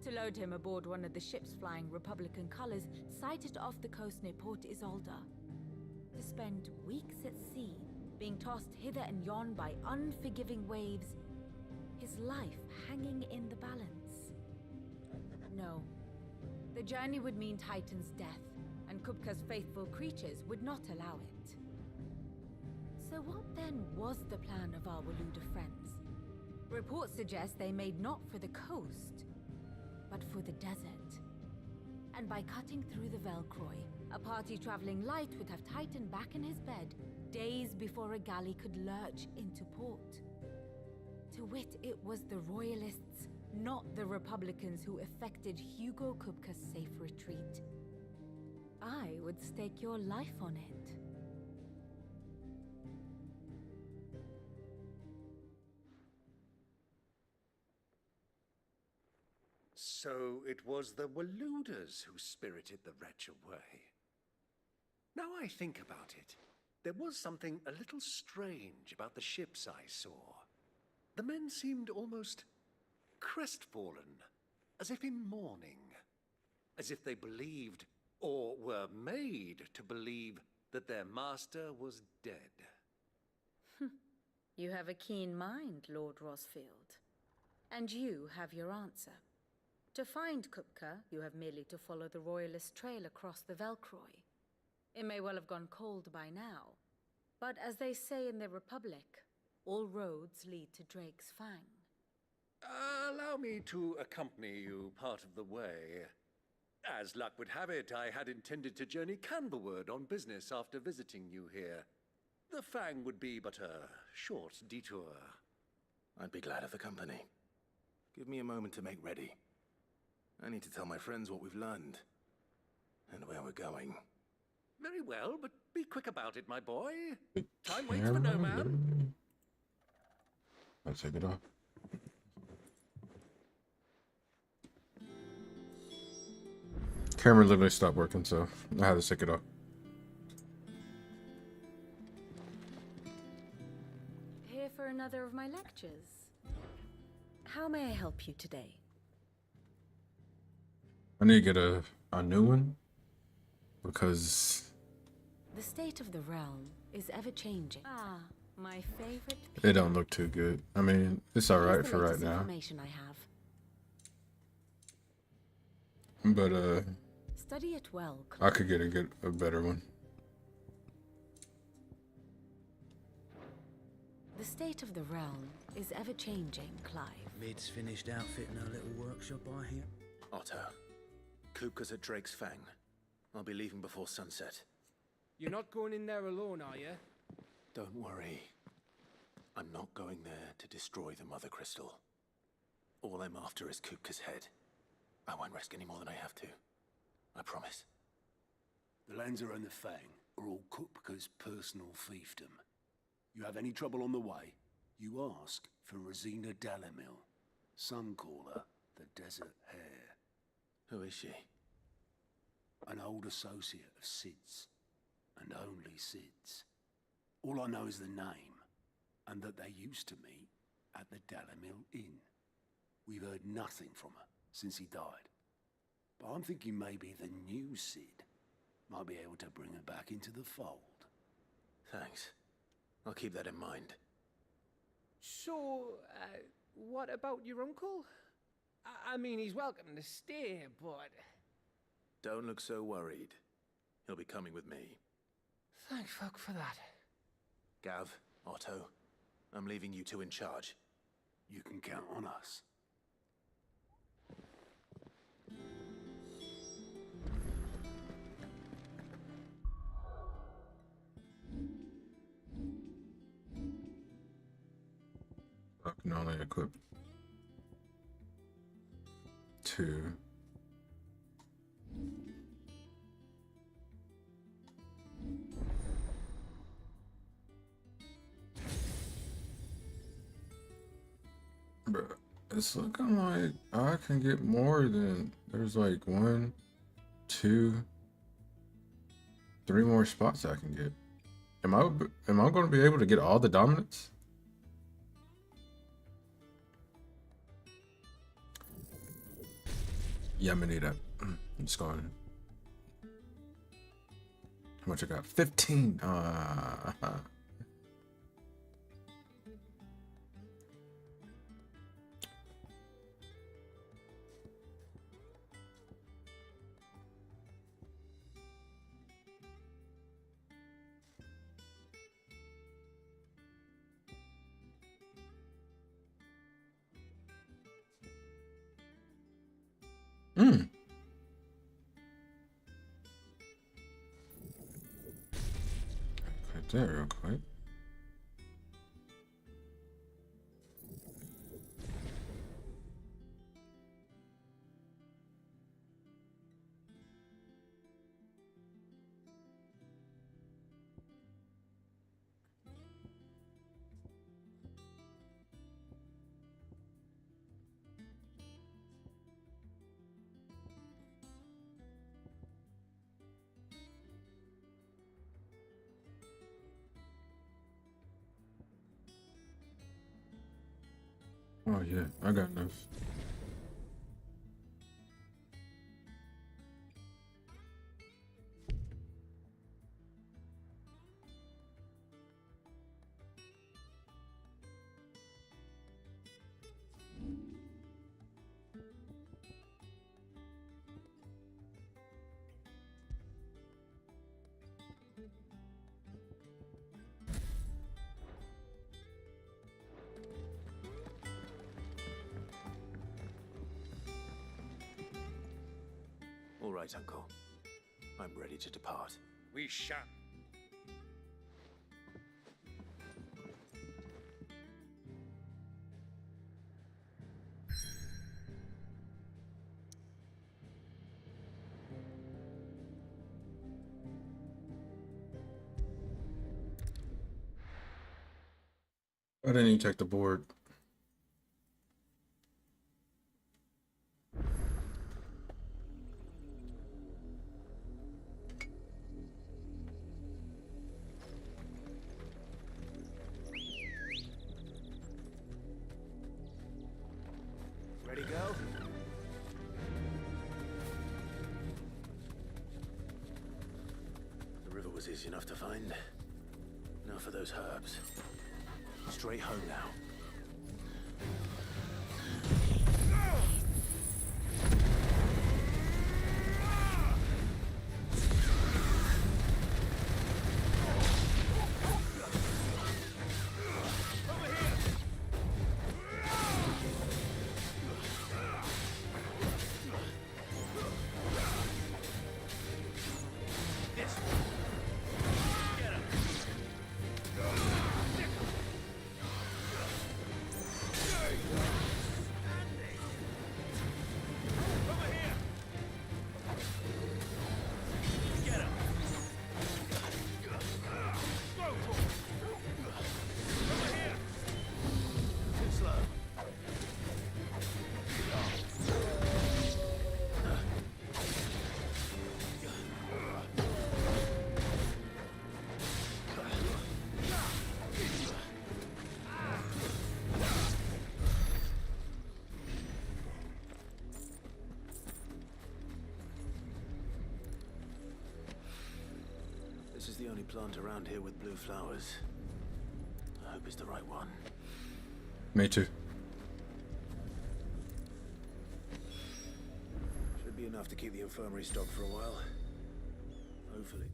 To load him aboard one of the ships flying Republican colors sighted off the coast near Port Isolde. To spend weeks at sea, being tossed hither and yon by unforgiving waves, his life hanging in the balance. No. The journey would mean Titan's death, and Kupka's faithful creatures would not allow it. So what then was the plan of our Waluda friends? Reports suggest they made not for the coast, but for the desert. And by cutting through the Velcroy, a party traveling light would have Titan back in his bed days before a galley could lurch into port. To wit, it was the Royalists, not the Republicans, who effected Hugo Kupka's safe retreat. I would stake your life on it. So it was the Waluders who spirited the wretch away. Now I think about it, there was something a little strange about the ships I saw. The men seemed almost crestfallen, as if in mourning, as if they believed, or were made to believe, that their master was dead. You have a keen mind, Lord Rosfield. And you have your answer. To find Kupka, you have merely to follow the Royalist trail across the Velcroy. It may well have gone cold by now, but as they say in the Republic, all roads lead to Drake's Fang. Allow me to accompany you part of the way. As luck would have it, I had intended to journey Canberward on business after visiting you here. The Fang would be but a short detour. I'd be glad of the company. Give me a moment to make ready. I need to tell my friends what we've learned, and where we're going. Very well, but be quick about it, my boy. Time waits for no man. I'll take it off. Camera literally stopped working, so I had to take it off. Here for another of my lectures. How may I help you today? I need to get a new one because The state of the realm is ever changing. Ah, my favorite. it don't look too good. I mean, it's all right Here's the for right latest now, information I have. but Study it well. I could get a better one. The state of the realm is ever changing, Clive. Mid's finished outfitting her little workshop, I hear. Otto, Kupka's at Drake's Fang. I'll be leaving before sunset. You're not going in there alone, are you? Don't worry. I'm not going there to destroy the Mother Crystal. All I'm after is Kupka's head. I won't risk any more than I have to. I promise. The Lancer and the Fang are all Kupka's personal fiefdom. You have any trouble on the way, you ask for Rosina Dalamil. Some call her the Desert Hare. Who is she? An old associate of Sid's, and only Sid's. All I know is the name, and that they used to meet at the Dalamil Inn. We've heard nothing from her since he died. But I'm thinking maybe the new Sid might be able to bring her back into the fold. Thanks. I'll keep that in mind. So, what about your uncle? I mean, he's welcome to stay, but... Don't look so worried. He'll be coming with me. Thank fuck for that. Gav, Otto, I'm leaving you two in charge. You can count on us. I can only equip 2. Bruh, it's looking like I can get more than there's like 1, 2, 3 more spots I can get. Am I going to be able to get all the dominants? Yeah, I'm gonna need that. I'm just going. How much I got? 15. Put that real quick. Oh yeah, I got enough. All right, Uncle. I'm ready to depart. We shall. I didn't even check the board. Ready, go? was easy enough to find. Now for those herbs. Straight home now. This is the only plant around here with blue flowers. I hope it's the right one. Me too. Should be enough to keep the infirmary stocked for a while. Hopefully.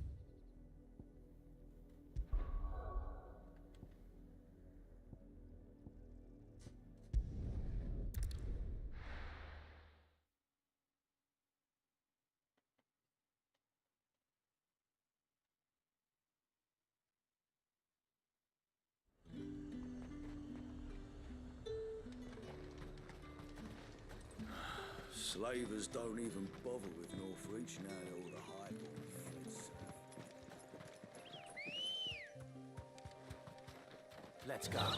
Slavers don't even bother with Northreach now that all the highborn fled south. Let's go. I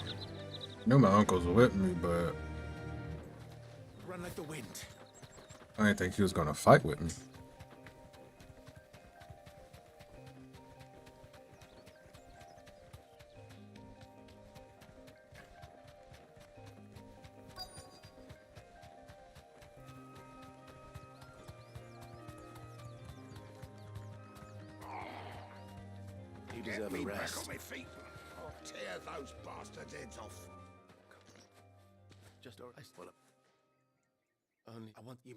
knew my uncles were with me, but Run like the wind. I didn't think he was gonna fight with me. You deserve a Back rest. on my feet. I'll tear those bastards' heads off. Just all right. Well, only I want you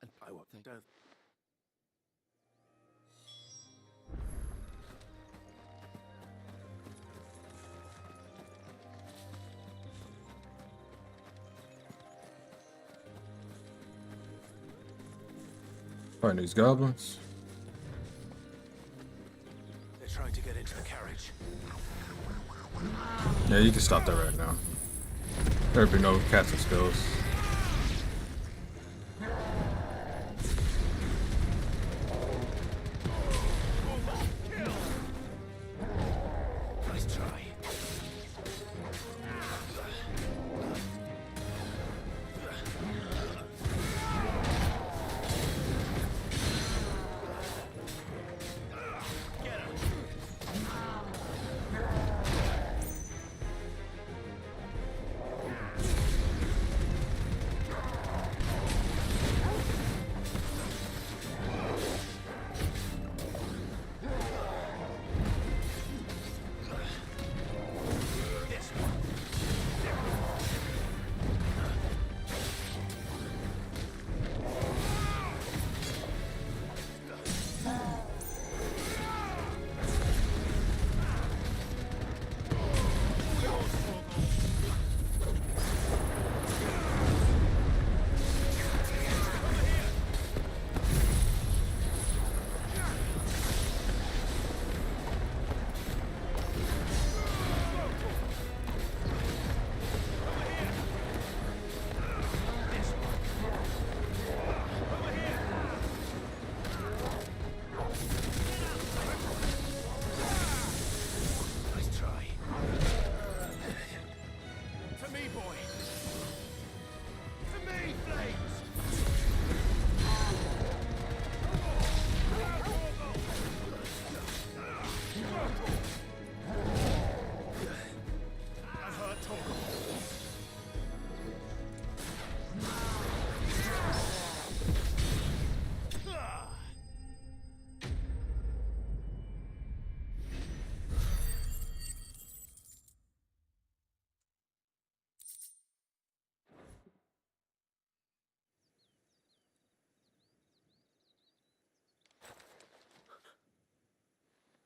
and I won't. Don't. Fighting these goblins. They're trying to get into the carriage. Yeah, you can stop that right now. There'd be no casting skills. Nice try.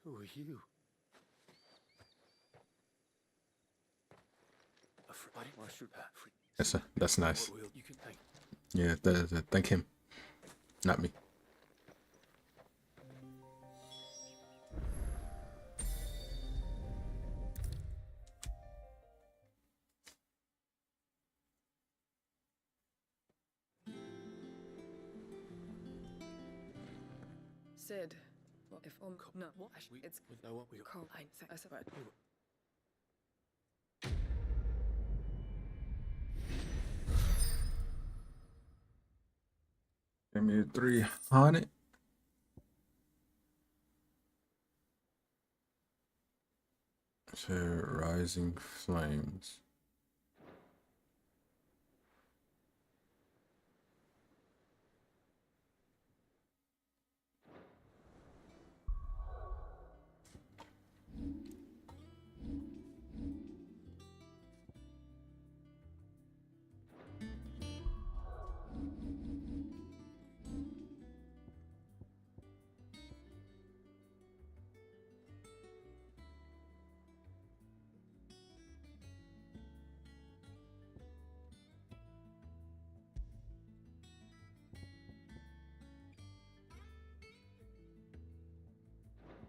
Who are you? That's nice. You can thank. Yeah, thank him, not me. Sid, what if no, What? it's We know what we got. cold. I said right. Give me 300. So rising flames.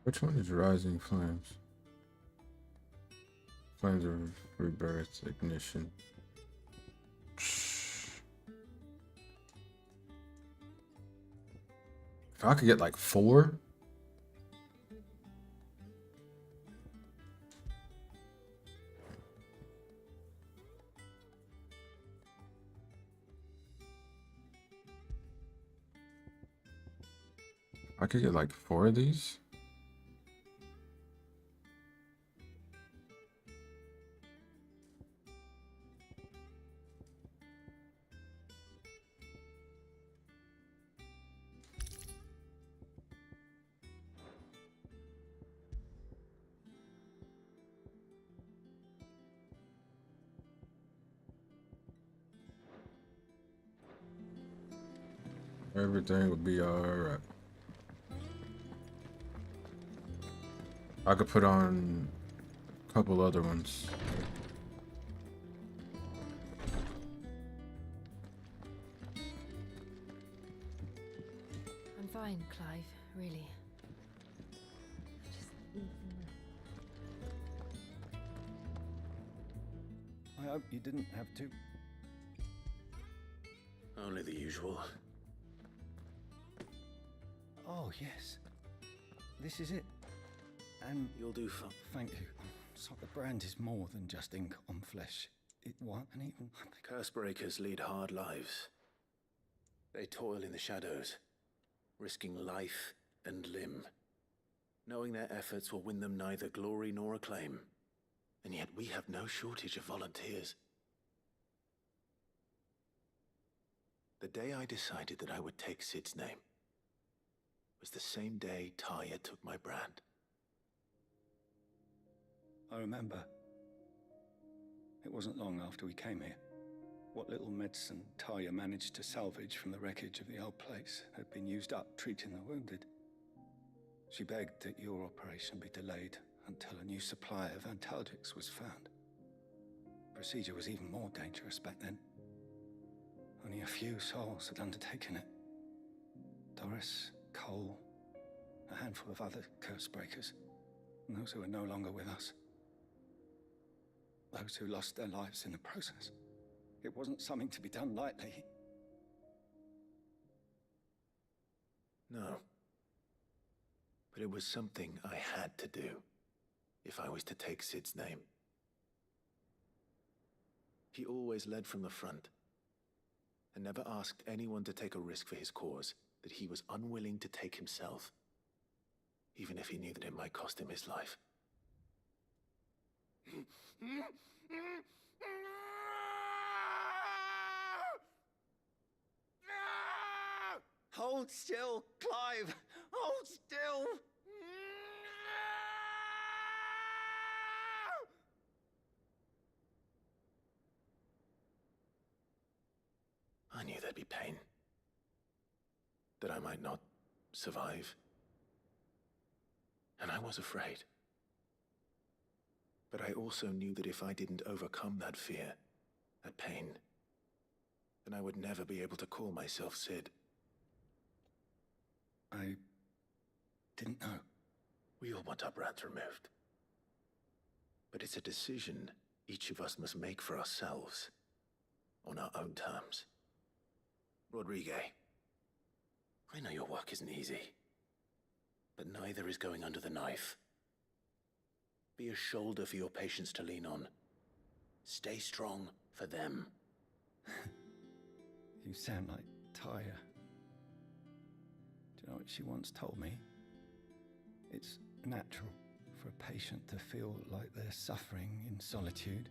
Which one is rising flames? Flames of rebirth, ignition. If I could get like 4. I could get like 4 of these. Everything will be alright. I could put on a couple other ones. I'm fine, Clive, really. I hope you didn't have to. Only the usual. Oh, yes. This is it. And You'll do fine. thank you. So the brand is more than just ink on flesh. It what? And even Cursebreakers lead hard lives. They toil in the shadows, risking life and limb, knowing their efforts will win them neither glory nor acclaim. And yet we have no shortage of volunteers. The day I decided that I would take Sid's name was the same day Taya took my brand. I remember. It wasn't long after we came here. What little medicine Taya managed to salvage from the wreckage of the old place had been used up treating the wounded. She begged that your operation be delayed until a new supply of antalgics was found. Procedure was even more dangerous back then. Only a few souls had undertaken it. Doris, Cole, a handful of other Cursebreakers, and those who are no longer with us. Those who lost their lives in the process. It wasn't something to be done lightly. No. But it was something I had to do if I was to take Sid's name. He always led from the front and never asked anyone to take a risk for his cause that he was unwilling to take himself, even if he knew that it might cost him his life. Hold still, Clive! Hold still! I knew there'd be pain. That I might not survive. And I was afraid. But I also knew that if I didn't overcome that fear, that pain, then I would never be able to call myself Sid. I didn't know. We all want our brands removed. But it's a decision each of us must make for ourselves, on our own terms. Rodrigue, I know your work isn't easy, but neither is going under the knife. Be a shoulder for your patients to lean on. Stay strong for them. You sound like Tyre. Do you know what she once told me? It's natural for a patient to feel like they're suffering in solitude.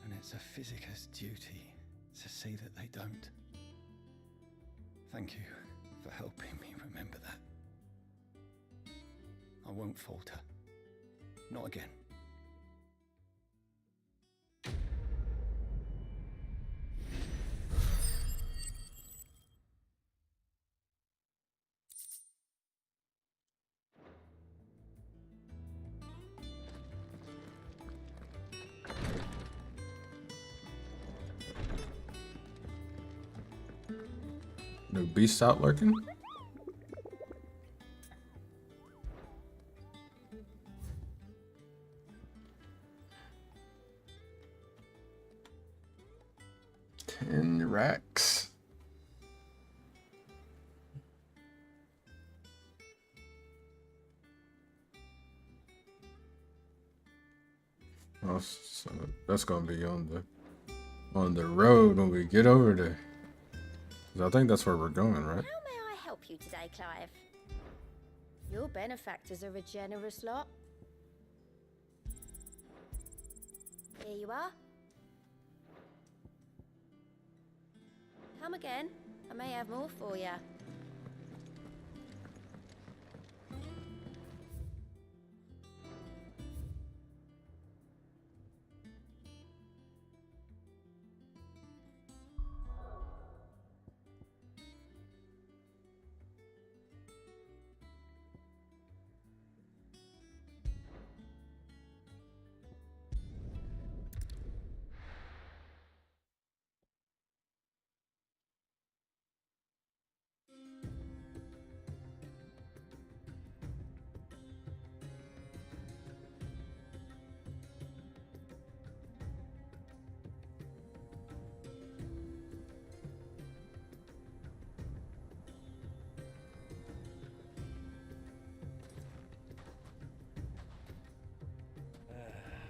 And it's a physicist's duty to see that they don't. Thank you for helping me remember that. I won't falter. Not again. No beasts out lurking? $10 racks. Oh, so that's gonna be on the road when we get over there. 'Cause I think that's where we're going, right? How may I help you today, Clive? Your benefactors are a generous lot. Here you are. Come again. I may have more for you.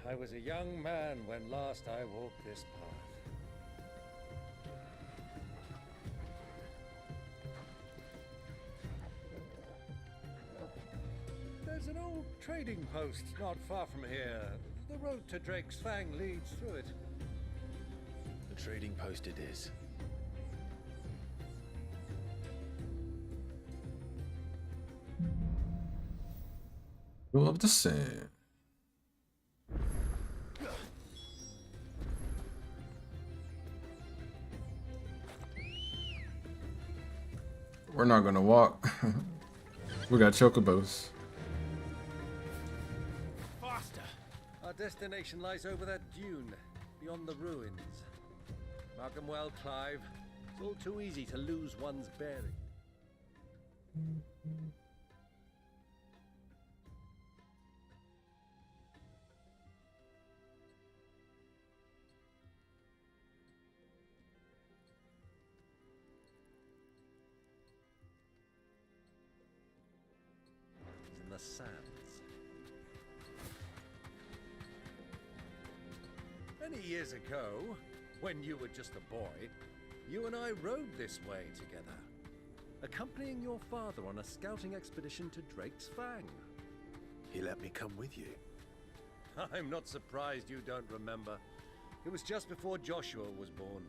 I was a young man when last I walked this path. There's an old trading post not far from here. The road to Drake's Fang leads through it. The trading post it is. Rule of the Sand. We're not gonna walk. We got chocobos. Faster! Our destination lies over that dune, beyond the ruins. Mark 'em well, Clive. It's all too easy to lose one's bearing. In the sands. Many years ago, when you were just a boy, you and I rode this way together, accompanying your father on a scouting expedition to Drake's Fang. He let me come with you. I'm not surprised you don't remember. It was just before Joshua was born.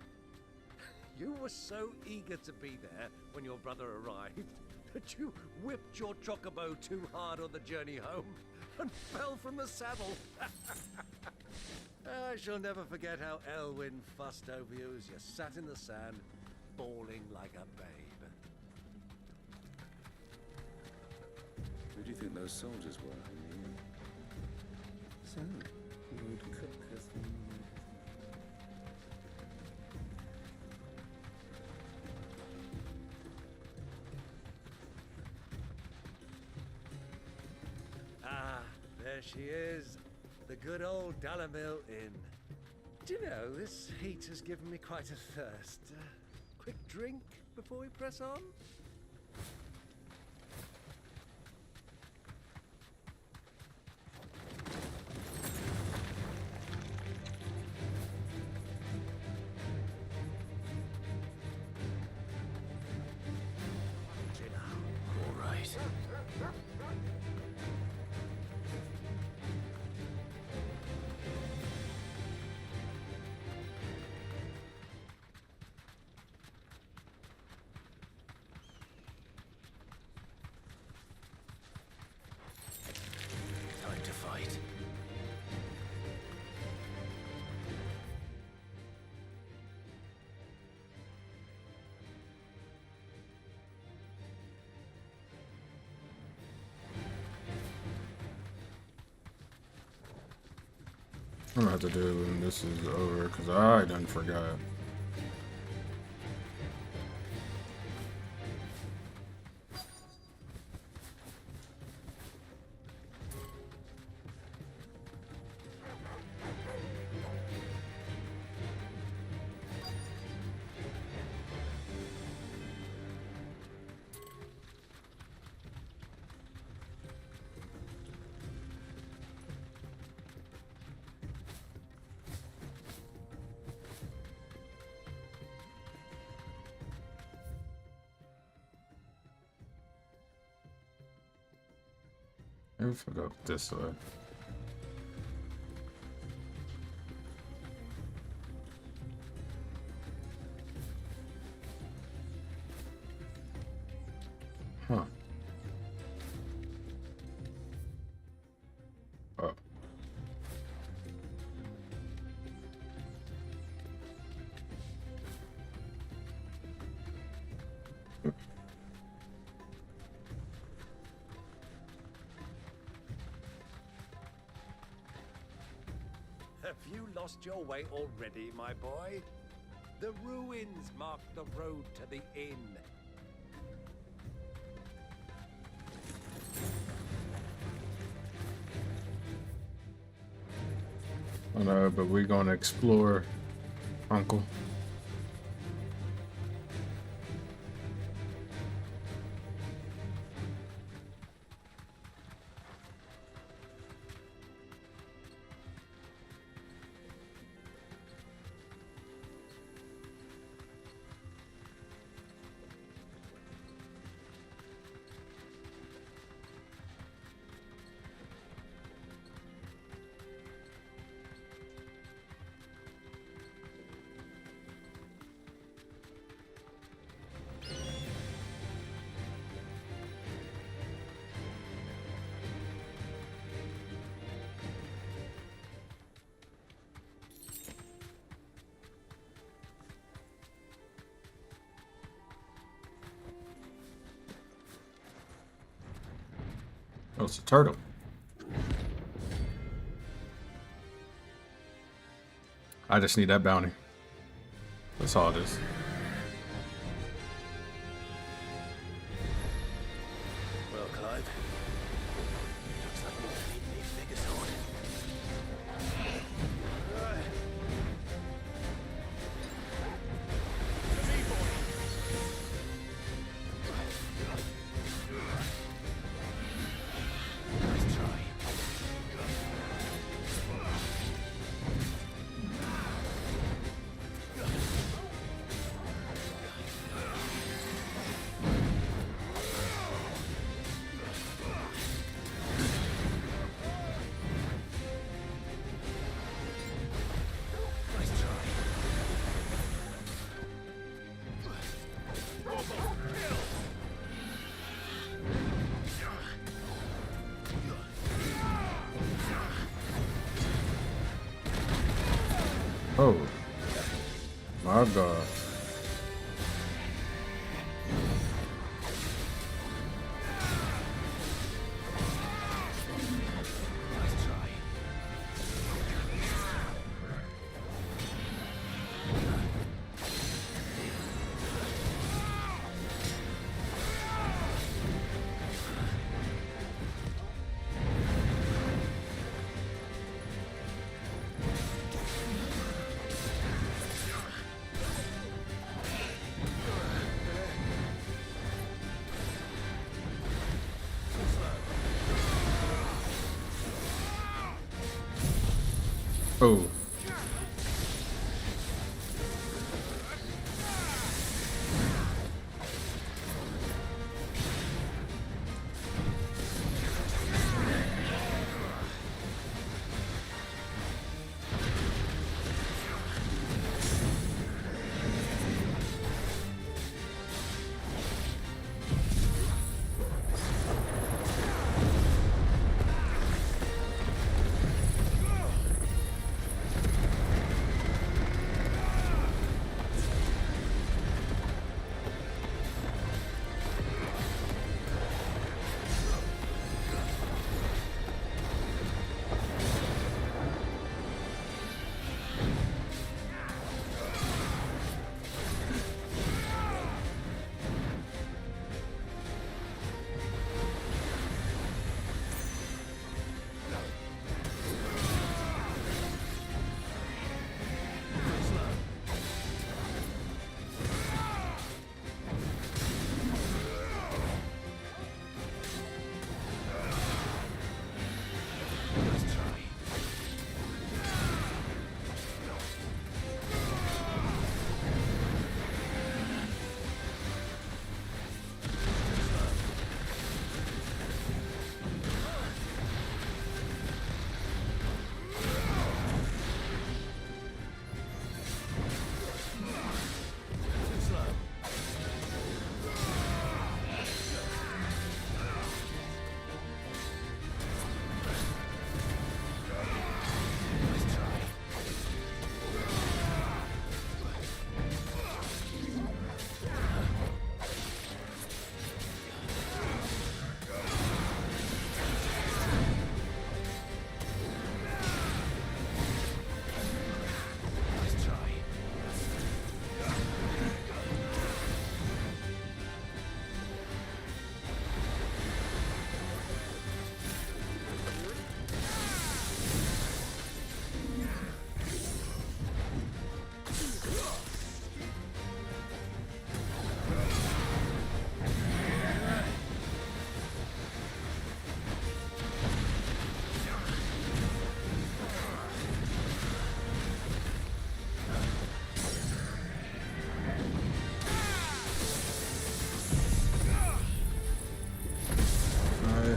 You were so eager to be there when your brother arrived that you whipped your chocobo too hard on the journey home and fell from the saddle. I shall never forget how Elwyn fussed over you as you sat in the sand, bawling like a babe. Who do you think those soldiers were in the inn? So, Lord Cookers. Ah, there she is. The good old Dalamil Inn. Do you know, this heat has given me quite a thirst. Quick drink before we press on? All right. Time to fight. I'm gonna have to do it when this is over, because I done forgot. If I go this way. Huh. Oh. Have you lost your way already, my boy? The ruins mark the road to the inn. I know, but we're gonna explore, Uncle. Oh, it's a turtle. I just need that bounty. That's all it is. Well, Clive, looks like we're beating these figures on. Nice try. Oh, my God. Oh.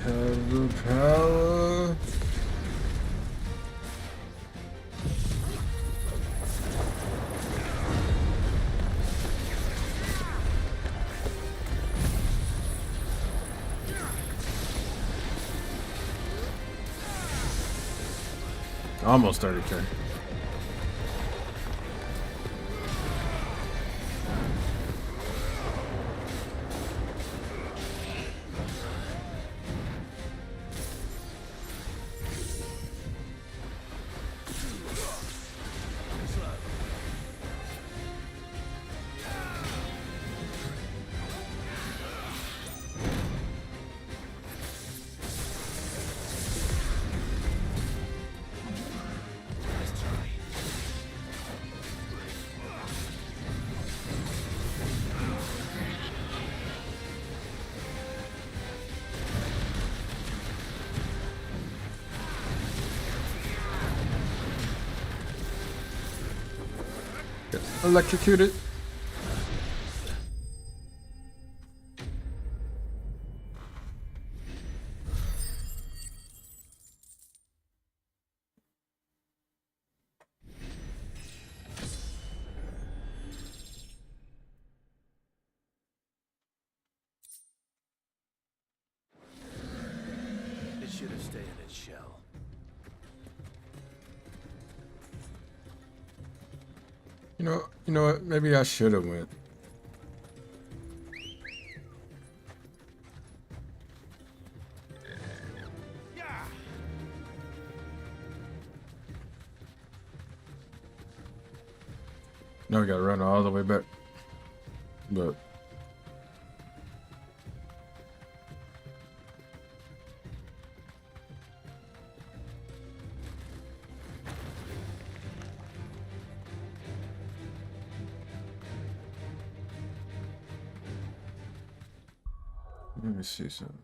Have the power. Almost 30k. Electrocuted. It should have stayed in its shell. You know what? Maybe I should have went. Now we gotta run all the way back. But let me see something.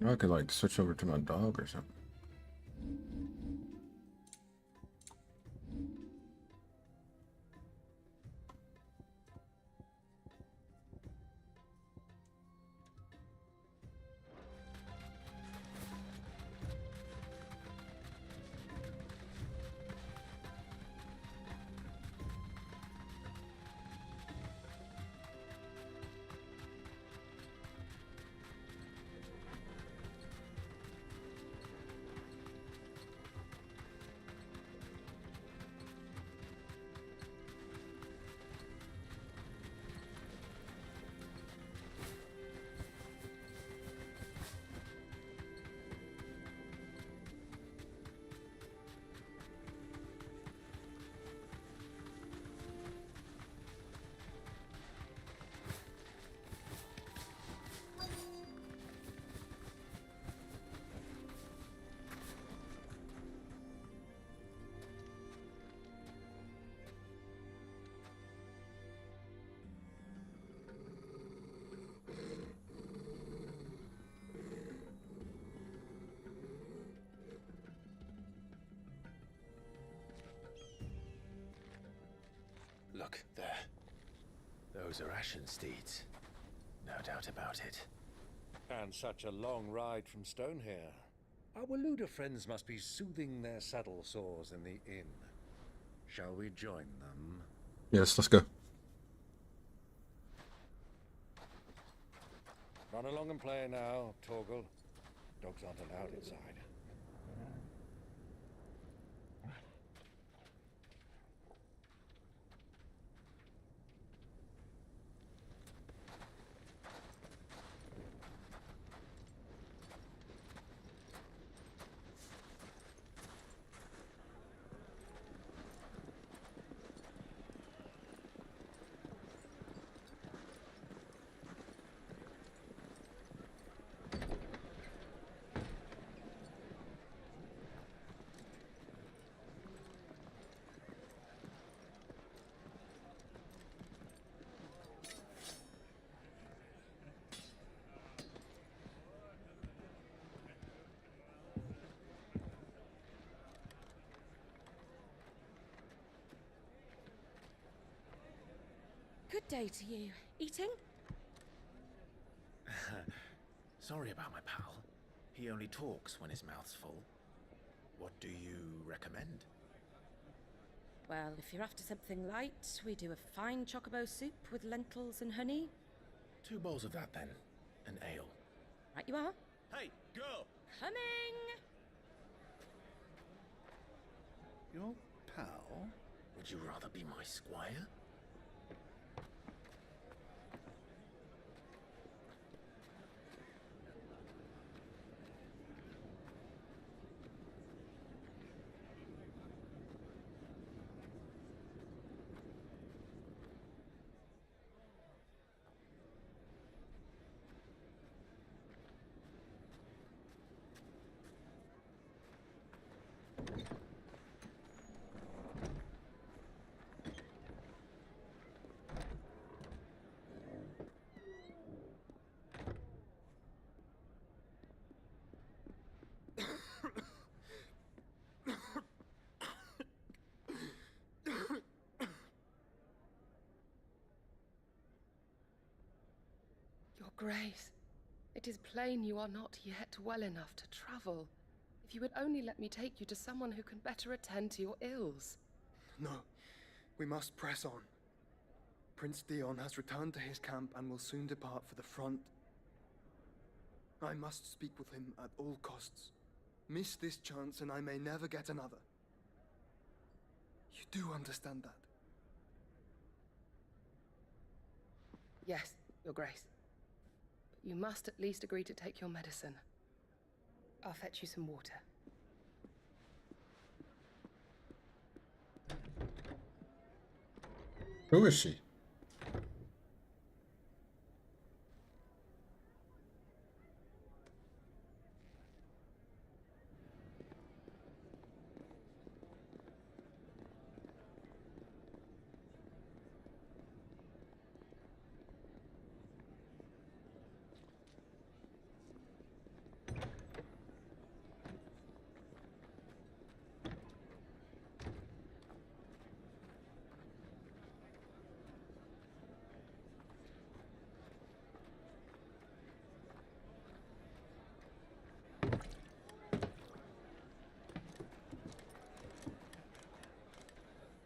I could like switch over to my dog or something. Look, there. Those are Ashen steeds. No doubt about it. And such a long ride from Stonehair. Our Luda friends must be soothing their saddle sores in the inn. Shall we join them? Yes, let's go. Run along and play now, Torgal. Dogs aren't allowed inside. Good day to you. Eating? Sorry about my pal. He only talks when his mouth's full. What do you recommend? Well, if you're after something light, we do a fine chocobo soup with lentils and honey. 2 bowls of that then. An ale. Right you are. Hey, girl! Coming! Your pal? Would you rather be my squire? Your Grace, it is plain you are not yet well enough to travel. If you would only let me take you to someone who can better attend to your ills. No, we must press on. Prince Dion has returned to his camp and will soon depart for the front. I must speak with him at all costs. Miss this chance and I may never get another. You do understand that? Yes, Your Grace. But you must at least agree to take your medicine. I'll fetch you some water. Who is she?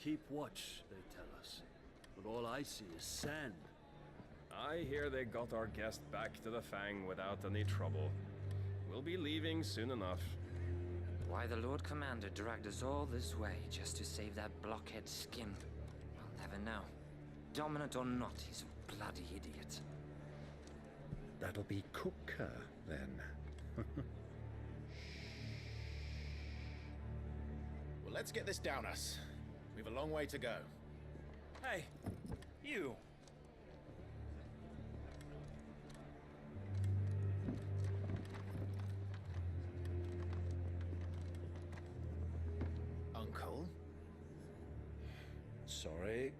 Keep watch, they tell us. But all I see is sand. I hear they got our guest back to the Fang without any trouble. We'll be leaving soon enough. Why the Lord Commander dragged us all this way just to save that blockhead skin, I'll never know. Dominant or not, he's a bloody idiot. That'll be Cooker, then. Well, let's get this down us. We've a long way to go. Hey, you. Uncle? Sorry.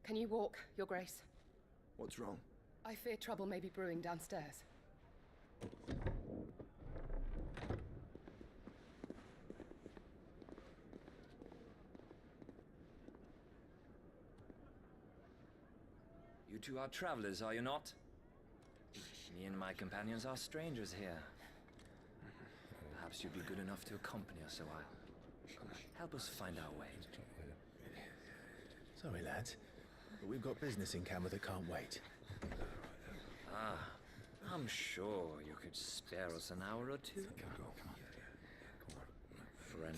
Can you walk, Your Grace? What's wrong? I fear trouble may be brewing downstairs. You two are travelers, are you not? Me and my companions are strangers here. Perhaps you'd be good enough to accompany us a while. Help us find our way. Sorry, lads, but we've got business in camera that can't wait. Ah, I'm sure you could spare us an hour or two. Friend.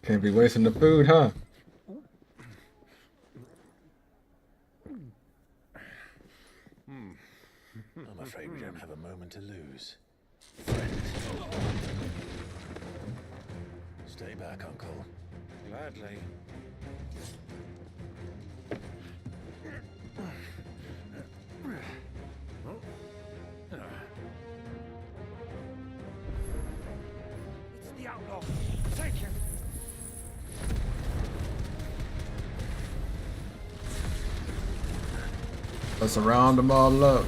Can't be wasting the food, huh? I'm afraid we don't have a moment to lose. Stay back, Uncle. Gladly. It's the outlaw. Take him. Let's round them all up.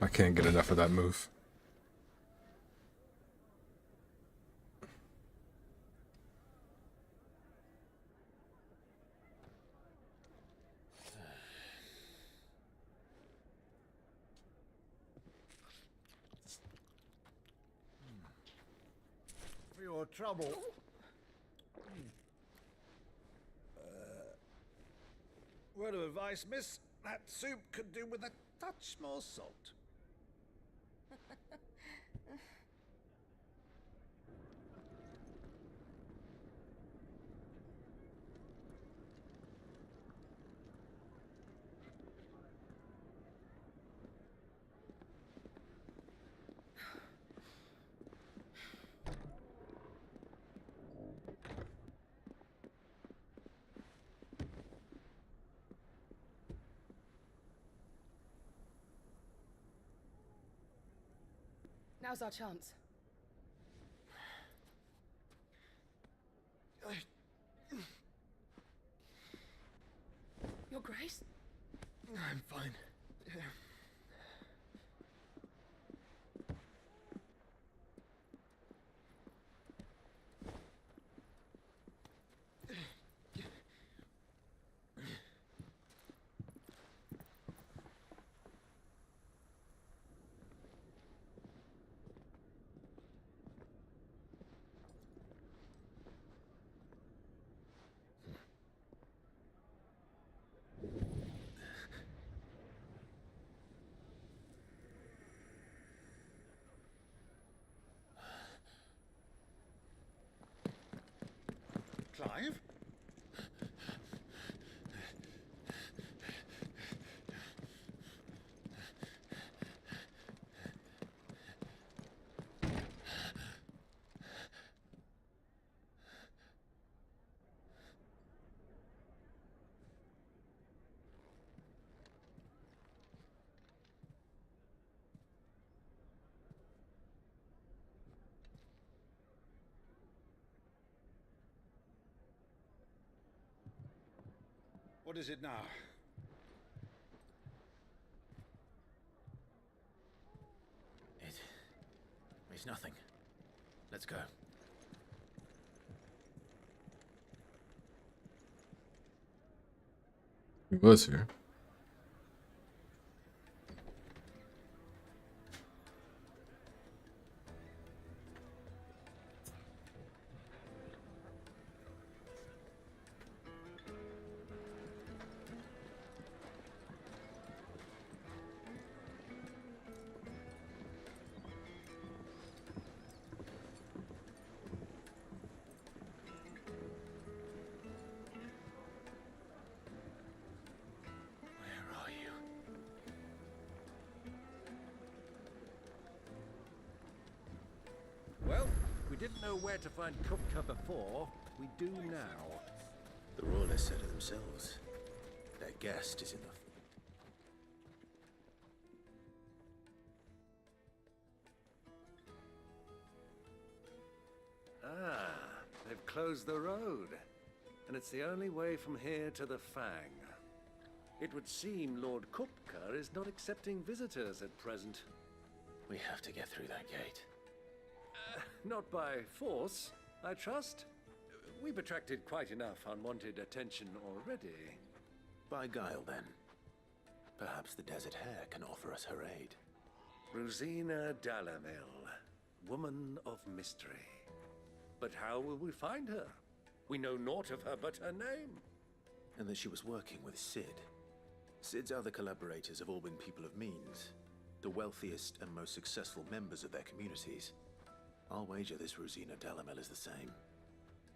I can't get enough of that move. For your trouble. Word of advice, miss. That soup could do with a touch more salt. Now's our chance. Your Grace? I'm fine. alive? What is it now? It's nothing. Let's go. He was here. Well, we didn't know where to find Kupka before. We do now. The Royalists said it themselves. Their guest is in the... They've closed the road. And it's the only way from here to the Fang. It would seem Lord Kupka is not accepting visitors at present. We have to get through that gate. Not by force, I trust. We've attracted quite enough unwanted attention already. By guile, then. Perhaps the Desert Hare can offer us her aid. Rosina Dalamil, woman of mystery. But how will we find her? We know naught of her but her name. And that she was working with Sid. Sid's other collaborators have all been people of means. The wealthiest and most successful members of their communities. I'll wager this Rosina Dalamil is the same.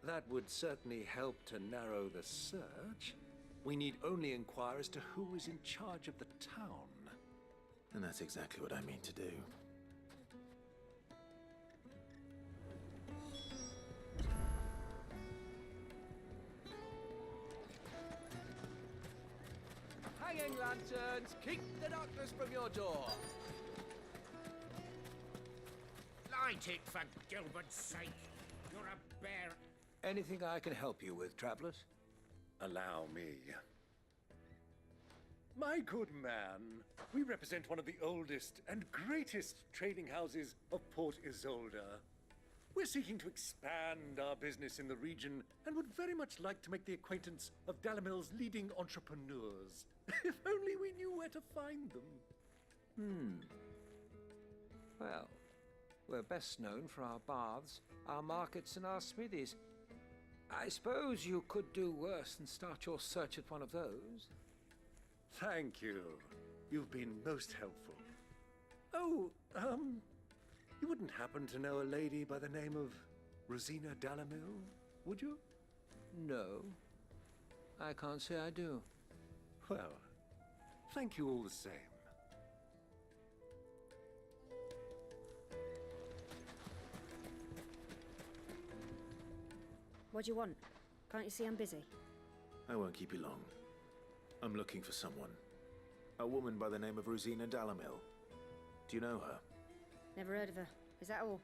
That would certainly help to narrow the search. We need only inquire as to who is in charge of the town. And that's exactly what I mean to do. Hanging lanterns, keep the darkness from your door. Light it, for Gilbert's sake. You're a bear. Anything I can help you with, travelers? Allow me. My good man, we represent one of the oldest and greatest trading houses of Port Isolde. We're seeking to expand our business in the region and would very much like to make the acquaintance of Dalamil's leading entrepreneurs. If only we knew where to find them. Well, we're best known for our baths, our markets, and our smithies. I suppose you could do worse than start your search at one of those. Thank you. You've been most helpful. Oh, you wouldn't happen to know a lady by the name of Rosina Dalamil, would you? No, I can't say I do. Well, thank you all the same. What do you want? Can't you see I'm busy? I won't keep you long. I'm looking for someone. A woman by the name of Rosina Dalamil. Do you know her? Never heard of her. Is that all?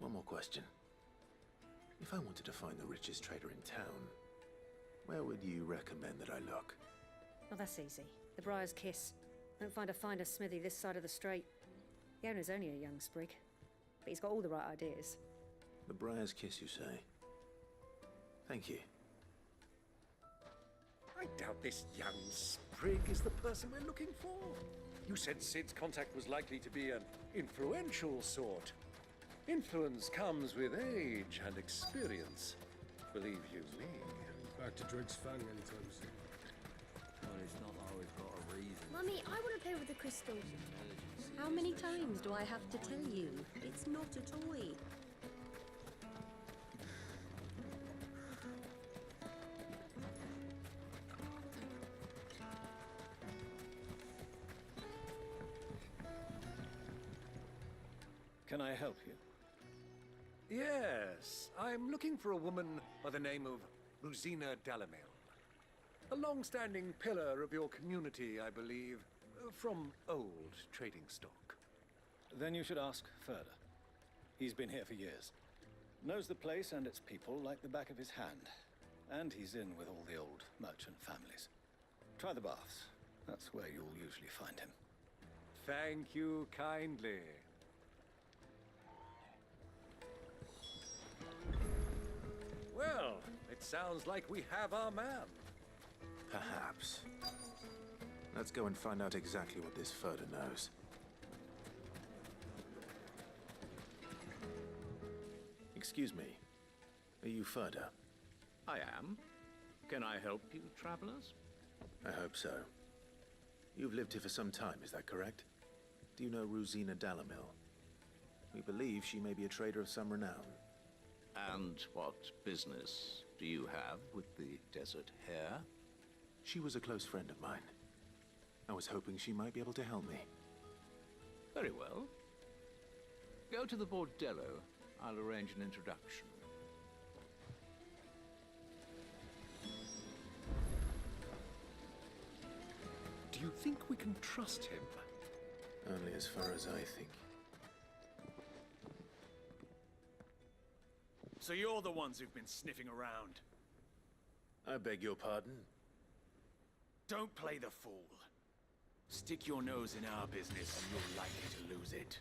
One more question. If I wanted to find the richest trader in town, where would you recommend that I look? Oh, that's easy. The Briar's Kiss. Don't find a finer smithy this side of the strait. The owner's only a young sprig, but he's got all the right ideas. The Briar's Kiss, you say? Thank you. I doubt this young sprig is the person we're looking for. You said Sid's contact was likely to be an influential sort. Influence comes with age and experience. Believe you me. Back to Drake's Fang anytime soon. Well, it's not always got a reason. Mummy, I want to play with the crystals. How many times do I have to tell you? It's not a toy. Can I help you? Yes, I'm looking for a woman by the name of Rosina Dalamil. A long-standing pillar of your community, I believe, from old trading stock. Then you should ask further. He's been here for years. Knows the place and its people like the back of his hand. And he's in with all the old merchant families. Try the baths. That's where you'll usually find him. Thank you kindly. Well, it sounds like we have our man. Perhaps. Let's go and find out exactly what this Furter knows. Excuse me. Are you Furter? I am. Can I help you, travelers? I hope so. You've lived here for some time, is that correct? Do you know Rosina Dalamil? We believe she may be a trader of some renown. And what business do you have with the Desert Hare? She was a close friend of mine. I was hoping she might be able to help me. Very well. Go to the Bordello. I'll arrange an introduction. Do you think we can trust him? Only as far as I think. So you're the ones who've been sniffing around? I beg your pardon? Don't play the fool. Stick your nose in our business and you're likely to lose it.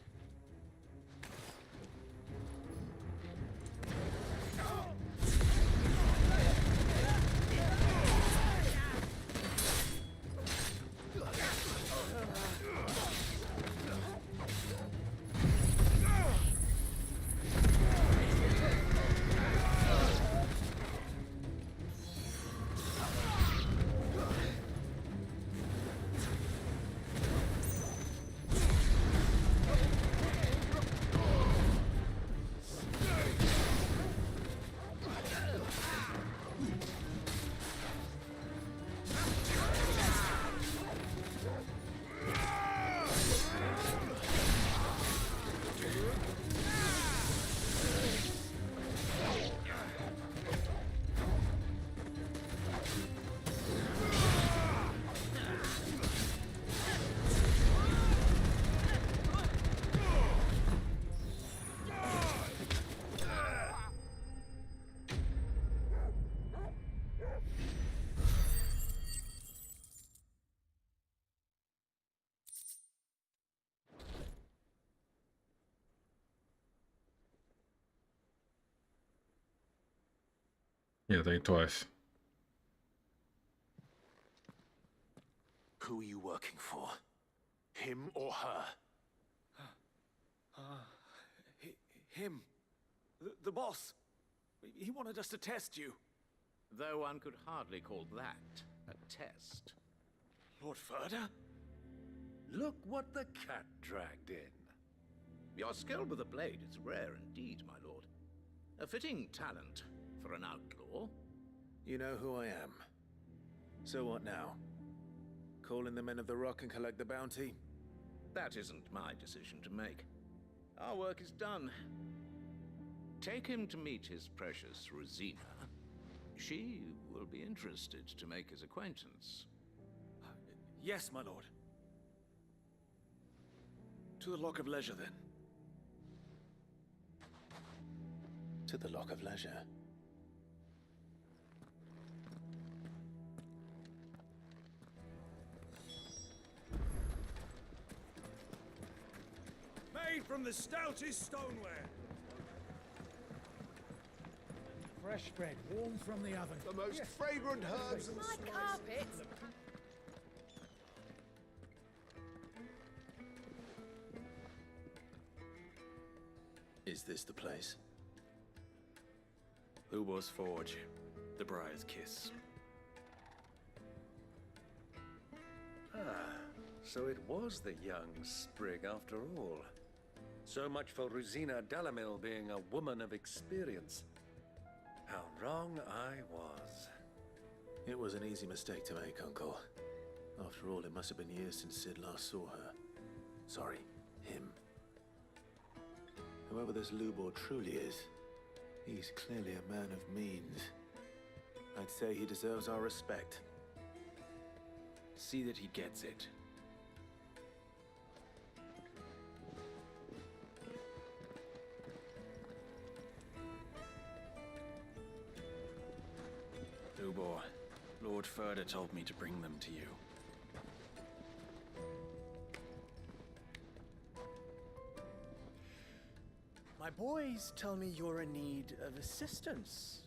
Yeah, think twice. Who are you working for? Him or her? Him. The boss. He wanted us to test you. Though one could hardly call that a test. Lord Furter? Look what the cat dragged in. Your skill with the blade is rare indeed, my lord. A fitting talent for an outlaw. You know who I am. So what now? Call in the Men of the Rock and collect the bounty? That isn't my decision to make. Our work is done. Take him to meet his precious Rosina. She will be interested to make his acquaintance. Yes, my lord. To the Lock of Leisure, then. To the Lock of Leisure. Made from the stoutest stoneware. Fresh bread, warm from the oven. The most fragrant herbs and My spices. carpet. Is this the place? Ubor's Forge. The Briar's Kiss. Ah, so it was the young sprig after all. So much for Rosina Dalamil being a woman of experience. How wrong I was. It was an easy mistake to make, Uncle. After all, it must have been years since Sid last saw her. Sorry, him. Whoever this Lubor truly is, he's clearly a man of means. I'd say he deserves our respect. See that he gets it. Lubor, Lord Furder told me to bring them to you. My boys tell me you're in need of assistance.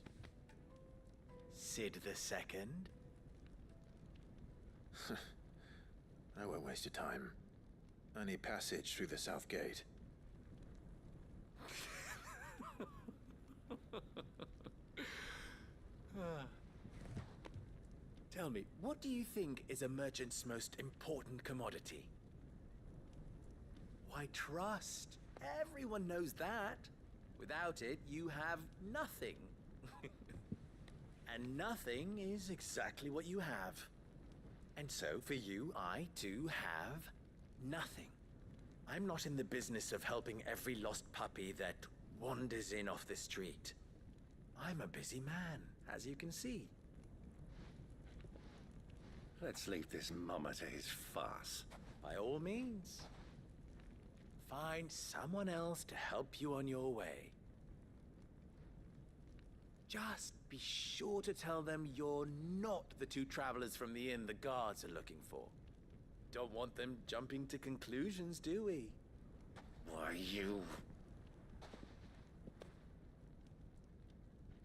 Sid the Second? I won't waste your time. I need passage through the south gate. Tell me, what do you think is a merchant's most important commodity? Why, trust. Everyone knows that. Without it, you have nothing. And nothing is exactly what you have. And so, for you, I too have nothing. I'm not in the business of helping every lost puppy that wanders in off the street. I'm a busy man, as you can see. Let's leave this mummer to his farce. By all means. Find someone else to help you on your way. Just be sure to tell them you're not the two travelers from the inn the guards are looking for. Don't want them jumping to conclusions, do we? Why, you...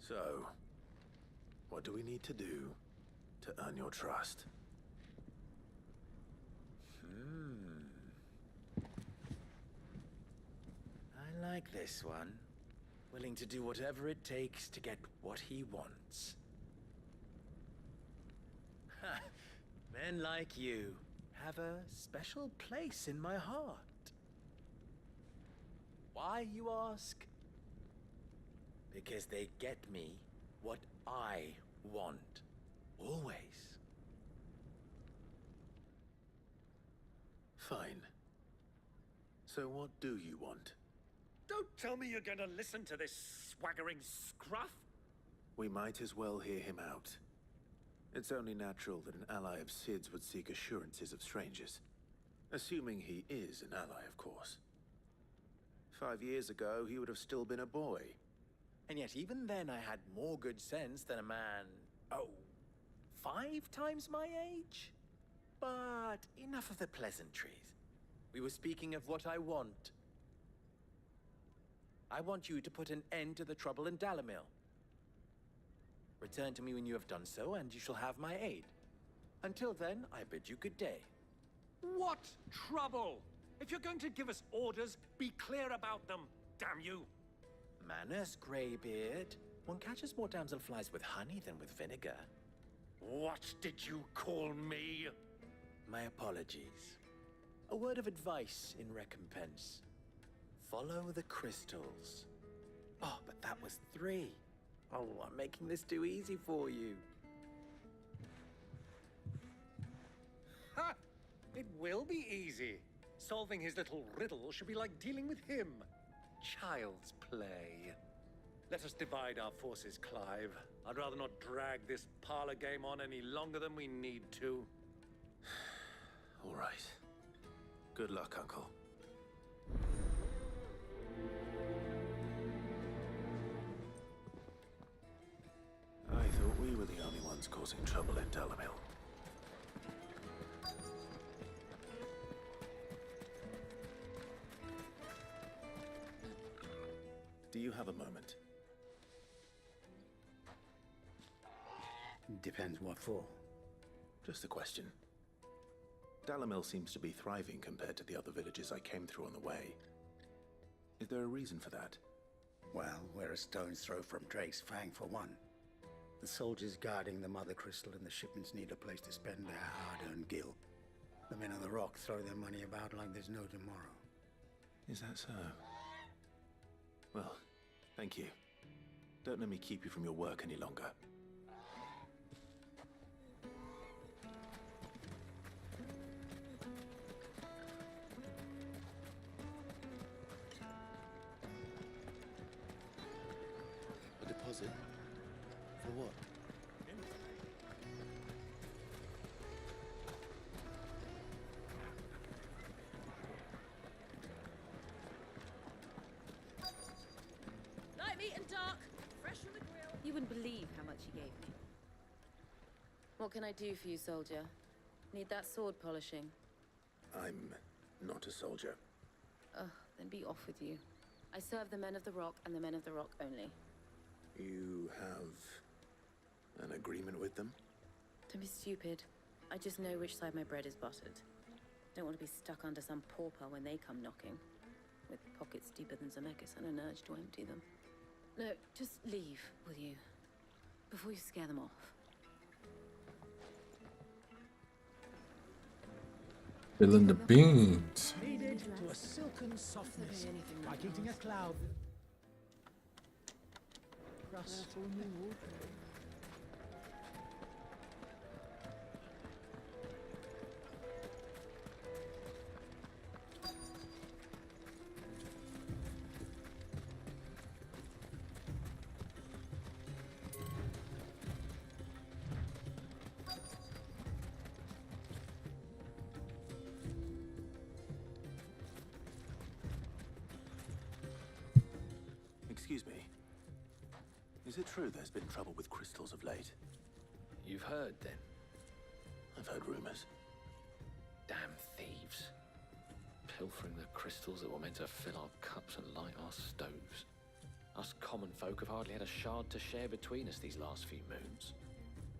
So, what do we need to do to earn your trust? I like this one. Willing to do whatever it takes to get what he wants. Ha! Men like you have a special place in my heart. Why, you ask? Because they get me what I want. Always. Fine. So what do you want? Don't tell me you're going to listen to this swaggering scruff! We might as well hear him out. It's only natural that an ally of Sid's would seek assurances of strangers. Assuming he is an ally, of course. 5 years ago, he would have still been a boy. And yet even then I had more good sense than a man, 5 times my age? But enough of the pleasantries. We were speaking of what I want. I want you to put an end to the trouble in Dalamil. Return to me when you have done so, and you shall have my aid. Until then, I bid you good day. What trouble? If you're going to give us orders, be clear about them, damn you! Manners, Greybeard. One catches more damselflies with honey than with vinegar. What did you call me? My apologies. A word of advice in recompense. Follow the crystals. Oh, but that was 3. Oh, I'm making this too easy for you. Ha! It will be easy. Solving his little riddle should be like dealing with him. Child's play. Let us divide our forces, Clive. I'd rather not drag this parlor game on any longer than we need to. All right. Good luck, Uncle. I thought we were the only ones causing trouble in Dalamil. Do you have a moment? Depends what for. Just a question. Dalamil seems to be thriving compared to the other villages I came through on the way. Is there a reason for that? Well, we're a stone's throw from Drake's Fang for one. The soldiers guarding the Mother Crystal and the shipments need a place to spend their hard-earned gil. The men of the Rock throw their money about like there's no tomorrow. Is that so? Well, thank you. Don't let me keep you from your work any longer. What can I do for you, soldier? Need that sword polishing? I'm not a soldier. Ugh, then be off with you. I serve the men of the Rock and the men of the Rock only. You have an agreement with them? Don't be stupid. I just know which side my bread is buttered. Don't want to be stuck under some pauper when they come knocking. With pockets deeper than Zemeckis and an urge to empty them. No, just leave, will you? Before you scare them off. Filling the beans. Kneaded to a silken softness, like eating a cloud. Crust. Excuse me. Is it true there's been trouble with crystals of late? You've heard, then? I've heard rumors. Damn thieves. Pilfering the crystals that were meant to fill our cups and light our stoves. Us common folk have hardly had a shard to share between us these last few moons.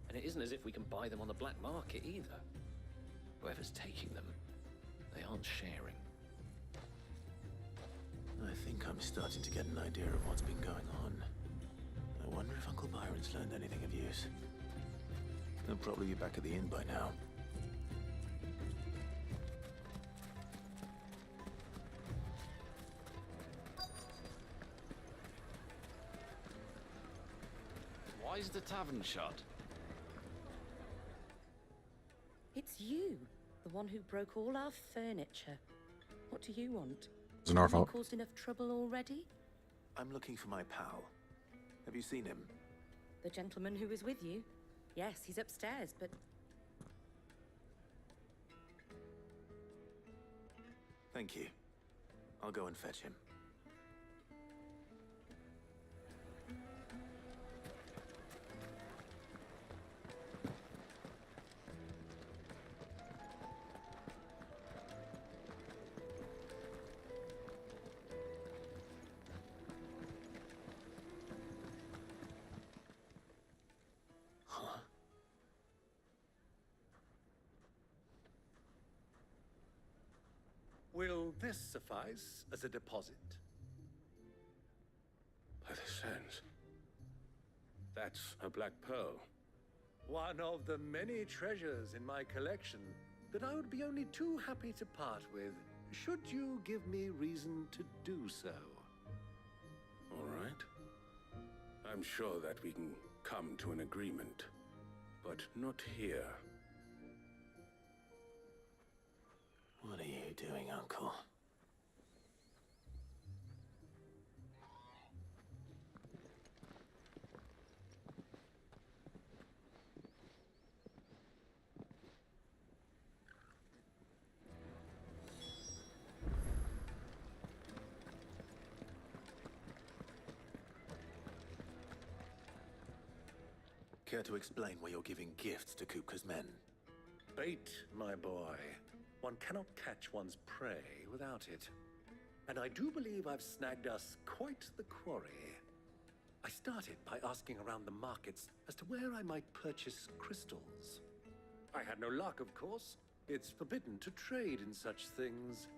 And it isn't as if we can buy them on the black market either. Whoever's taking them, they aren't sharing. I think I'm starting to get an idea of what's been going on. I wonder if Uncle Byron's learned anything of use. He'll probably be back at the inn by now. Why is the tavern shut? It's you, the one who broke all our furniture. What do you want? It's our Have you fault. caused enough trouble already? I'm looking for my pal. Have you seen him? The gentleman who was with you? Yes, he's upstairs, but... Thank you. I'll go and fetch him. Will this suffice as a deposit? By the sands. That's a black pearl. One of the many treasures in my collection that I would be only too happy to part with, should you give me reason to do so. All right. I'm sure that we can come to an agreement, but not here. What are you doing, Uncle? Care to explain why you're giving gifts to Kupka's men? Bait, my boy. One cannot catch one's prey without it. And I do believe I've snagged us quite the quarry. I started by asking around the markets as to where I might purchase crystals. I had no luck, of course. It's forbidden to trade in such things.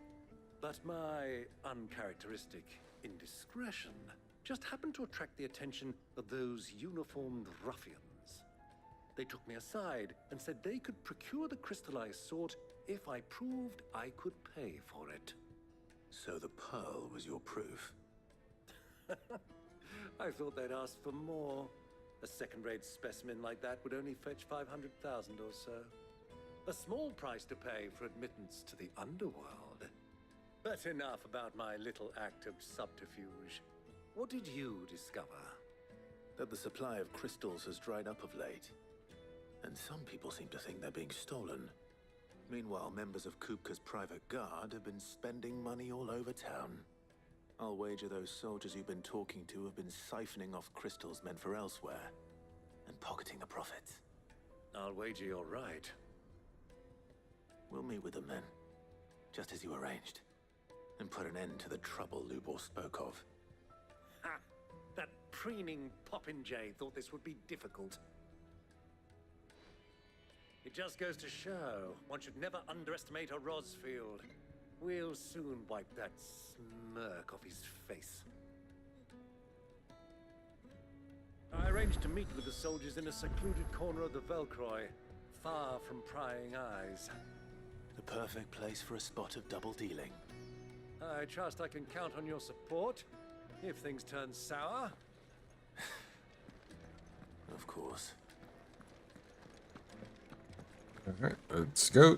But my uncharacteristic indiscretion just happened to attract the attention of those uniformed ruffians. They took me aside and said they could procure the crystal I sought if I proved I could pay for it. So the pearl was your proof? I thought they'd ask for more. A second-rate specimen like that would only fetch 500,000 or so. A small price to pay for admittance to the underworld. But enough about my little act of subterfuge. What did you discover? That the supply of crystals has dried up of late. And some people seem to think they're being stolen. Meanwhile, members of Kupka's private guard have been spending money all over town. I'll wager those soldiers you've been talking to have been siphoning off crystals meant for elsewhere, and pocketing the profits. I'll wager you're right. We'll meet with them then, just as you arranged, and put an end to the trouble Lubor spoke of. Ha! That preening popinjay thought this would be difficult. It just goes to show one should never underestimate a Rosfield. We'll soon wipe that smirk off his face. I arranged to meet with the soldiers in a secluded corner of the Velcroy, far from prying eyes. The perfect place for a spot of double dealing. I trust I can count on your support if things turn sour. Of course. Alright, let's go.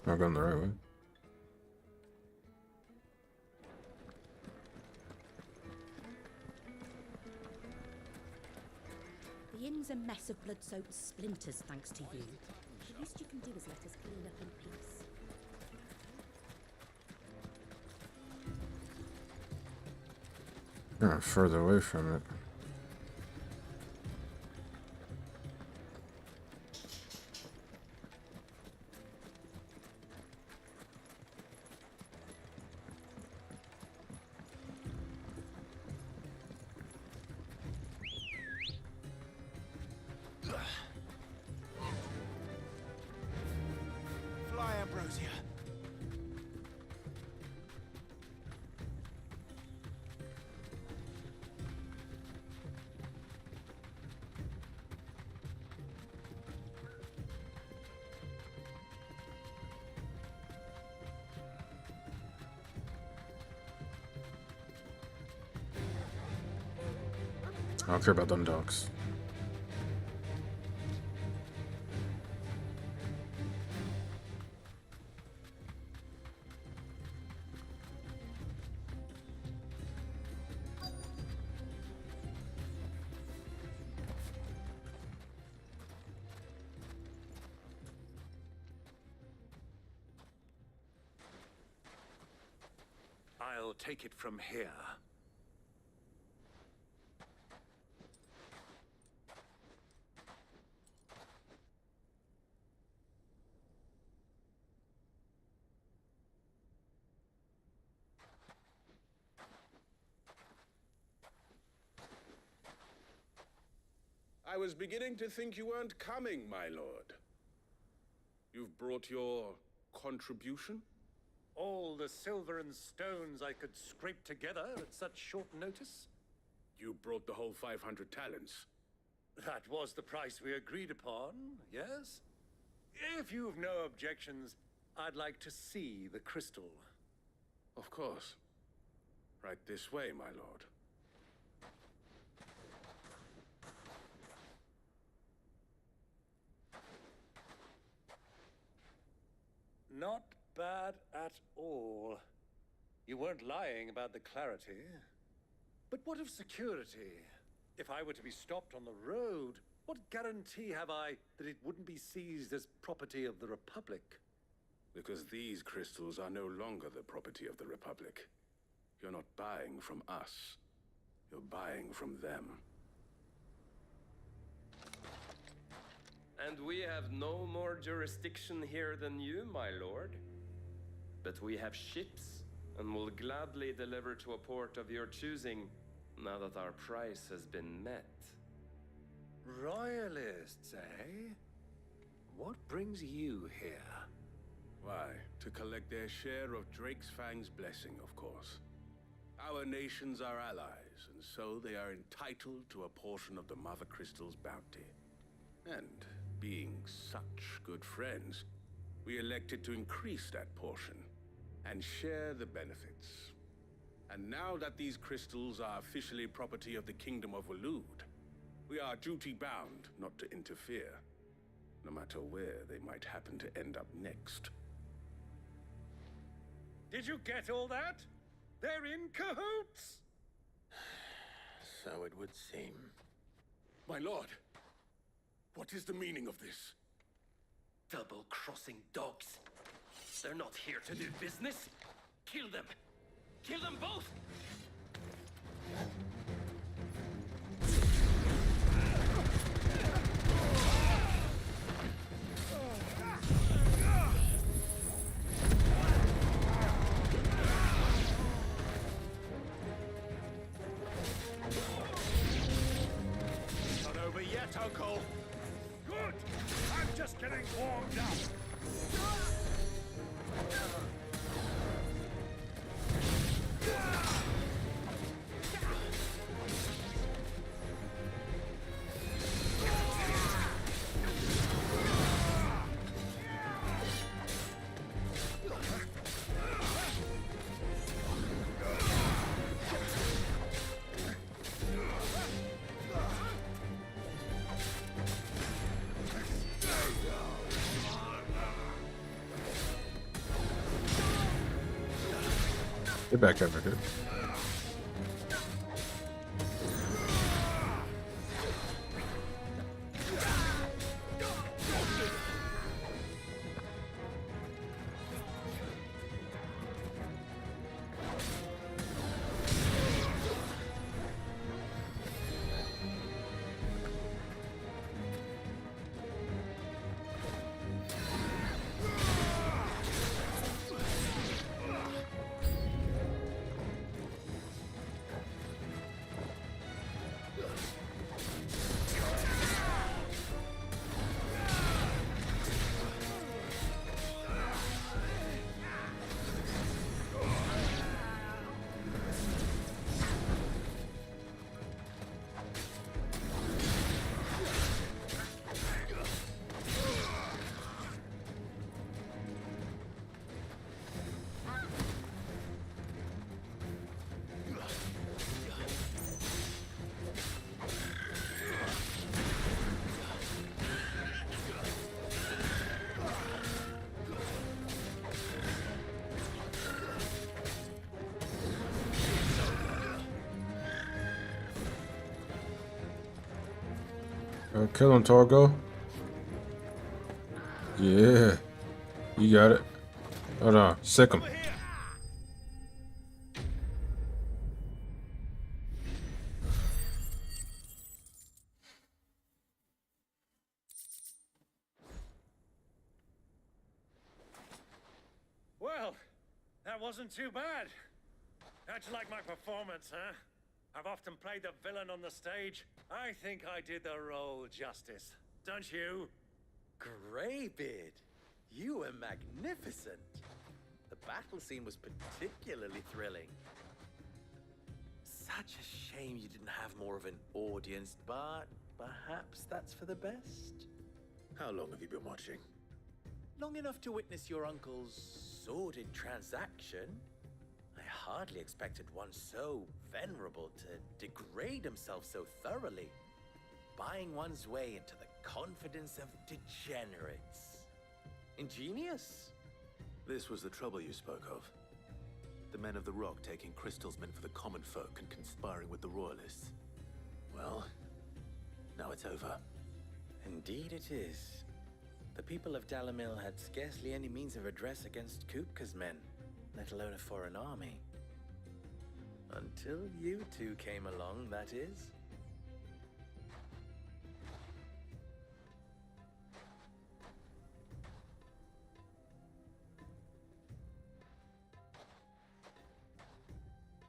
Not going the right way. The inn's a mess of blood-soaked splinters, thanks to you. The least you can do is let us clean up in peace. Further away from it. Fly, Ambrosia. I don't care about them dogs. I'll take it from here. I was beginning to think you weren't coming, my lord. You've brought your contribution? All the silver and stones I could scrape together at such short notice? You brought the whole 500 talents. That was the price we agreed upon, yes? If you've no objections, I'd like to see the crystal. Of course. Right this way, my lord. Not bad at all. You weren't lying about the clarity. But what of security? If I were to be stopped on the road, what guarantee have I that it wouldn't be seized as property of the Republic? Because these crystals are no longer the property of the Republic. You're not buying from us. You're buying from them. And we have no more jurisdiction here than you, my lord. But we have ships, and will gladly deliver to a port of your choosing, now that our price has been met. Royalists, eh? What brings you here? Why, to collect their share of Drake's Fang's blessing, of course. Our nations are allies, and so they are entitled to a portion of the Mother Crystal's bounty. And being such good friends, we elected to increase that portion and share the benefits. And now that these crystals are officially property of the Kingdom of Waloed, we are duty-bound not to interfere, no matter where they might happen to end up next. Did you get all that? They're in cahoots! So it would seem. My lord, what is the meaning of this? Double-crossing dogs. They're not here to do business. Kill them. Kill them both! Not over yet, Uncle. Good! I'm just getting warmed up. Get back over here. Kill him, Torgo. Yeah. You got it. Hold on. Sick him. Well, that wasn't too bad. How'd you like my performance, huh? I've often played the villain on the stage. I think I did the role justice. Don't you? Greybeard, you were magnificent. The battle scene was particularly thrilling. Such a shame you didn't have more of an audience, but perhaps that's for the best. How long have you been watching? Long enough to witness your uncle's sordid transaction. I hardly expected one so venerable to degrade himself so thoroughly, buying one's way into the confidence of degenerates. Ingenious. This was the trouble you spoke of. The men of the Rock taking crystals meant for the common folk and conspiring with the royalists. Well, now it's over. Indeed it is. The people of Dalamil had scarcely any means of redress against Kupka's men, let alone a foreign army. Until you two came along, that is.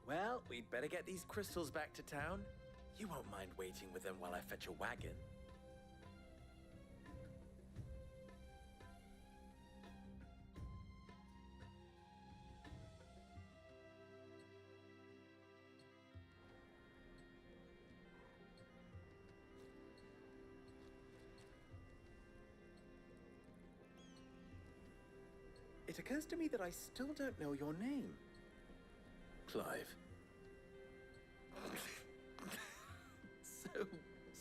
Well, we'd better get these crystals back to town. You won't mind waiting with them while I fetch a wagon. It occurs to me that I still don't know your name. Clive. So,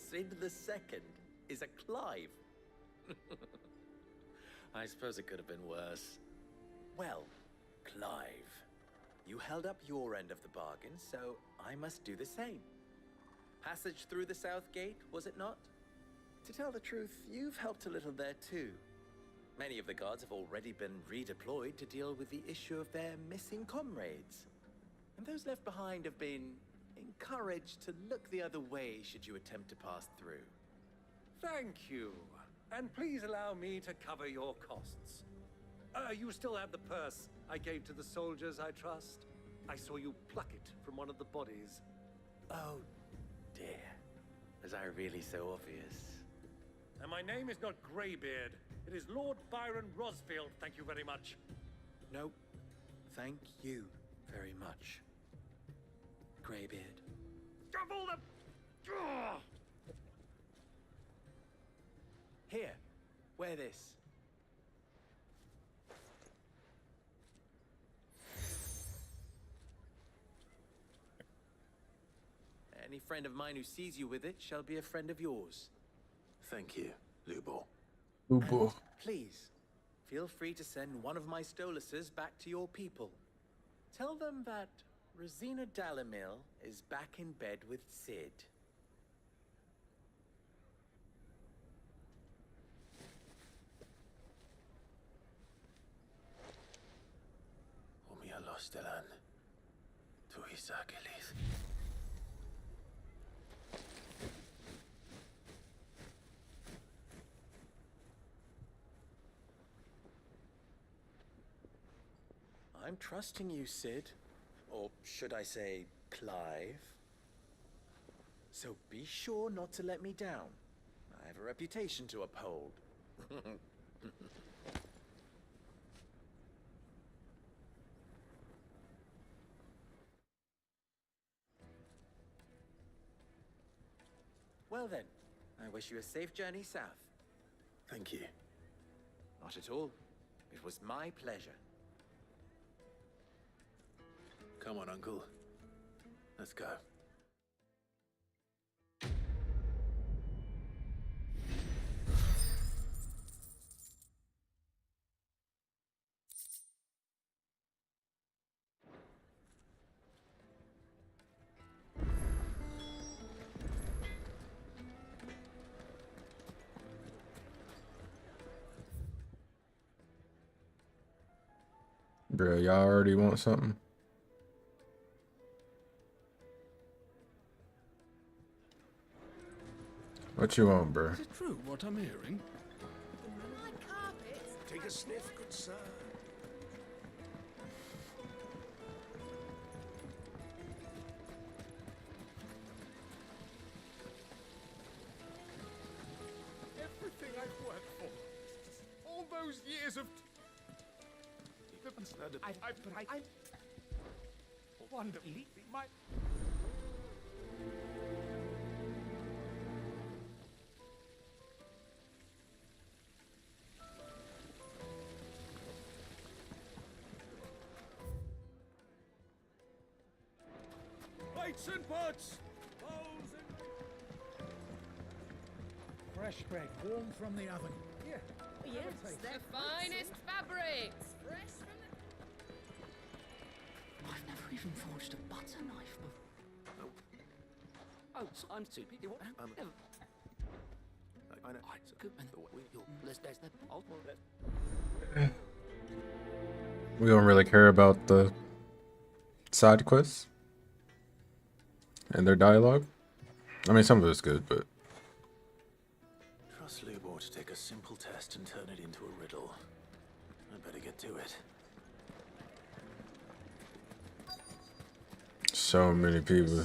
Sid the Second is a Clive. I suppose it could have been worse. Well, Clive, you held up your end of the bargain, so I must do the same. Passage through the south gate, was it not? To tell the truth, you've helped a little there too. Many of the guards have already been redeployed to deal with the issue of their missing comrades. And those left behind have been encouraged to look the other way should you attempt to pass through. Thank you. And please allow me to cover your costs. You still have the purse I gave to the soldiers, I trust? I saw you pluck it from one of the bodies. Oh, dear. Was I really so obvious? And my name is not Greybeard. It is Lord Byron Rosfield, thank you very much. No, thank you very much, Greybeard. Double the... Here, wear this. Any friend of mine who sees you with it shall be a friend of yours. Thank you, Lubor. Ubo. Please, feel free to send one of my Stoluses back to your people. Tell them that Rosina Dalamil is back in bed with Sid. Umia Lostelan. Tuisakelis. I'm trusting you, Sid. Or should I say, Clive. So be sure not to let me down. I have a reputation to uphold. Well then, I wish you a safe journey south. Thank you. Not at all. It was my pleasure. Come on, Uncle. Let's go. Bro, y'all already want something? What you want, bro? Is it true what I'm hearing? Take a sniff, good sir. Everything I've worked for. All those years of... I'm wonderfully my... Plates and pots! Bowls and... Fresh bread, warm from the oven. Yeah. Yes, the finest fabrics! Fresh from the... I've never even forged a butter knife before. Oh, so I'm stupid. You what? Never. I know. Good. Let's that. I'll We don't really care about the side quests and their dialogue. I mean, some of it's good, but Trust Lubor to take a simple test and turn it into a riddle. I better get to it. so many people.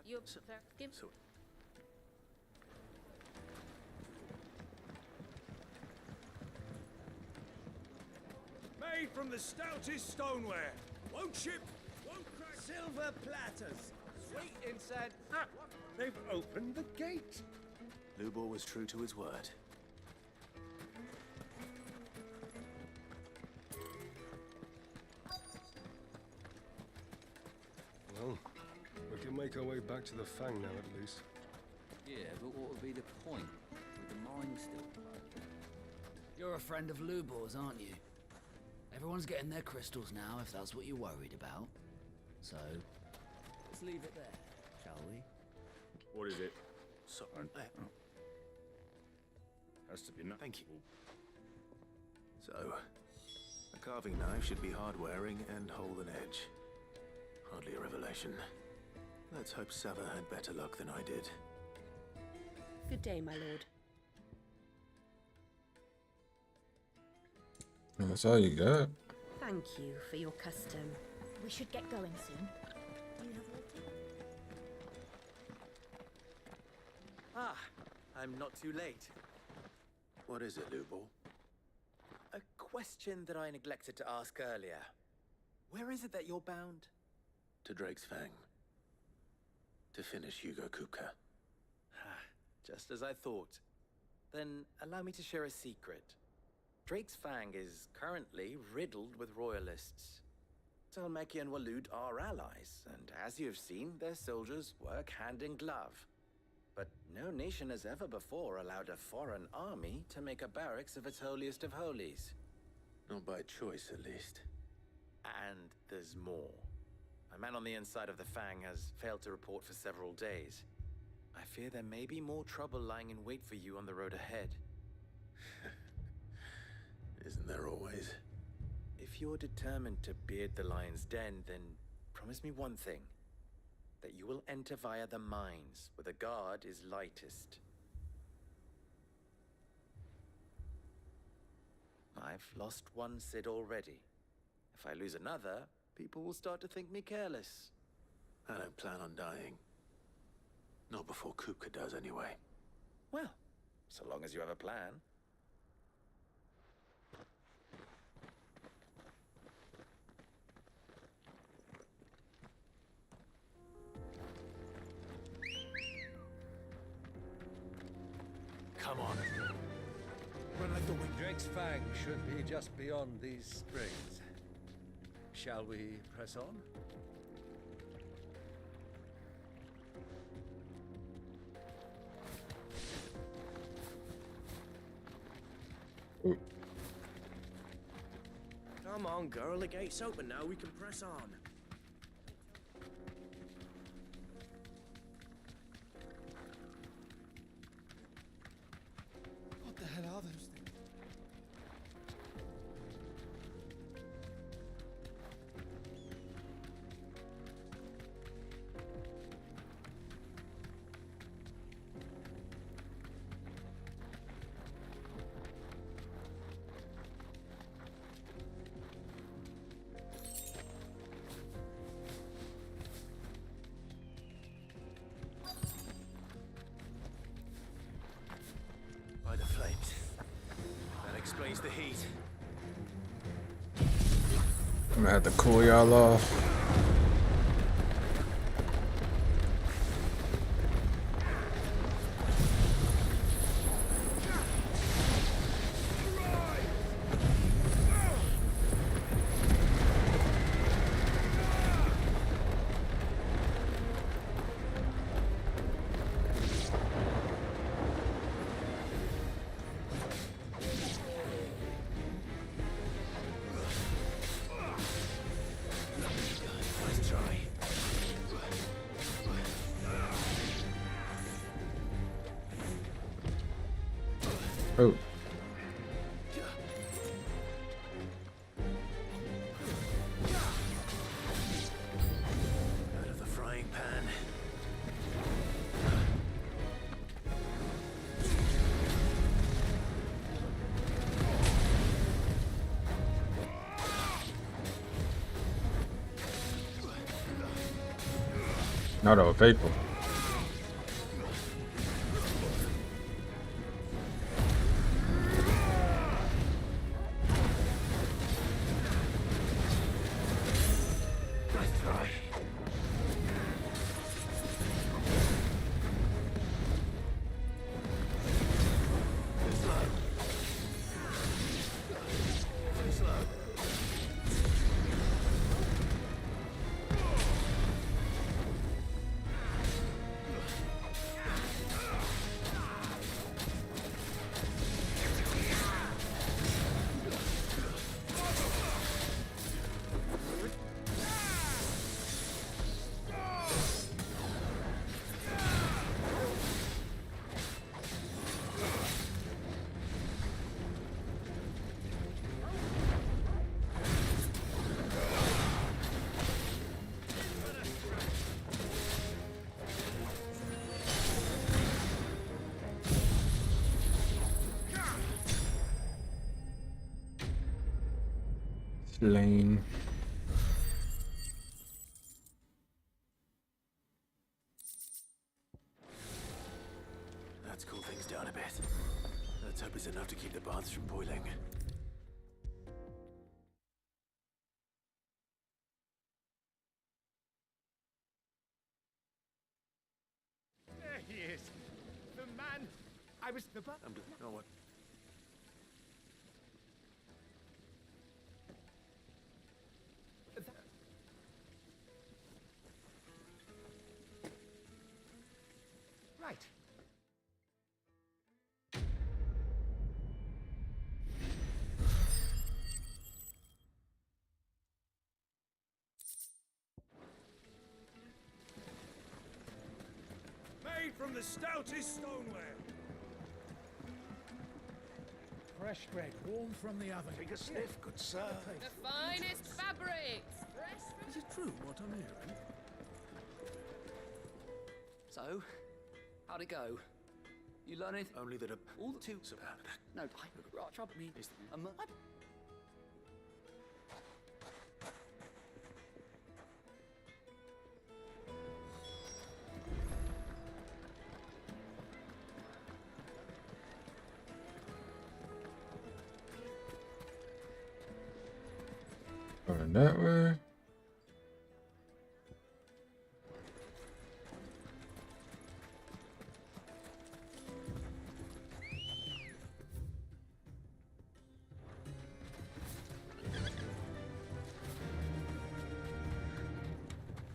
You're Made from the stoutest stoneware. Won't chip, won't crack. Silver platters. Sweet inside. They've opened the gate. Lubor was true to his word. Well, we can make our way back to the Fang now, at least. Yeah, but what would be the point with the mine still? You're a friend of Lubor's, aren't you? Everyone's getting their crystals now, if that's what you're worried about. So, let's leave it there. we? What is it? Sorry. Has to be enough. Thank you. So, a carving knife should be hard-wearing and hold an edge. Hardly a revelation. Let's hope Sava had better luck than I did. Good day, my lord. That's all you got? Thank you for your custom. We should get going soon. Do you have water? Ah, I'm not too late. What is it, Lubor? A question that I neglected to ask earlier. Where is it that you're bound? To Drake's Fang. To finish Hugo Kupka. Just as I thought. Then allow me to share a secret. Drake's Fang is currently riddled with royalists. Talmeki and Waloed are allies, and as you have seen, their soldiers work hand in glove. But no nation has ever before allowed a foreign army to make a barracks of its holiest of holies. Not by choice, at least. And there's more. A man on the inside of the Fang has failed to report for several days. I fear there may be more trouble lying in wait for you on the road ahead. Isn't there always? If you're determined to beard the lion's den, then promise me one thing. That you will enter via the mines, where the guard is lightest. I've lost one Cid already. If I lose another, people will start to think me careless. I don't plan on dying. Not before Kupka does, anyway. Well, so long as you have a plan. Come on. Run like the wind. Drake's Fang should be just beyond these springs. Shall we press on? Come on, girl. The gate's open now. We can press on. What the hell are those things? By the flames. That explains the heat. I'm gonna have to cool y'all off. Nice try. Oh. Out of the frying pan. Not all faithful. Nice try. Too slow. Too slow. Lane. Let's cool things down a bit. Let's hope it's enough to keep the baths from boiling. There he is. The man. I was the but. No, what? Right. Made from the stoutest stoneware. Fresh bread, warm from the oven. Take a sniff, good sir. The finest fabrics! Is it true what I'm hearing? So, how'd it go? You learn anything? Only that all the two. No, trouble me. Going that way.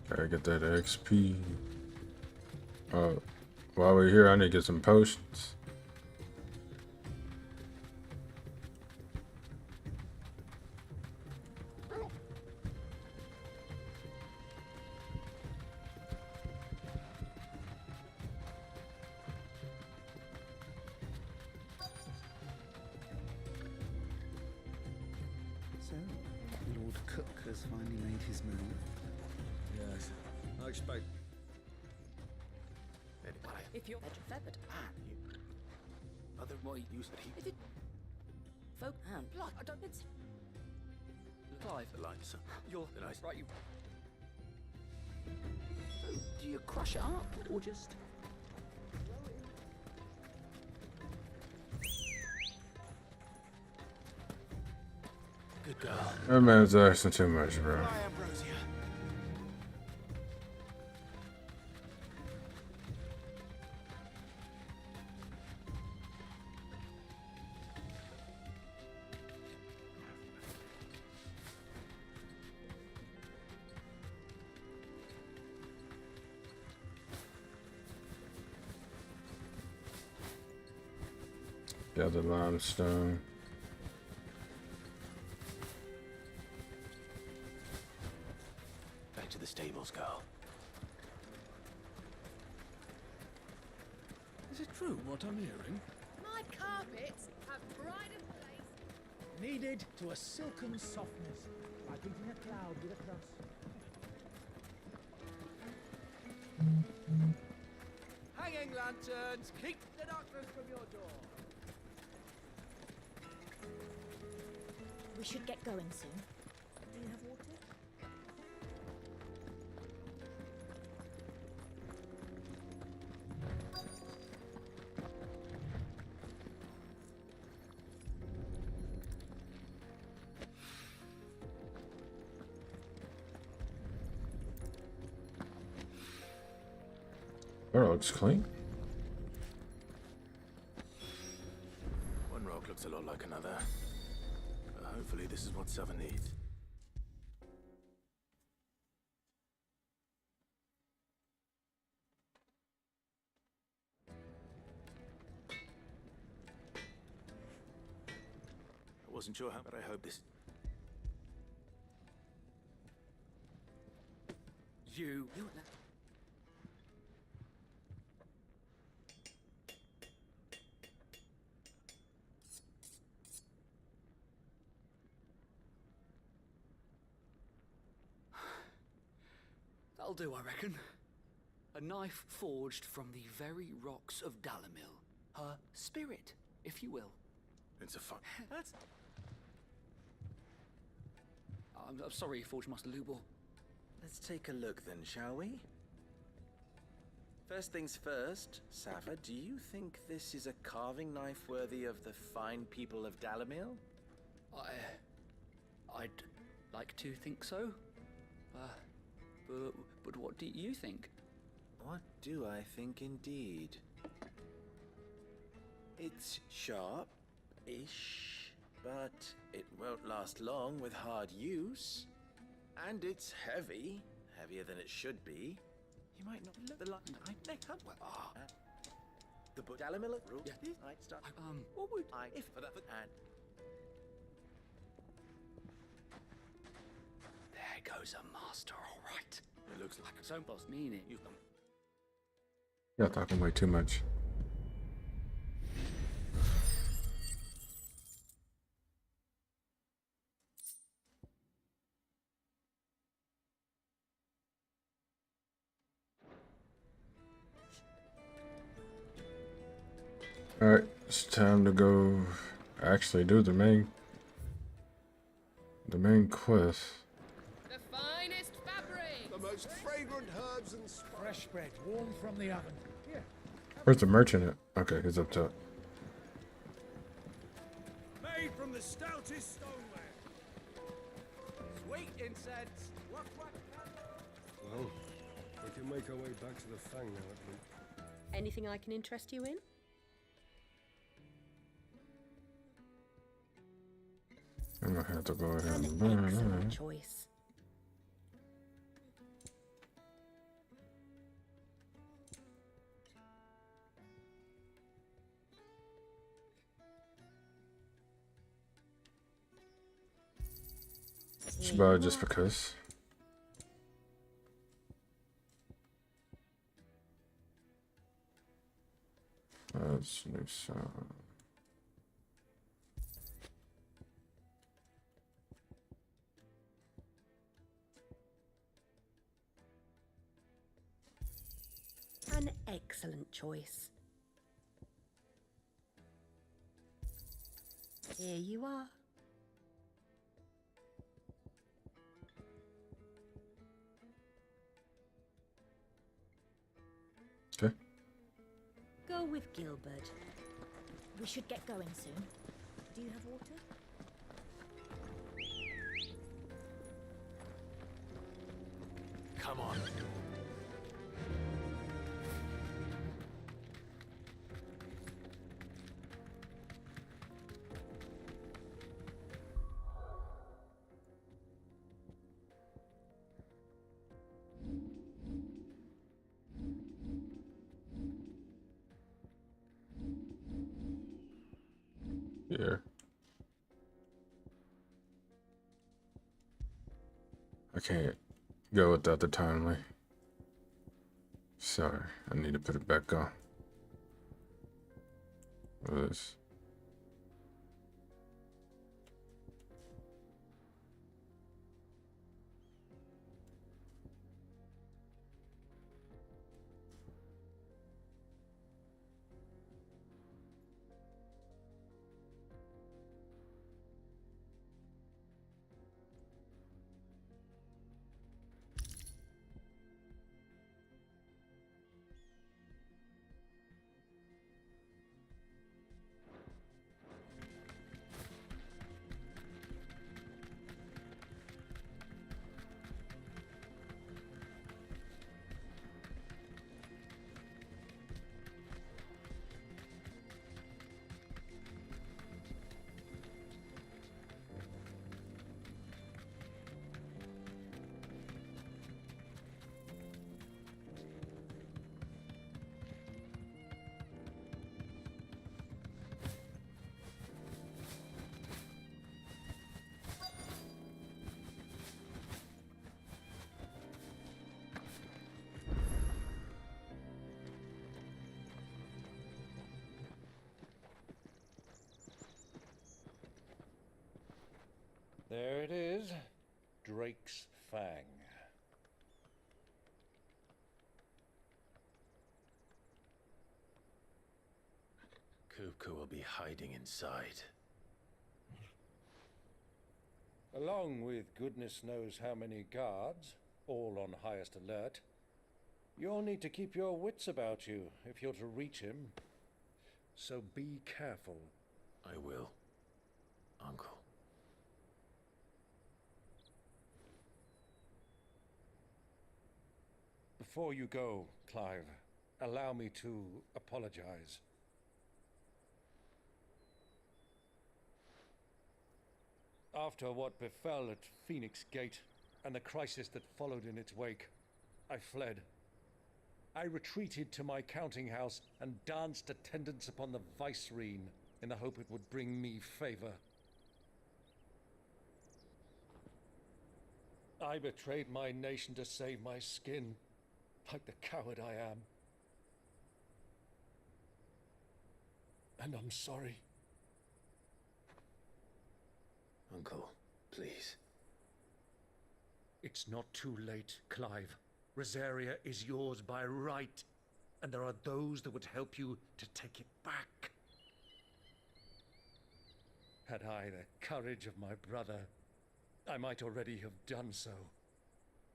Gotta get that XP. While we're here, I need to get some potions. So, Lord Cook has finally made his move. Yes. I expect. If you're feathered, Other more use that he. if it folk hand, blood, I don't. It's Clive, The line, sir. you're The nice. right. You. So, do you crush it up or just? Good girl. That man's asking too much, bro. Why, Ambrosia? Gather limestone. Back to the stables, girl. Is it true what I'm hearing? my carpets have pride and place. Kneaded to a silken softness, like eating a cloud with a crust. Hanging lanterns, keep the darkness from your door. We should get going soon. Do you have water? That looks clean. One rock looks a lot like another. Hopefully this is what Seven needs. I wasn't sure how, but I hope this... You. That'll do, I reckon. A knife forged from the very rocks of Dalamil. Her spirit, if you will. It's a fun... That's... I'm sorry, Forge Master Lubor. Let's take a look then, shall we? First things first, Sava, do you think this is a carving knife worthy of the fine people of Dalamil? I'd like to think so. But what do you think? What do I think indeed? It's sharp-ish, but it won't last long with hard use. And it's heavy, heavier than it should be. You might not look the line. The book Dalamil rule. Yeah. I start. What would I if for that and there goes a master, all right. It looks like its own boss, meaning you. Y'all talking way too much. Alright, it's time to go actually do the main quest. The finest fabric! The most fragrant herbs and Fresh bread, warm from the oven. Here. Where's the merchant at? Okay, he's up top. made from the stoutest stoneware. Sweet incense. Well, we can make our way back to the Fang now, at least. Anything I can interest you in? I'm gonna have to go ahead and An excellent choice. Just about just because. That's new sound. An excellent choice. Here you are. Okay. Go with Gilbert. We should get going soon. Do you have water? Come on. Yeah. I can't go without the timely. Sorry, I need to put it back on. This. There it is. Drake's Fang. Kupka will be hiding inside. Along with goodness knows how many guards, all on highest alert, you'll need to keep your wits about you if you're to reach him. So be careful. I will, Uncle. Before you go, Clive, allow me to apologize. After what befell at Phoenix Gate and the crisis that followed in its wake, I fled. I retreated to my counting house and danced attendance upon the vicereine in the hope it would bring me favor. I betrayed my nation to save my skin, like the coward I am. And I'm sorry. Uncle, please. It's not too late, Clive. Rosaria is yours by right, and there are those that would help you to take it back. Had I the courage of my brother, I might already have done so.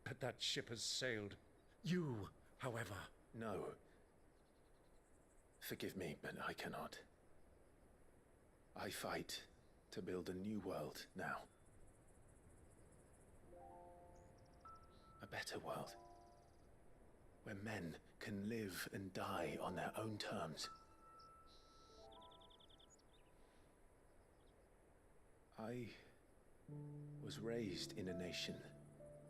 But that ship has sailed. You, however... No. Forgive me, but I cannot. I fight to build a new world now. A better world. Where men can live and die on their own terms. I was raised in a nation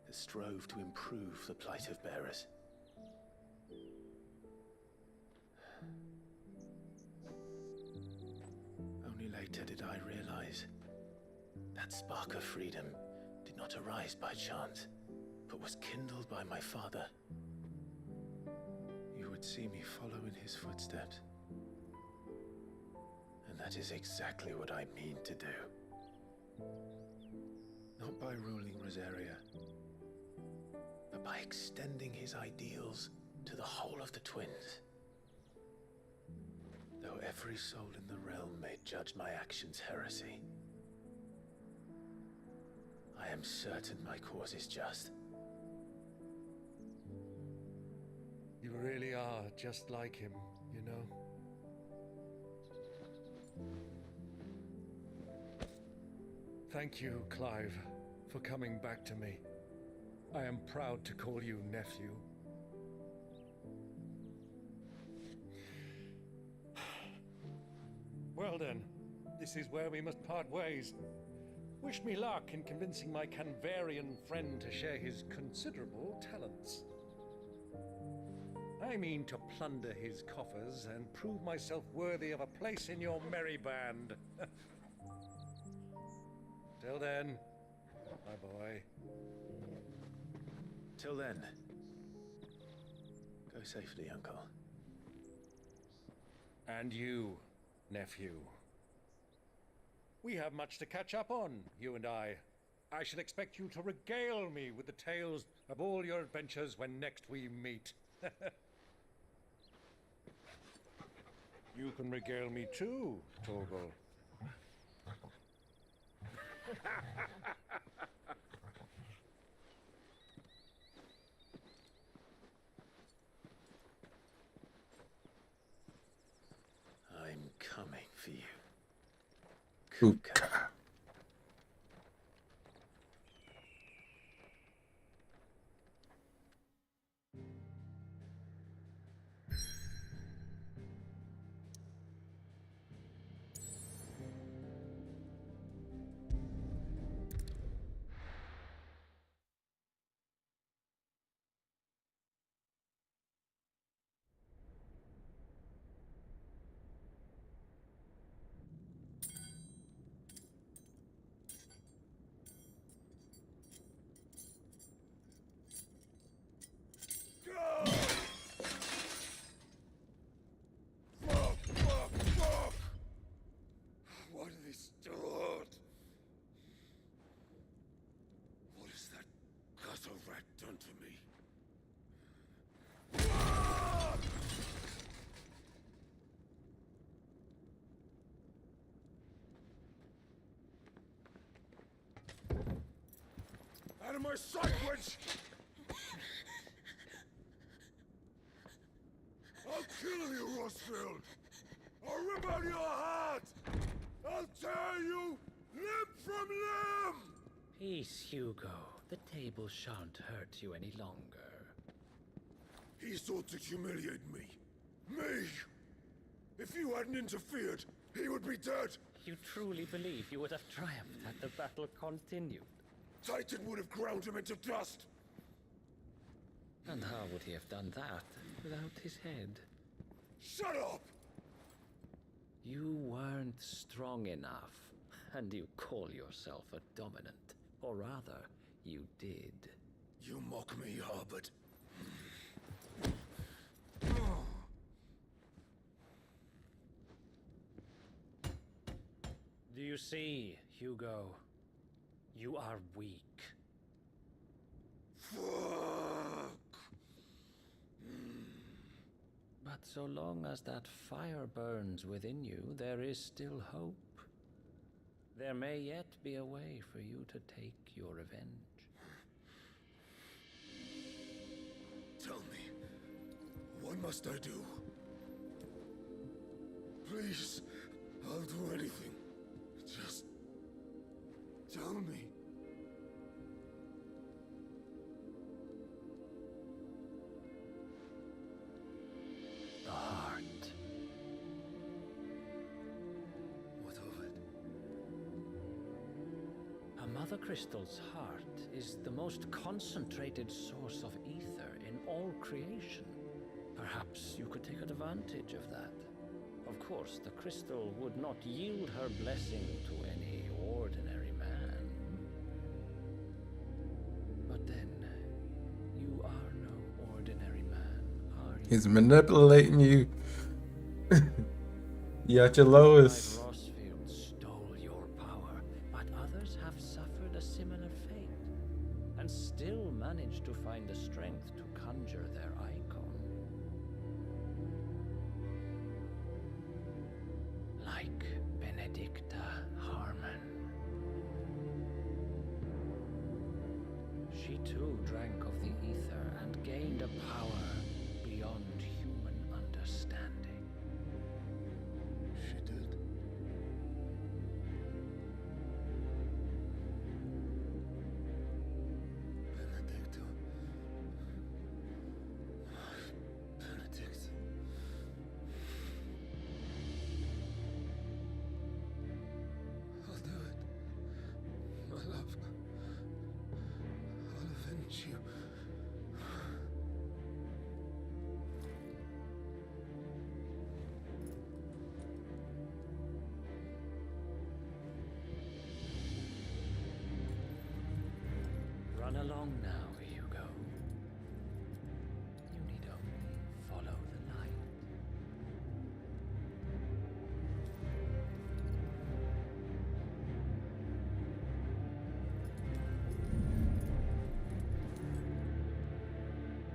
that strove to improve the plight of bearers. Only later did I realize that spark of freedom did not arise by chance, but was kindled by my father. You would see me follow in his footsteps. And that is exactly what I mean to do. Not by ruling Rosaria, but by extending his ideals to the whole of the twins. Though every soul in the realm may judge my actions heresy, I am certain my cause is just. You really are just like him, you know? Thank you, Clive, for coming back to me. I am proud to call you nephew. Well then, this is where we must part ways. Wish me luck in convincing my Canvarian friend to share his considerable talents. I mean to plunder his coffers and prove myself worthy of a place in your merry band. Till then, my boy. Till then, go safely, Uncle. And you, nephew. We have much to catch up on, you and I. I shall expect you to regale me with the tales of all your adventures when next we meet. You can regale me too, Torgal. I'm coming for you. Kuka. What are they stored? What has that gutter rat done to me? of my sight, wench! I'll kill you, Rosfield! I'll rip out your heart! I'll tear you limb from limb! Peace, Hugo. The table shan't hurt you any longer. He sought to humiliate me. Me! If you hadn't interfered, he would be dead! You truly believe you would have triumphed had the battle continued? Titan would have ground him into dust! And how would he have done that without his head? Shut up! You weren't strong enough, and you call yourself a dominant. Or rather, you did. You mock me, Harbert. Do you see, Hugo? You are weak. Fuck! But so long as that fire burns within you, there is still hope. There may yet be a way for you to take your revenge. Tell me, what must I do? Please, I'll do anything. Just tell me. The heart. What of it? A Mother Crystal's heart is the most concentrated source of ether in all creation. Perhaps you could take advantage of that. Of course, the crystal would not yield her blessing to any ordinary man. But then, you are no ordinary man, are you? He's manipulating you. You at your lowest. Rosfield stole your power, but others have suffered a similar fate, and still managed to find the strength to conjure their icon. Like Benedicta Harmon. She too drank of the ether and gained a power beyond human understanding. She did. Benedicta. Benedict. I'll do it. My love. I'll avenge you. Run along now, Hugo. You need only follow the light.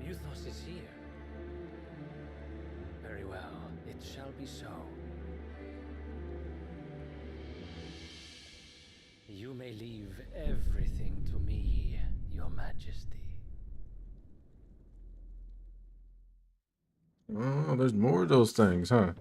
Muthos is here. Very well, it shall be so. You may leave everything to me, Your Majesty. Oh, there's more of those things, huh?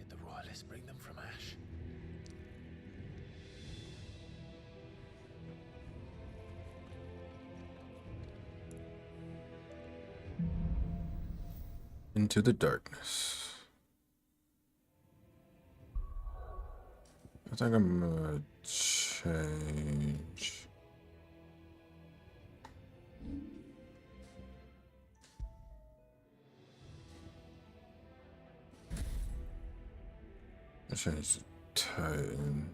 Did the royalists bring them from Ash? Into the darkness. I think I'm gonna change. Change the Titan.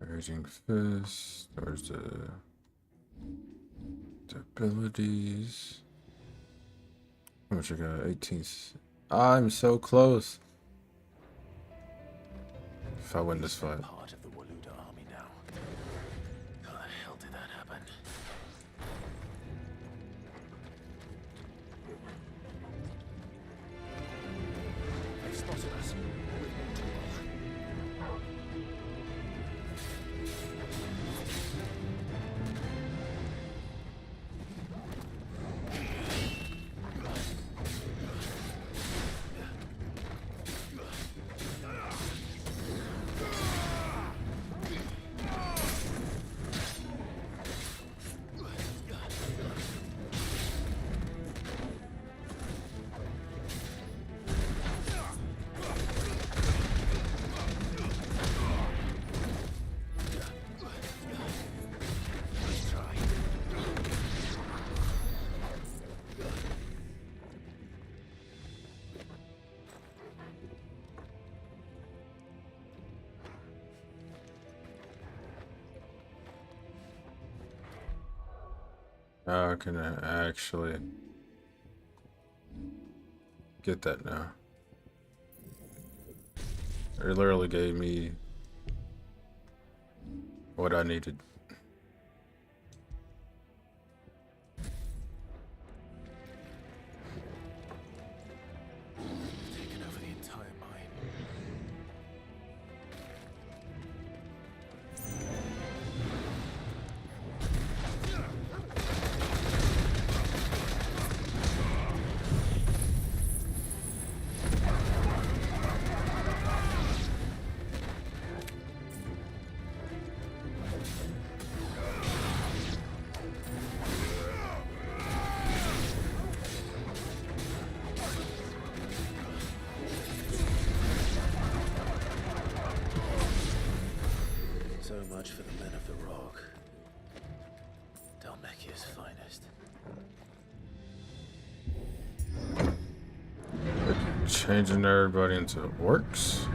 Raging Fist. Where's the abilities? How much I got? 18th. I'm so close. If I win this fight. Part of the Waluda army now. How the hell did that happen? They've spotted us. With more trouble. How can I actually get that now? It literally gave me what I needed. Taken over the entire mine. So much for the men of the rock. Dalmekia's finest. Changing everybody into orcs.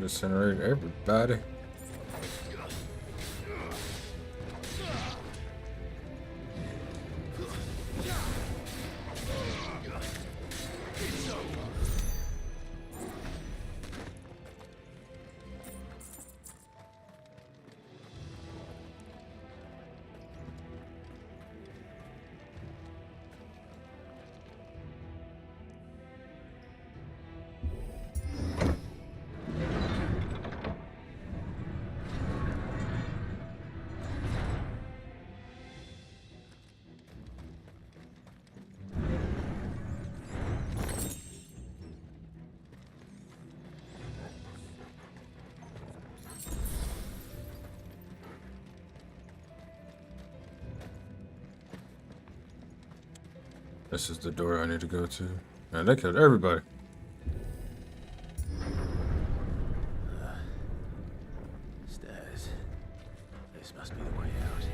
Incinerate everybody. This is the door I need to go to. And they killed everybody. Stairs. This must be the way out.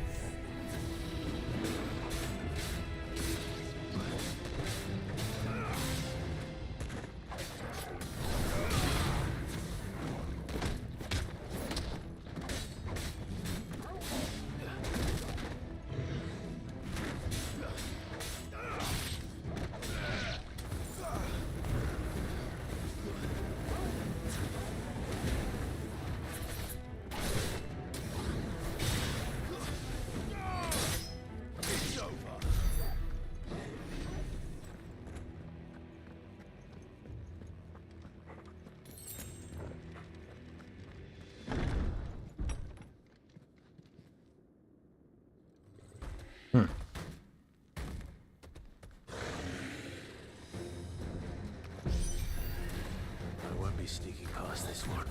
I won't be sneaking past this one.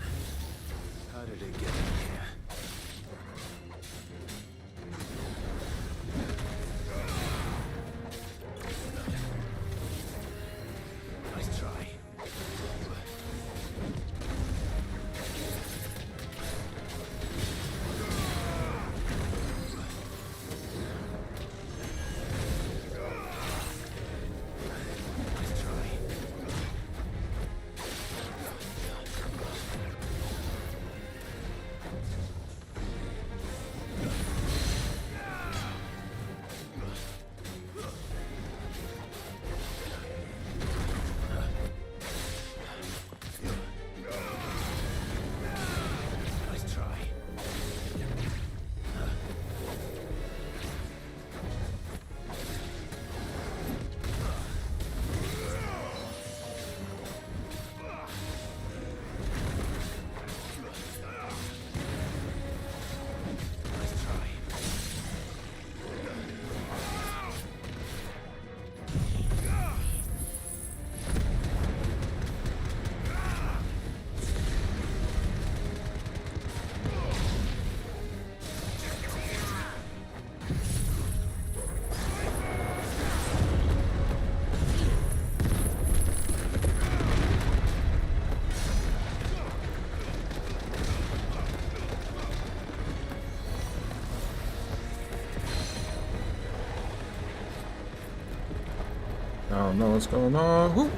How did it get in here? Nice try. I don't know what's going on. Whoop.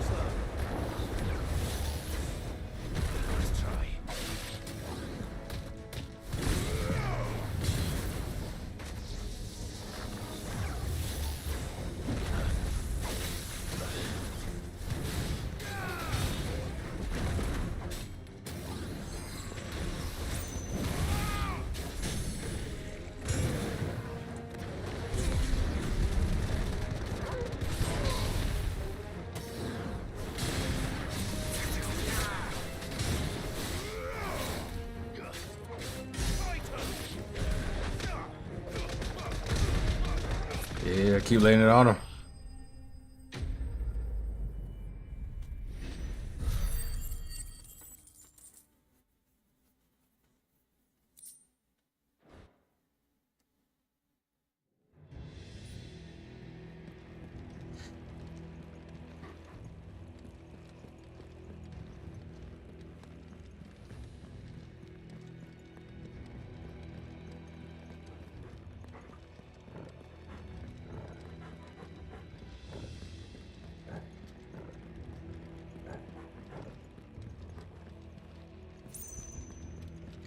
Yeah, keep laying it on him.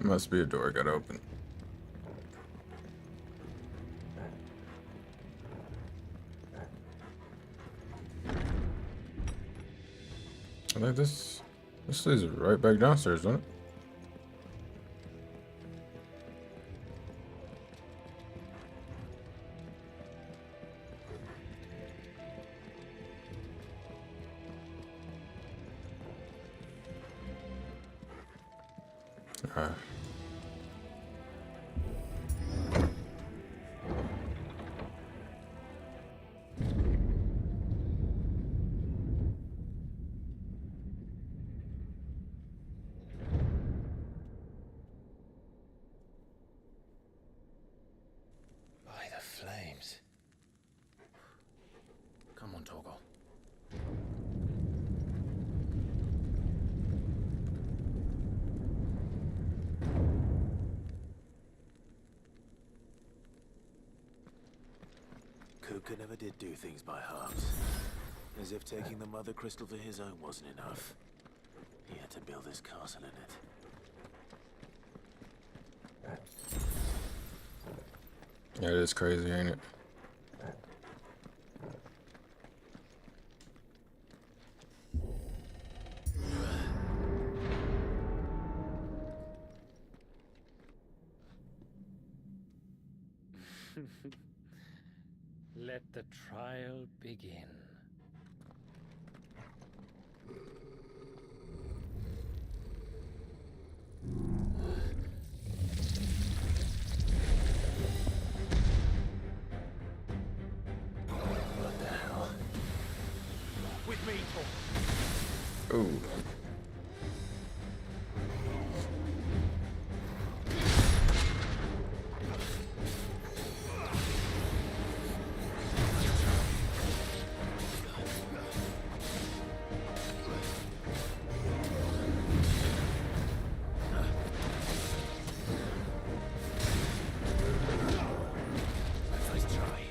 Must be a door I gotta open. I think this leads right back downstairs, doesn't it? By the flames. Come on, Torgal. Kuka never did do things by halves. As if taking the Mother Crystal for his own wasn't enough. He had to build his castle in it. Yeah, it is crazy, ain't it? Let the trial begin. What the hell? With me, Oh. Nice try.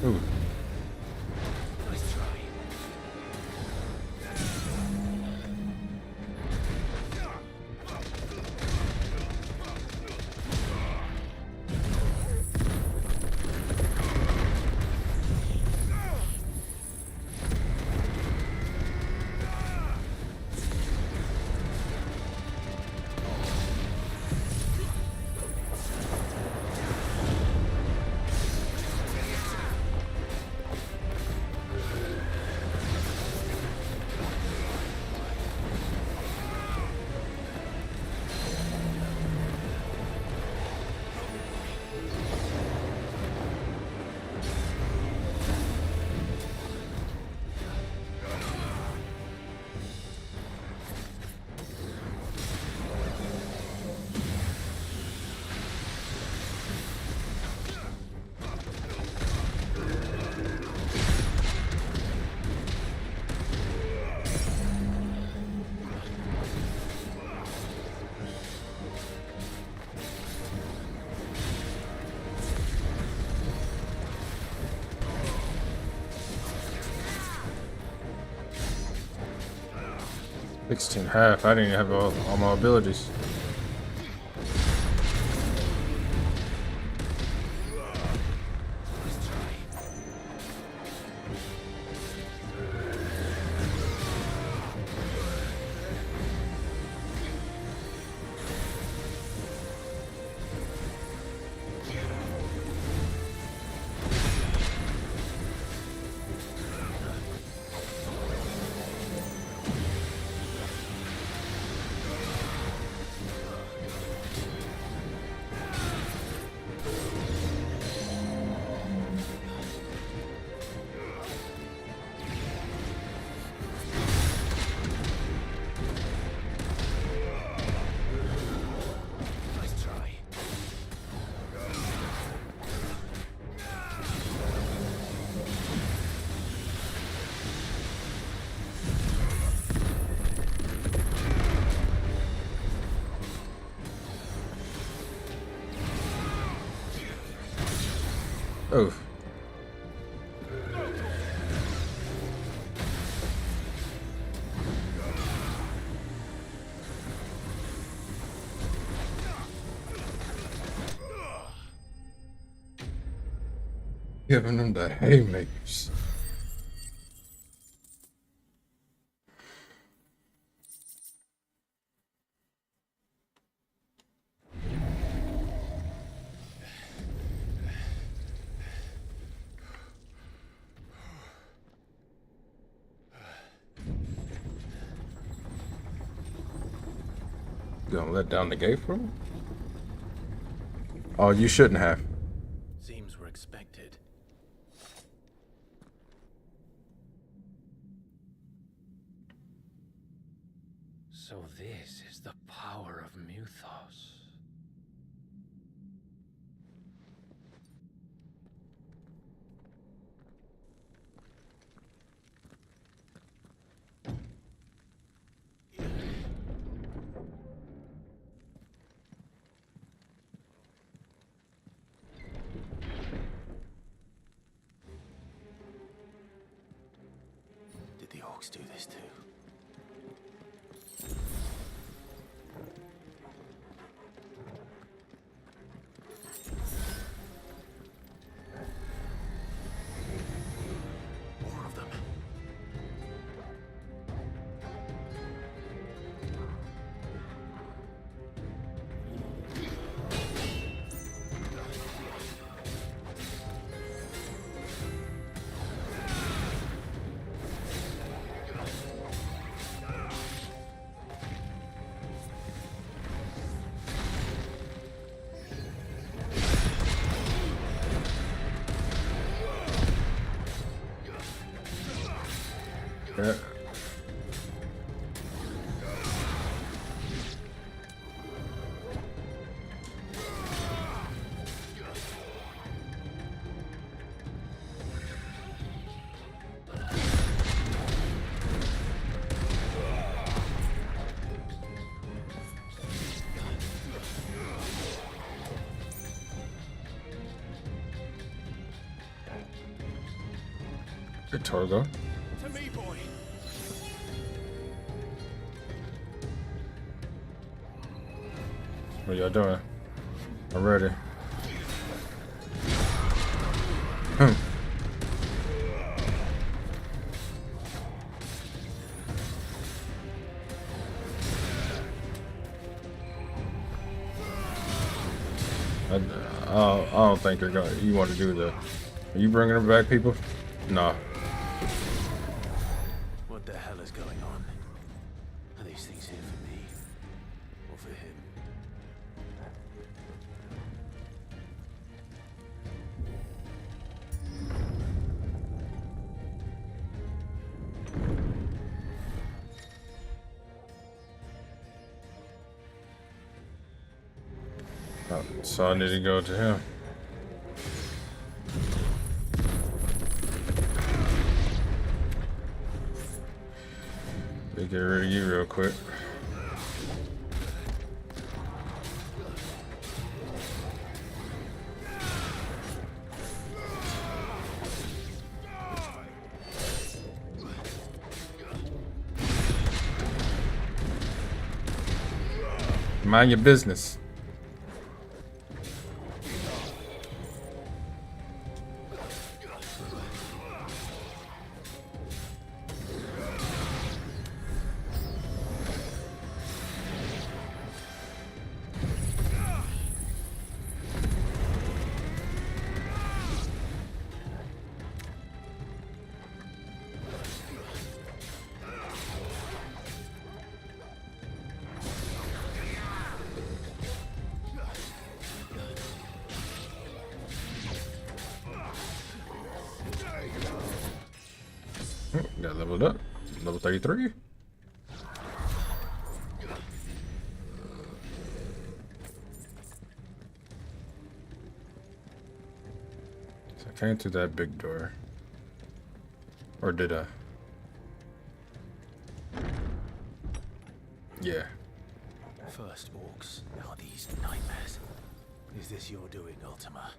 Ooh. Nice try. Half. I didn't even have all my abilities. Oh. Giving them the haymakers. You gonna let down the gate for me? Oh, you shouldn't have. Seems we're expected. So this is the power of Muthos. Did the orcs do this too? More of them. Yeah. Good Torgo. To me, boy. What y'all doing? I'm ready. I don't think they're gonna. You want to do the? Are you bringing them back, people? Nah. What the hell is going on? Are these things here for me? Or for him? Oh, so I need to go to him. Let me get rid of you real quick. Mind your business. Got leveled up. Level 33. So I came through that big door. Or did I? Yeah. First orcs, now these nightmares. Is this your doing, Ultima?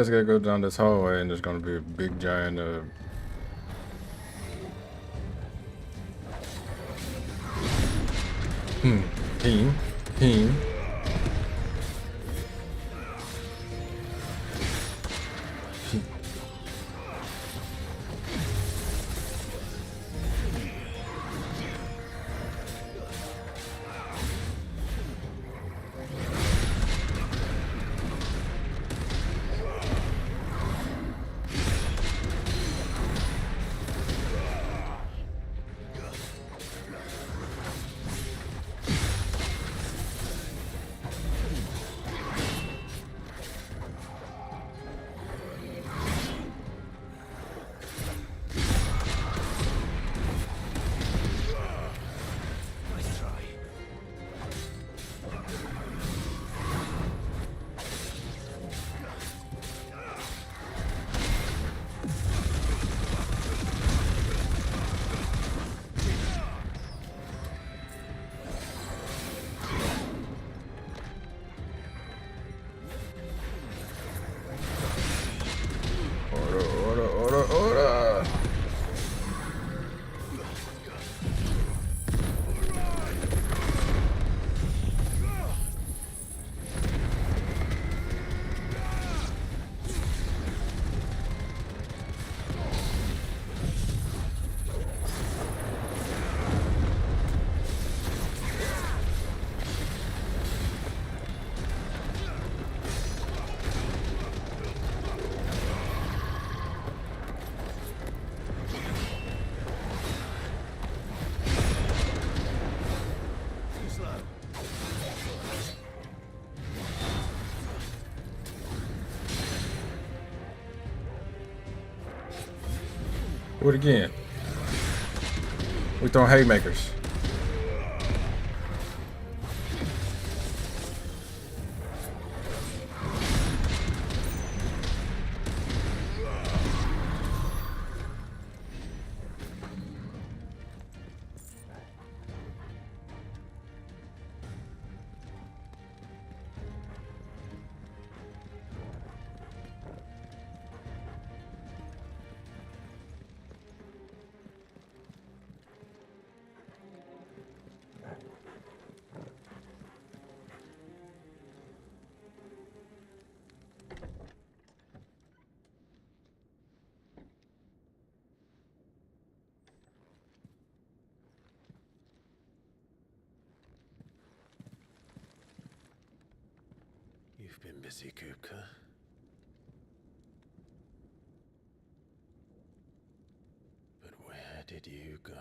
Just gotta go down this hallway, and there's gonna be a big giant team. Order. Do it again. We throwing haymakers. You've been busy, Kupka. But where did you go?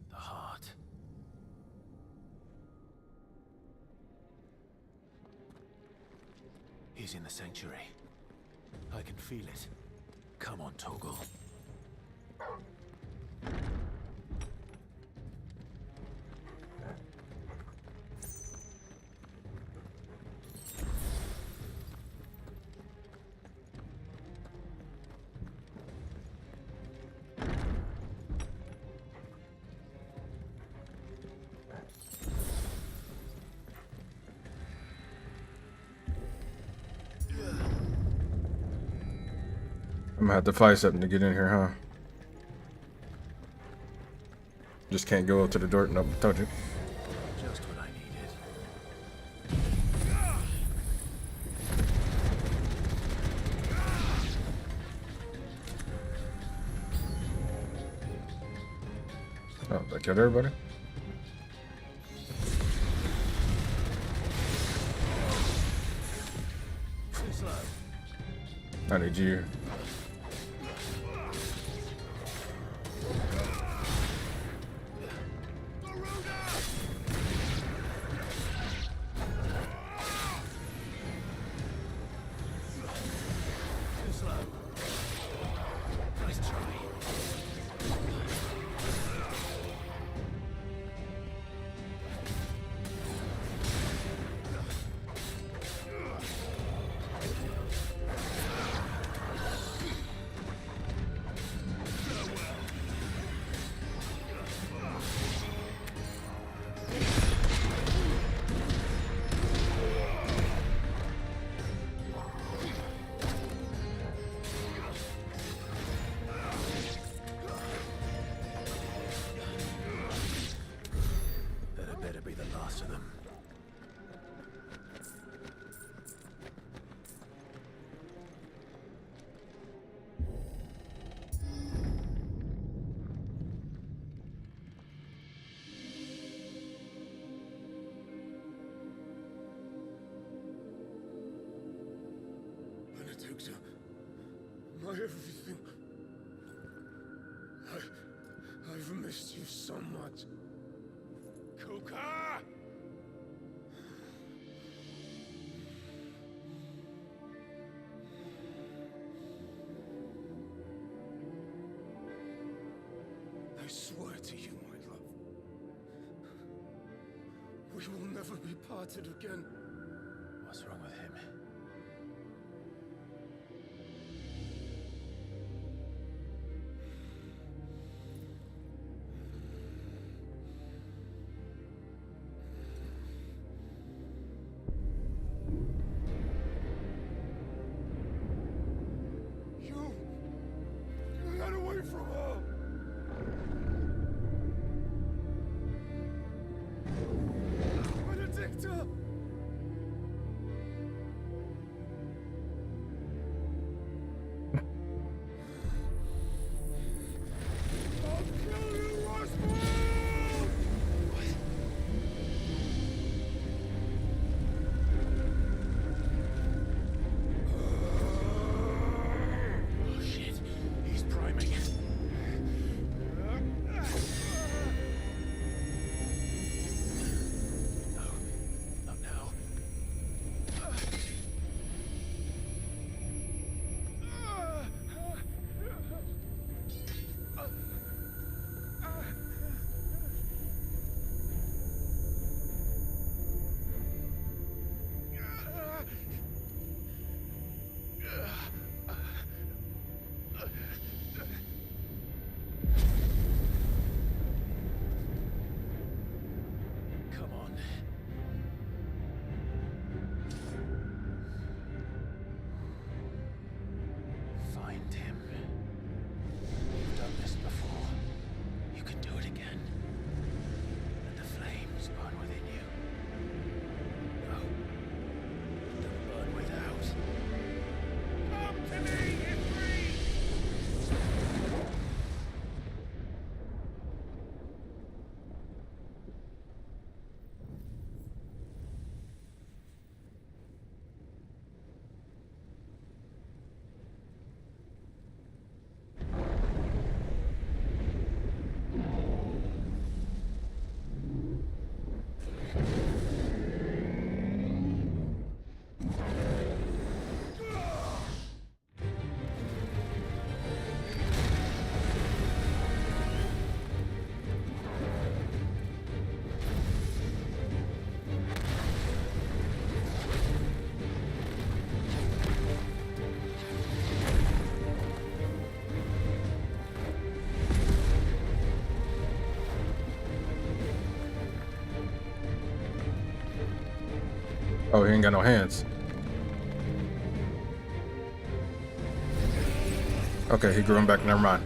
The heart. He's in the sanctuary. I can feel it. Come on, Toggle. I'm gonna have to fight something to get in here, huh? Just can't go up to the door. Nope, told you. Just what I needed. Oh, I killed everybody? I need you. Victor. My everything. I've missed you so much. Kuka! I swear to you, my love, we will never be parted again. What's wrong with him? You got away from her. Benedicta! I'll kill you, Roswell! Oh shit, he's priming. Not now. Come on. Find him. You've done this before. You can do it again. Let the flames burn within you. No. Let them burn without. Come to me, Ifrit! Oh, he ain't got no hands. Okay, he grew him back. Never mind.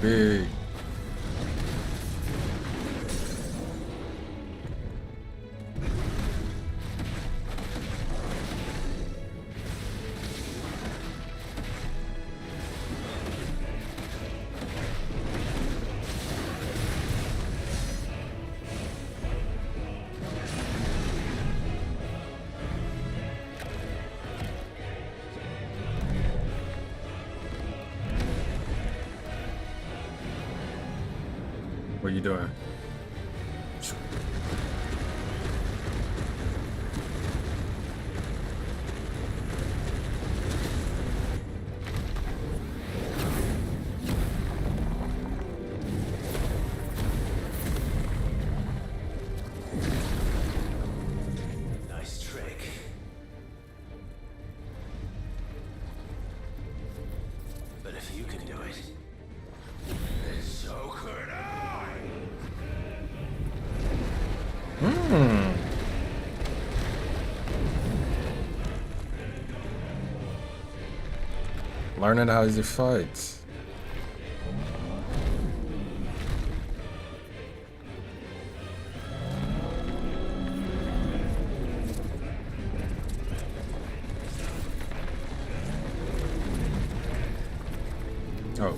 big. What are you doing? Nice trick. But if you can do it, then so could I! Learning how he fights. Oh.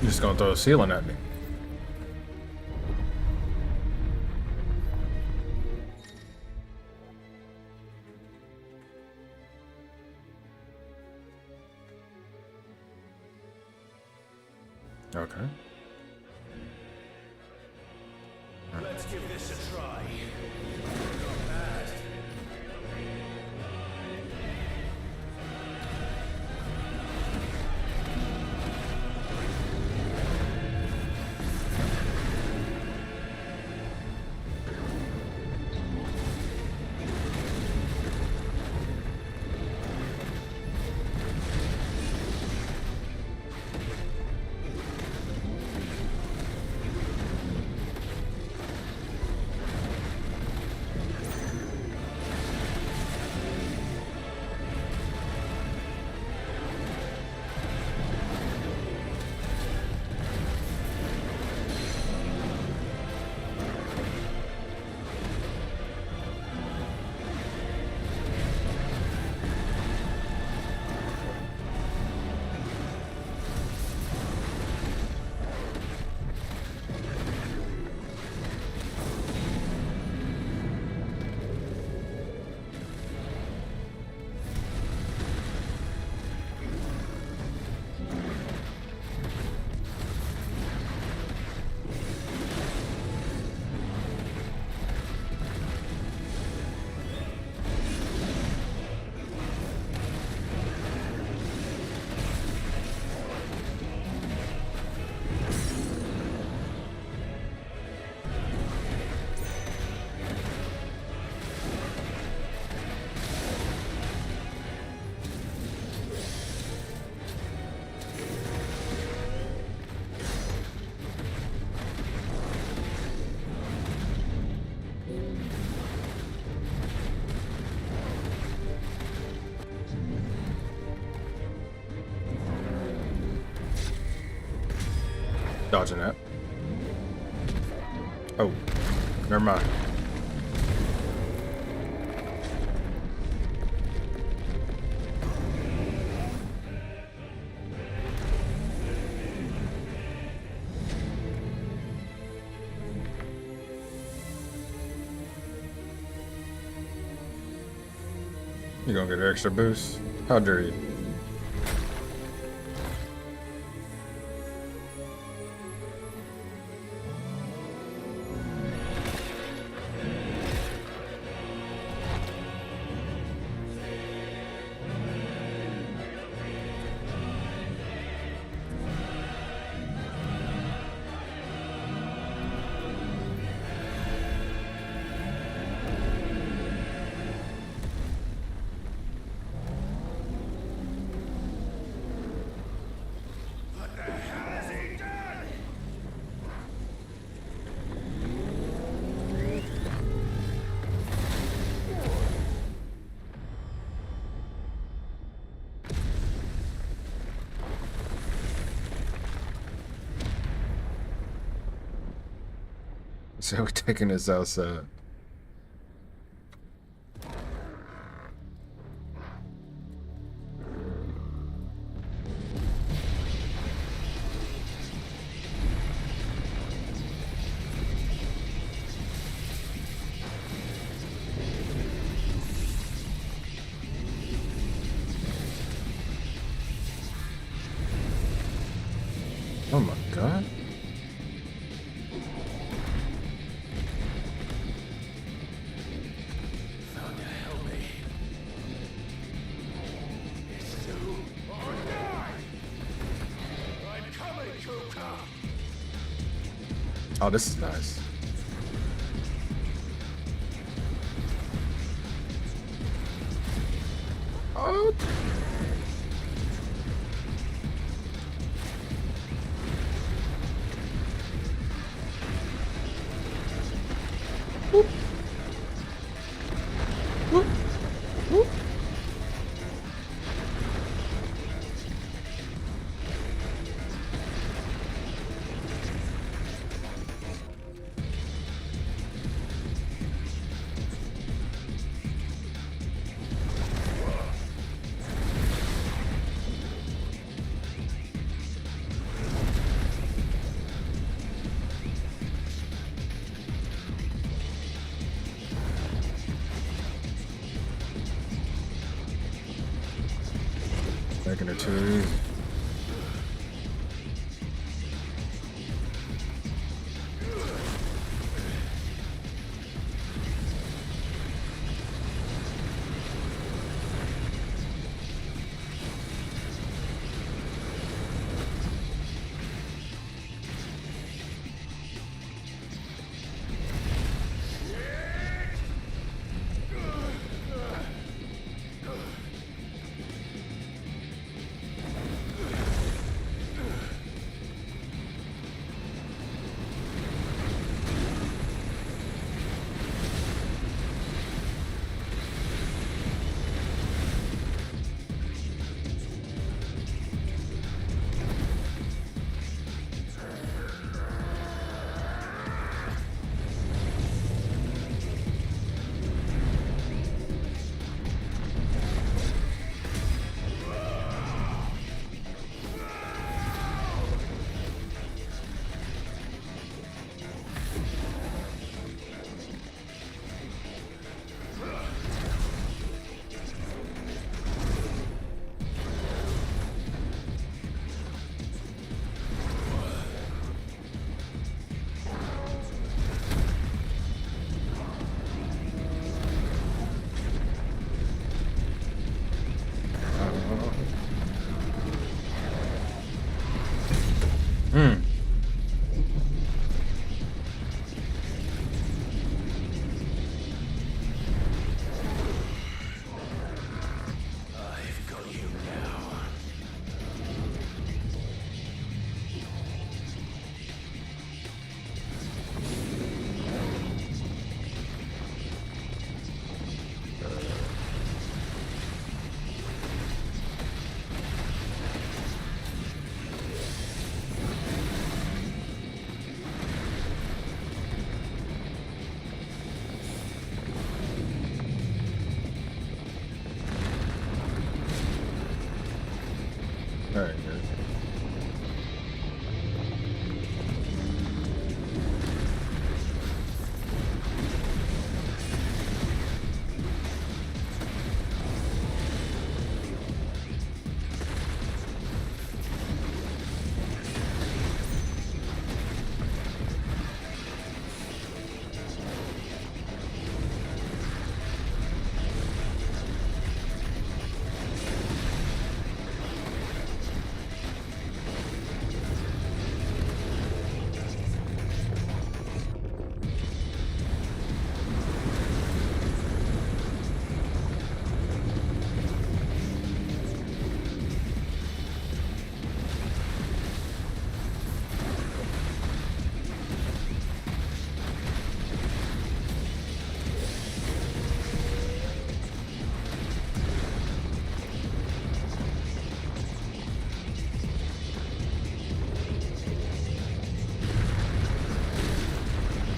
You're just gonna throw a ceiling at me. Okay. Let's give this a try. Not bad. Dodging that. Oh, never mind. You gonna get an extra boost? How dare you? So we're taking this outside. Oh my god. Oh, this is nice. Oh. Whoop. Whoop. Whoop. Making it too easy.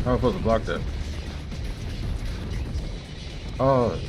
Oh, I'm supposed to block that. Oh.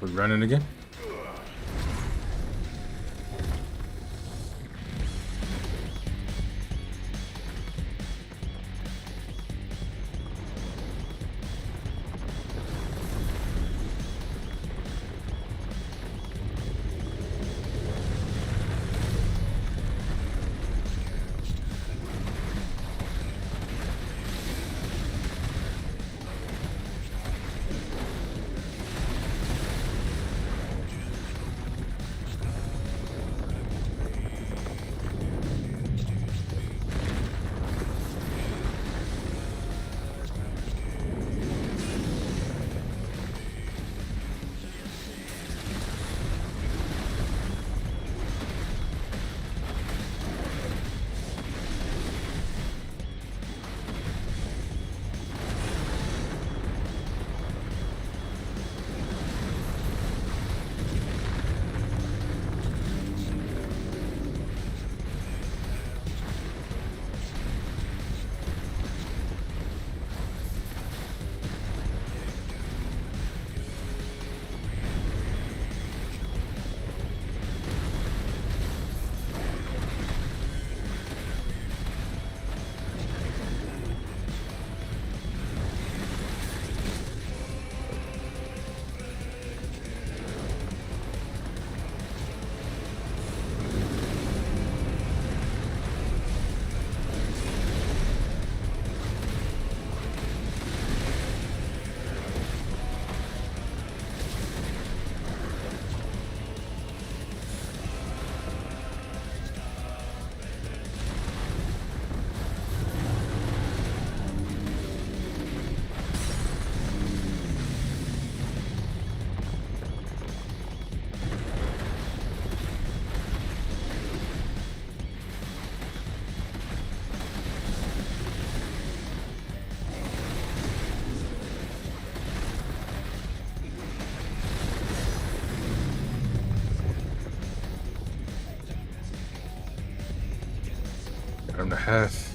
We're running again? From the half.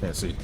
Can't see.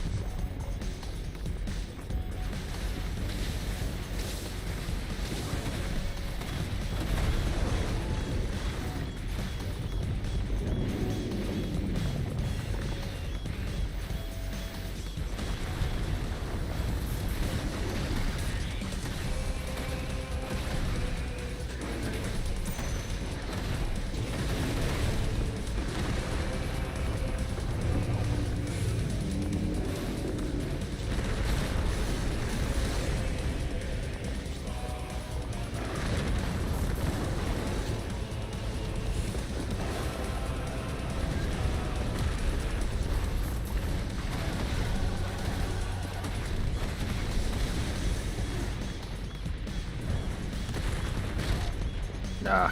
Nah.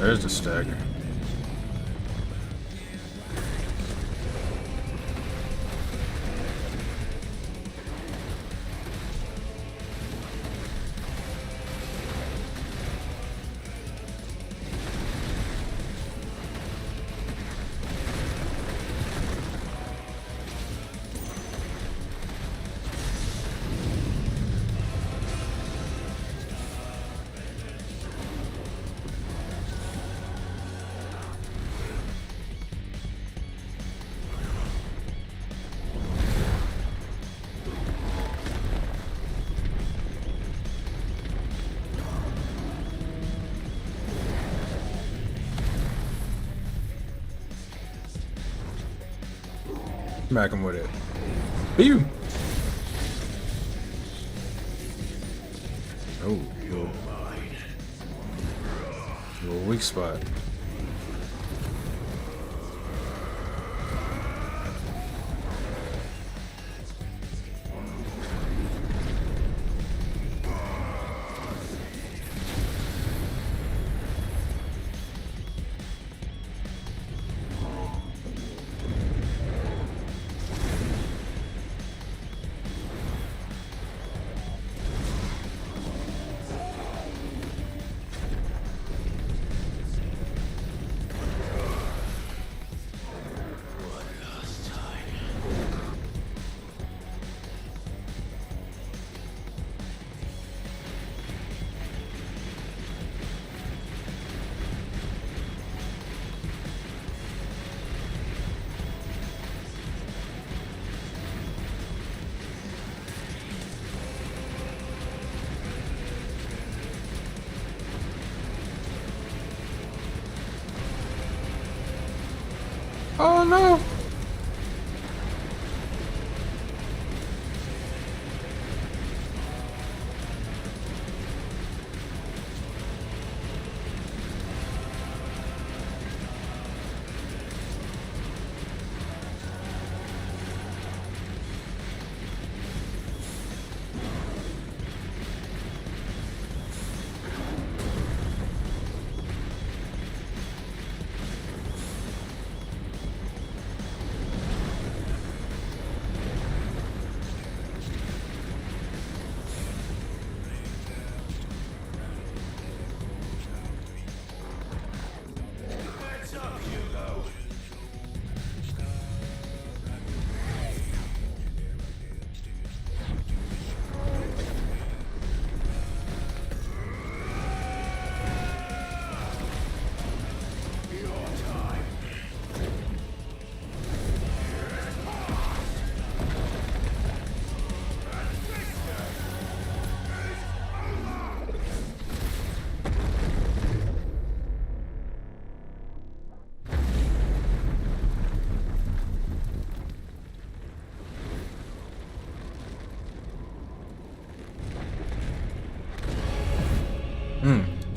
There's the stagger. Smack him with it. Beam! Oh, little weak spot. Oh no!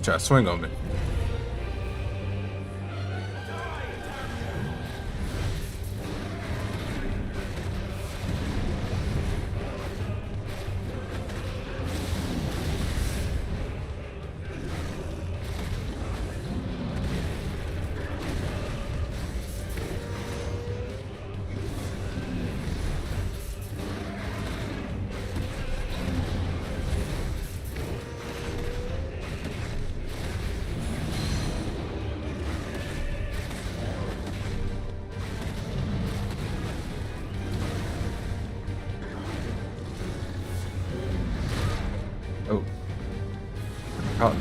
Try to swing on me. Oh. Caught.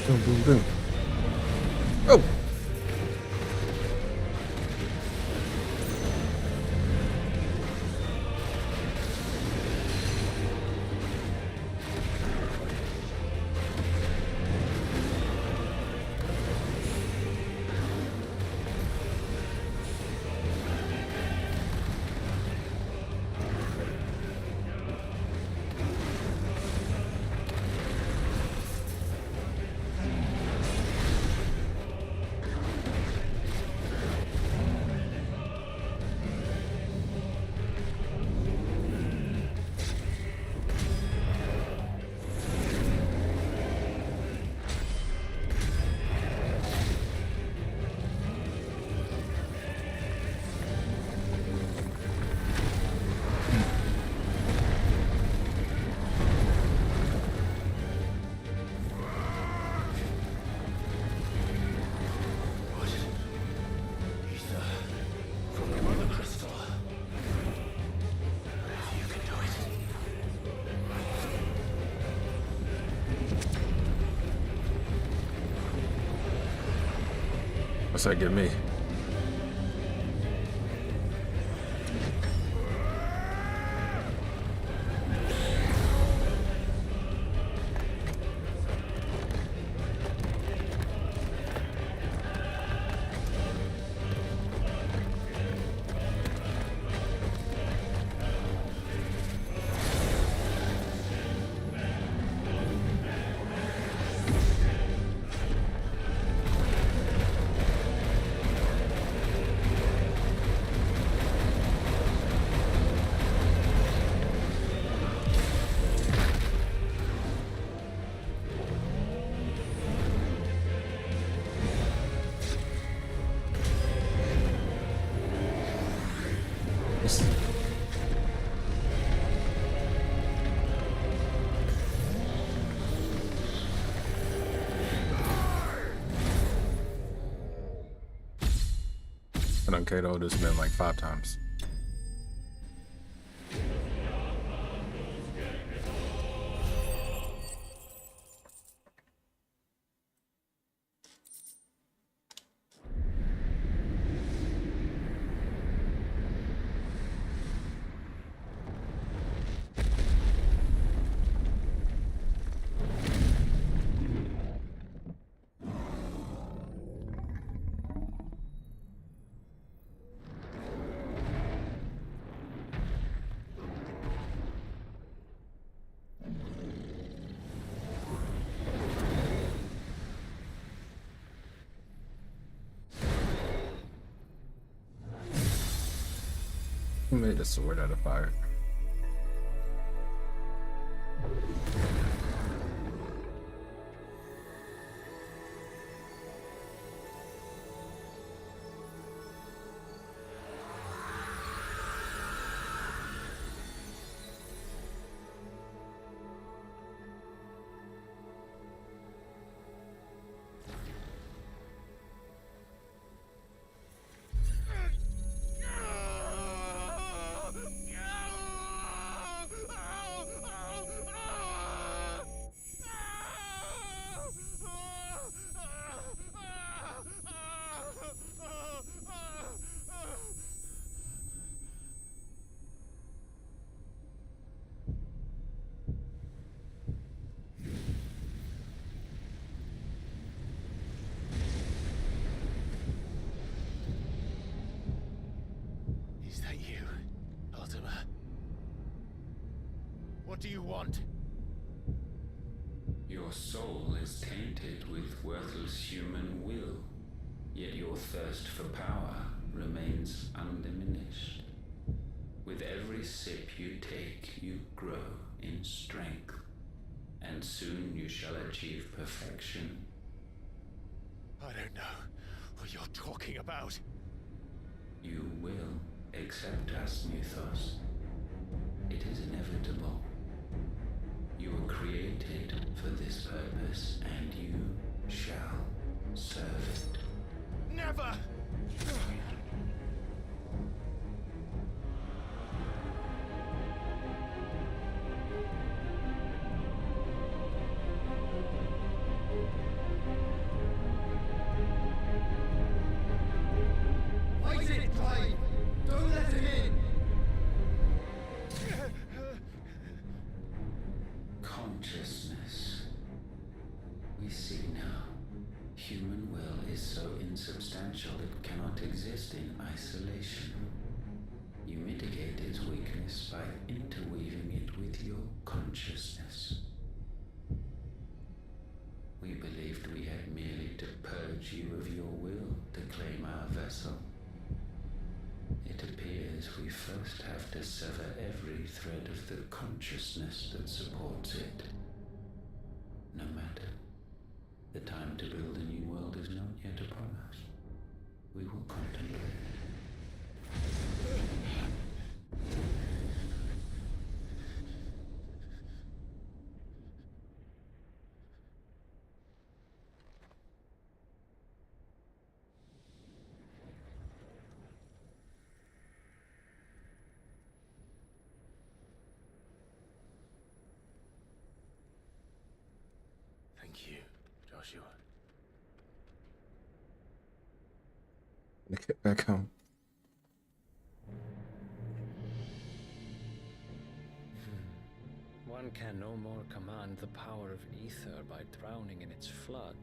Boom, boom, boom. Oh! What's that give me? I done KO'd this man like 5 times. Who made a sword out of fire? Is that you, Ultima? What do you want? Your soul is tainted with worthless human will, yet your thirst for power remains undiminished. With every sip you take, you grow in strength, and soon you shall achieve perfection. I don't know what you're talking about. You will accept us, Mythos. It is inevitable. You were created for this purpose, and you shall serve it. Never! consciousness. We see now. Human will is so insubstantial it cannot exist in isolation. You mitigate its weakness by interweaving it with your consciousness. We believed we had merely to purge you of your will to claim our vessel. It appears we first have to sever every thread of the consciousness that supports it. No matter. The time to build a new world is not yet upon us. We will contemplate. Thank you, Joshua. Get back home. One can no more command the power of ether by drowning in its flood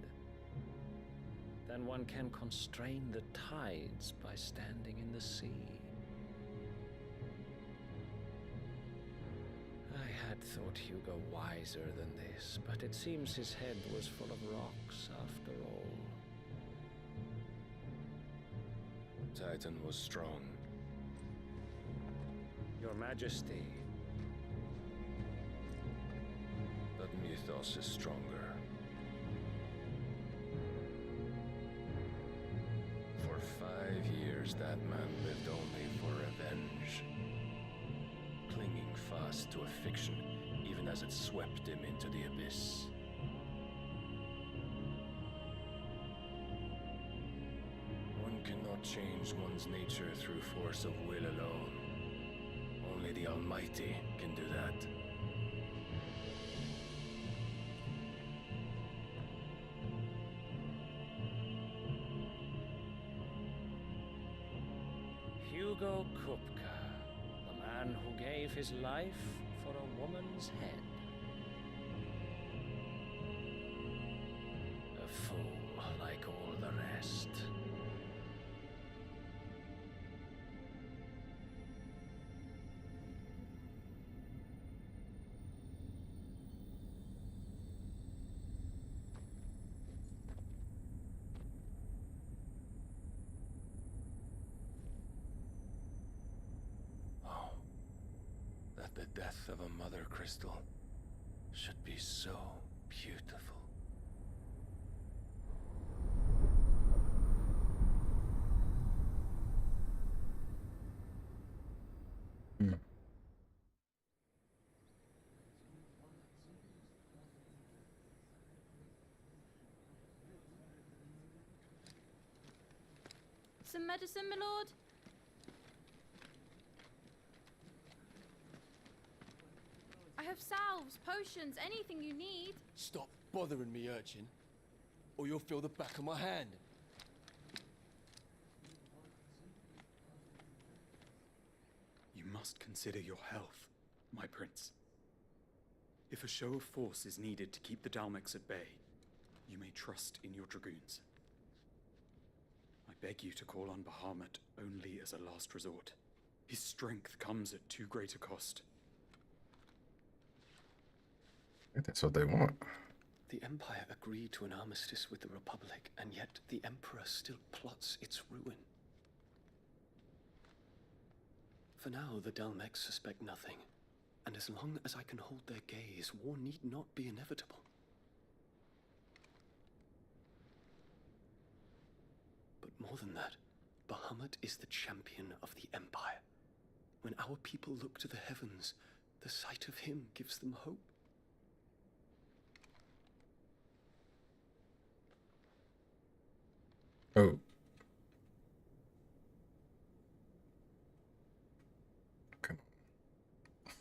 than one can constrain the tides by standing in the sea. I had thought Hugo wiser than this, but it seems his head was full of rocks after all. Titan was strong. Your Majesty. But Mythos is stronger. For 5 years, that man lived only for revenge. Clinging fast to a fiction, even as it swept him into the abyss. One cannot change one's nature through force of will alone. Only the Almighty can do that. Hugo Kupka, the man who gave his life for a woman's head. A fool like all the rest. That the death of a mother crystal should be so beautiful. Some medicine, my lord? I have salves, potions, anything you need. Stop bothering me, urchin, or you'll feel the back of my hand. You must consider your health, my prince. If a show of force is needed to keep the Dalmex at bay, you may trust in your dragoons. I beg you to call on Bahamut only as a last resort. His strength comes at too great a cost. That's what they want. The Empire agreed to an armistice with the Republic, and yet the Emperor still plots its ruin. For now, the Dalmex suspect nothing, and as long as I can hold their gaze, war need not be inevitable. But more than that, Bahamut is the champion of the Empire. When our people look to the heavens, the sight of him gives them hope. Oh. Come on.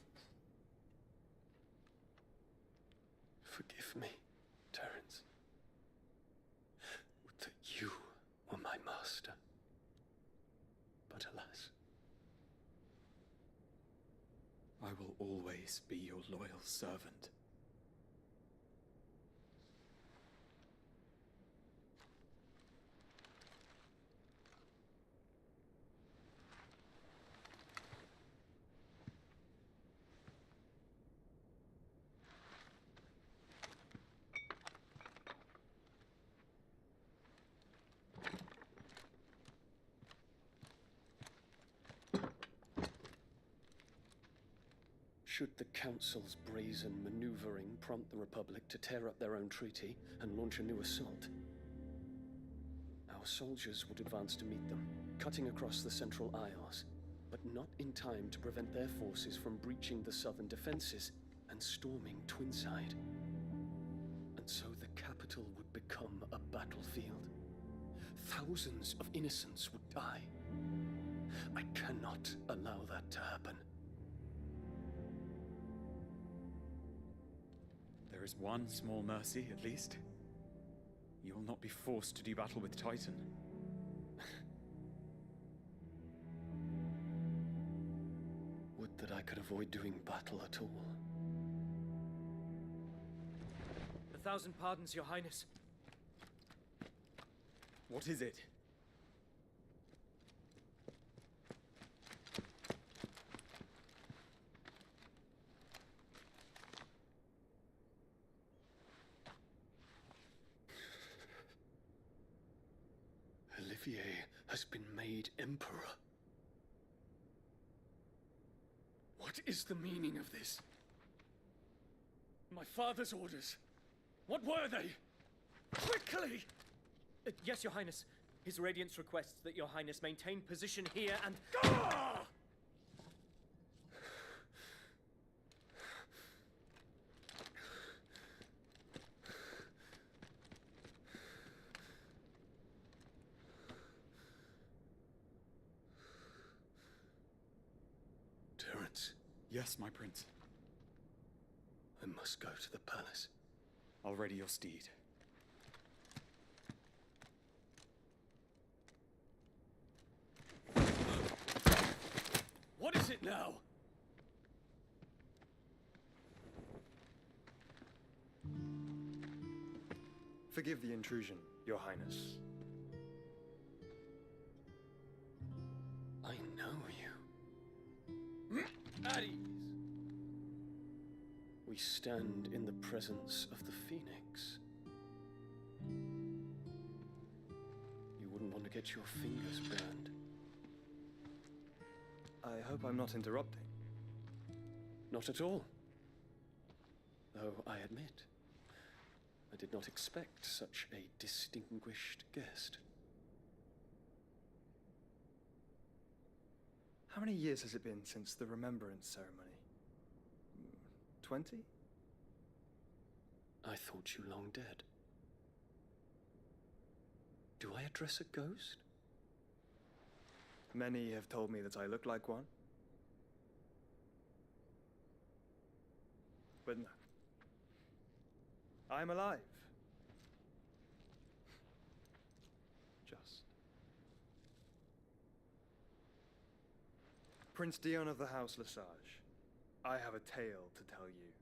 Forgive me, Terence. Would that you were my master. But alas. I will always be your loyal servant. Should the Council's brazen maneuvering prompt the Republic to tear up their own treaty and launch a new assault, our soldiers would advance to meet them, cutting across the Central Isles, but not in time to prevent their forces from breaching the southern defenses and storming Twinside. And so the capital would become a battlefield. Thousands of innocents would die. I cannot allow that to happen. There is one small mercy, at least. You will not be forced to do battle with Titan. Would that I could avoid doing battle at all. 1,000 pardons, Your Highness. What is it? Olivier has been made Emperor. What is the meaning of this? My father's orders. What were they? Quickly! Yes, Your Highness. His Radiance requests that Your Highness maintain position here and... Ah! Terence. Yes, my prince. I must go to the palace. I'll ready your steed. What is it now? Forgive the intrusion, Your Highness. I know you. At ease. We stand in the presence of the Phoenix. You wouldn't want to get your fingers burned. I hope I'm not interrupting. Not at all. Though I admit, I did not expect such a distinguished guest. How many years has it been since the Remembrance ceremony? 20? I thought you long dead. Do I address a ghost? Many have told me that I look like one. But no. I'm alive. Just. Prince Dion of the House Lesage, I have a tale to tell you.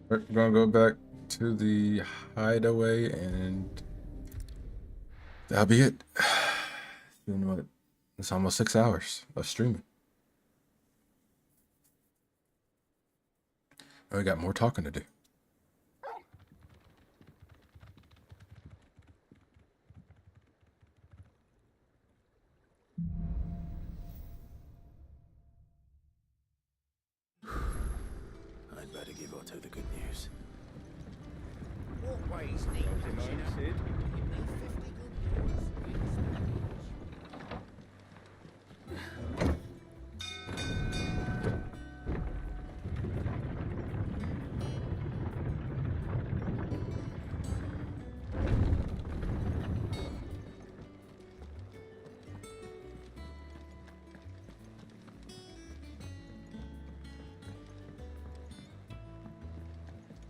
We're gonna go back to the hideaway and that'll be it. It's been what? It's almost 6 hours of streaming. And we got more talking to do. I'd better give Otto the good news. What ways need pushing up? Give me 50 good boys in Spanish.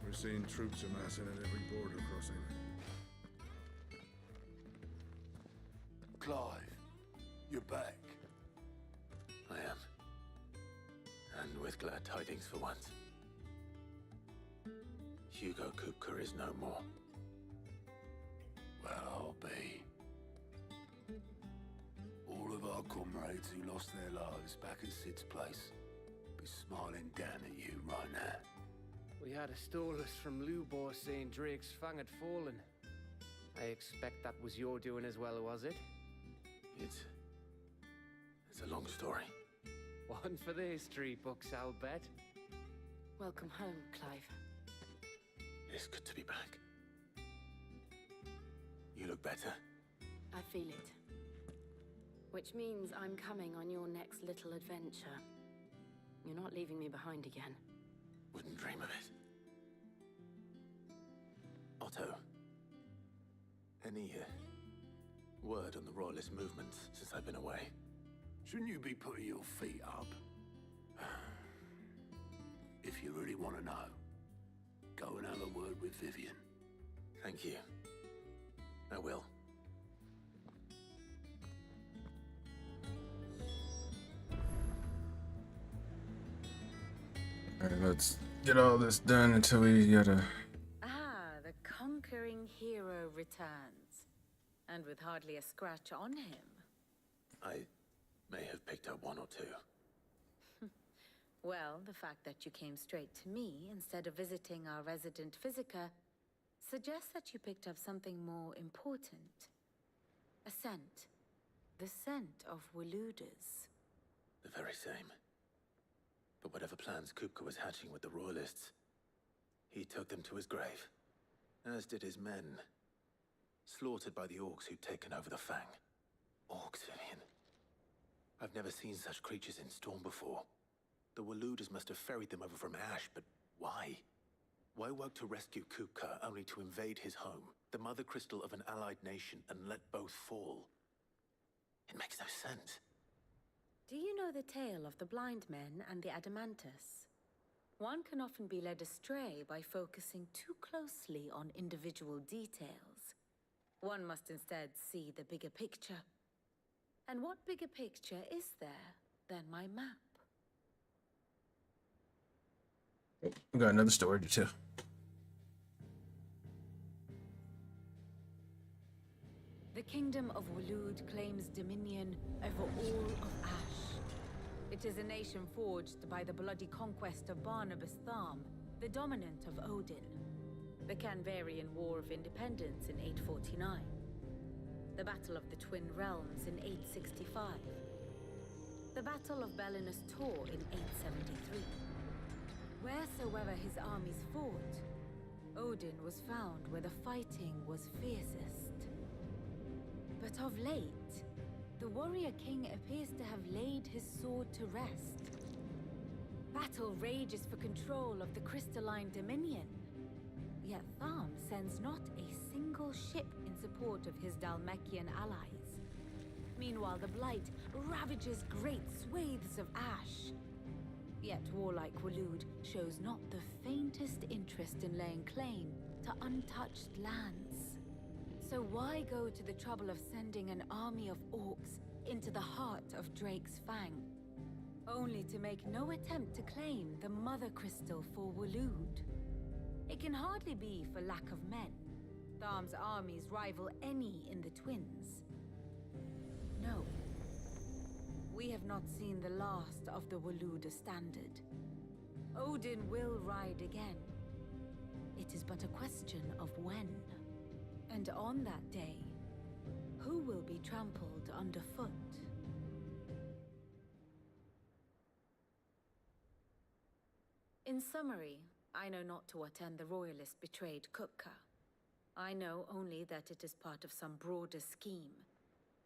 We're seeing troops amassing at every border crossing. Clive, you're back. I am. And with glad tidings for once. Hugo Kupka is no more. Well, I'll be. All of our comrades who lost their lives back at Sid's place, smiling down at you right now. We had a stolus from Lubor saying Drake's Fang had fallen. I expect that was your doing as well, was it? It's a long story. One for the history books, I'll bet. Welcome home, Clive. It's good to be back. You look better. I feel it. Which means I'm coming on your next little adventure. You're not leaving me behind again. Wouldn't dream of it. Otto, any word on the Royalist movement since I've been away? Shouldn't you be putting your feet up? If you really want to know, go and have a word with Vivian. Thank you. I will. Alright, let's get all this done until we gotta... Ah, the conquering hero returns. And with hardly a scratch on him. I may have picked up one or two. Well, the fact that you came straight to me instead of visiting our resident physiker suggests that you picked up something more important. A scent. The scent of Waludas. The very same. But whatever plans Kupka was hatching with the Royalists, he took them to his grave. As did his men. Slaughtered by the orcs who'd taken over the Fang. Orcs, Vivian. I've never seen such creatures in Storm before. The Waludas must have ferried them over from Ash, but why? Why work to rescue Kupka only to invade his home, the mother crystal of an allied nation, and let both fall? It makes no sense. Do you know the tale of the blind men and the Adamantus? One can often be led astray by focusing too closely on individual details. One must instead see the bigger picture. And what bigger picture is there than my map? We got another story to tell. The kingdom of Walud claims dominion over all of Ash. It is a nation forged by the bloody conquest of Barnabas Tharm, the dominant of Odin. The Canvarian War of Independence in 849. The Battle of the Twin Realms in 865. The Battle of Belinus Tor in 873. Wheresoever his armies fought, Odin was found where the fighting was fiercest. But of late, the warrior king appears to have laid his sword to rest. Battle rages for control of the crystalline dominion. Yet Tharm sends not a single ship in support of his Dhalmekian allies. Meanwhile, the Blight ravages great swathes of Ash. Yet warlike Walud shows not the faintest interest in laying claim to untouched lands. So why go to the trouble of sending an army of orcs into the heart of Drake's Fang, only to make no attempt to claim the Mother Crystal for Walud? It can hardly be for lack of men. Tharm's armies rival any in the Twins. No. We have not seen the last of the Waluda standard. Odin will ride again. It is but a question of when. And on that day, who will be trampled underfoot? In summary, I know not to what end the Royalists betrayed Kupka. I know only that it is part of some broader scheme.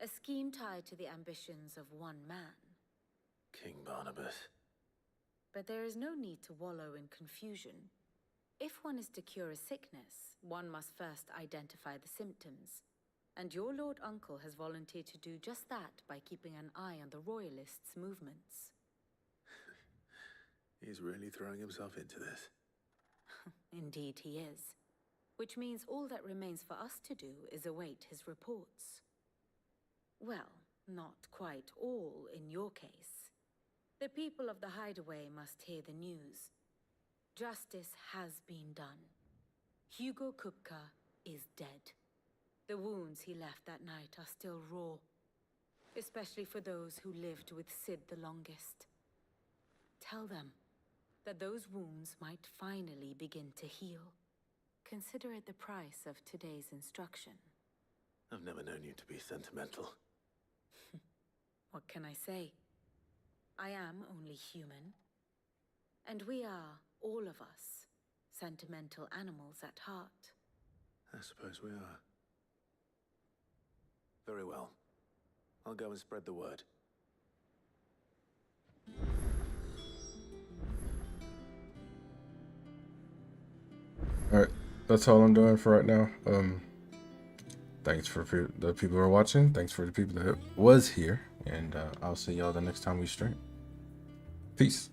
A scheme tied to the ambitions of one man. King Barnabas. But there is no need to wallow in confusion. If one is to cure a sickness, one must first identify the symptoms. And your Lord Uncle has volunteered to do just that by keeping an eye on the Royalists' movements. He's really throwing himself into this. Indeed he is. Which means all that remains for us to do is await his reports. Well, not quite all in your case. The people of the Hideaway must hear the news. Justice has been done. Hugo Kupka is dead. The wounds he left that night are still raw, especially for those who lived with Sid the longest. Tell them that those wounds might finally begin to heal. Consider it the price of today's instruction. I've never known you to be sentimental. What can I say? I am only human. And we are, all of us, sentimental animals at heart. I suppose we are. Very well. I'll go and spread the word. Alright, that's all I'm doing for right now. Thanks for the people who are watching. Thanks for the people that was here. And I'll see y'all the next time we stream. Peace.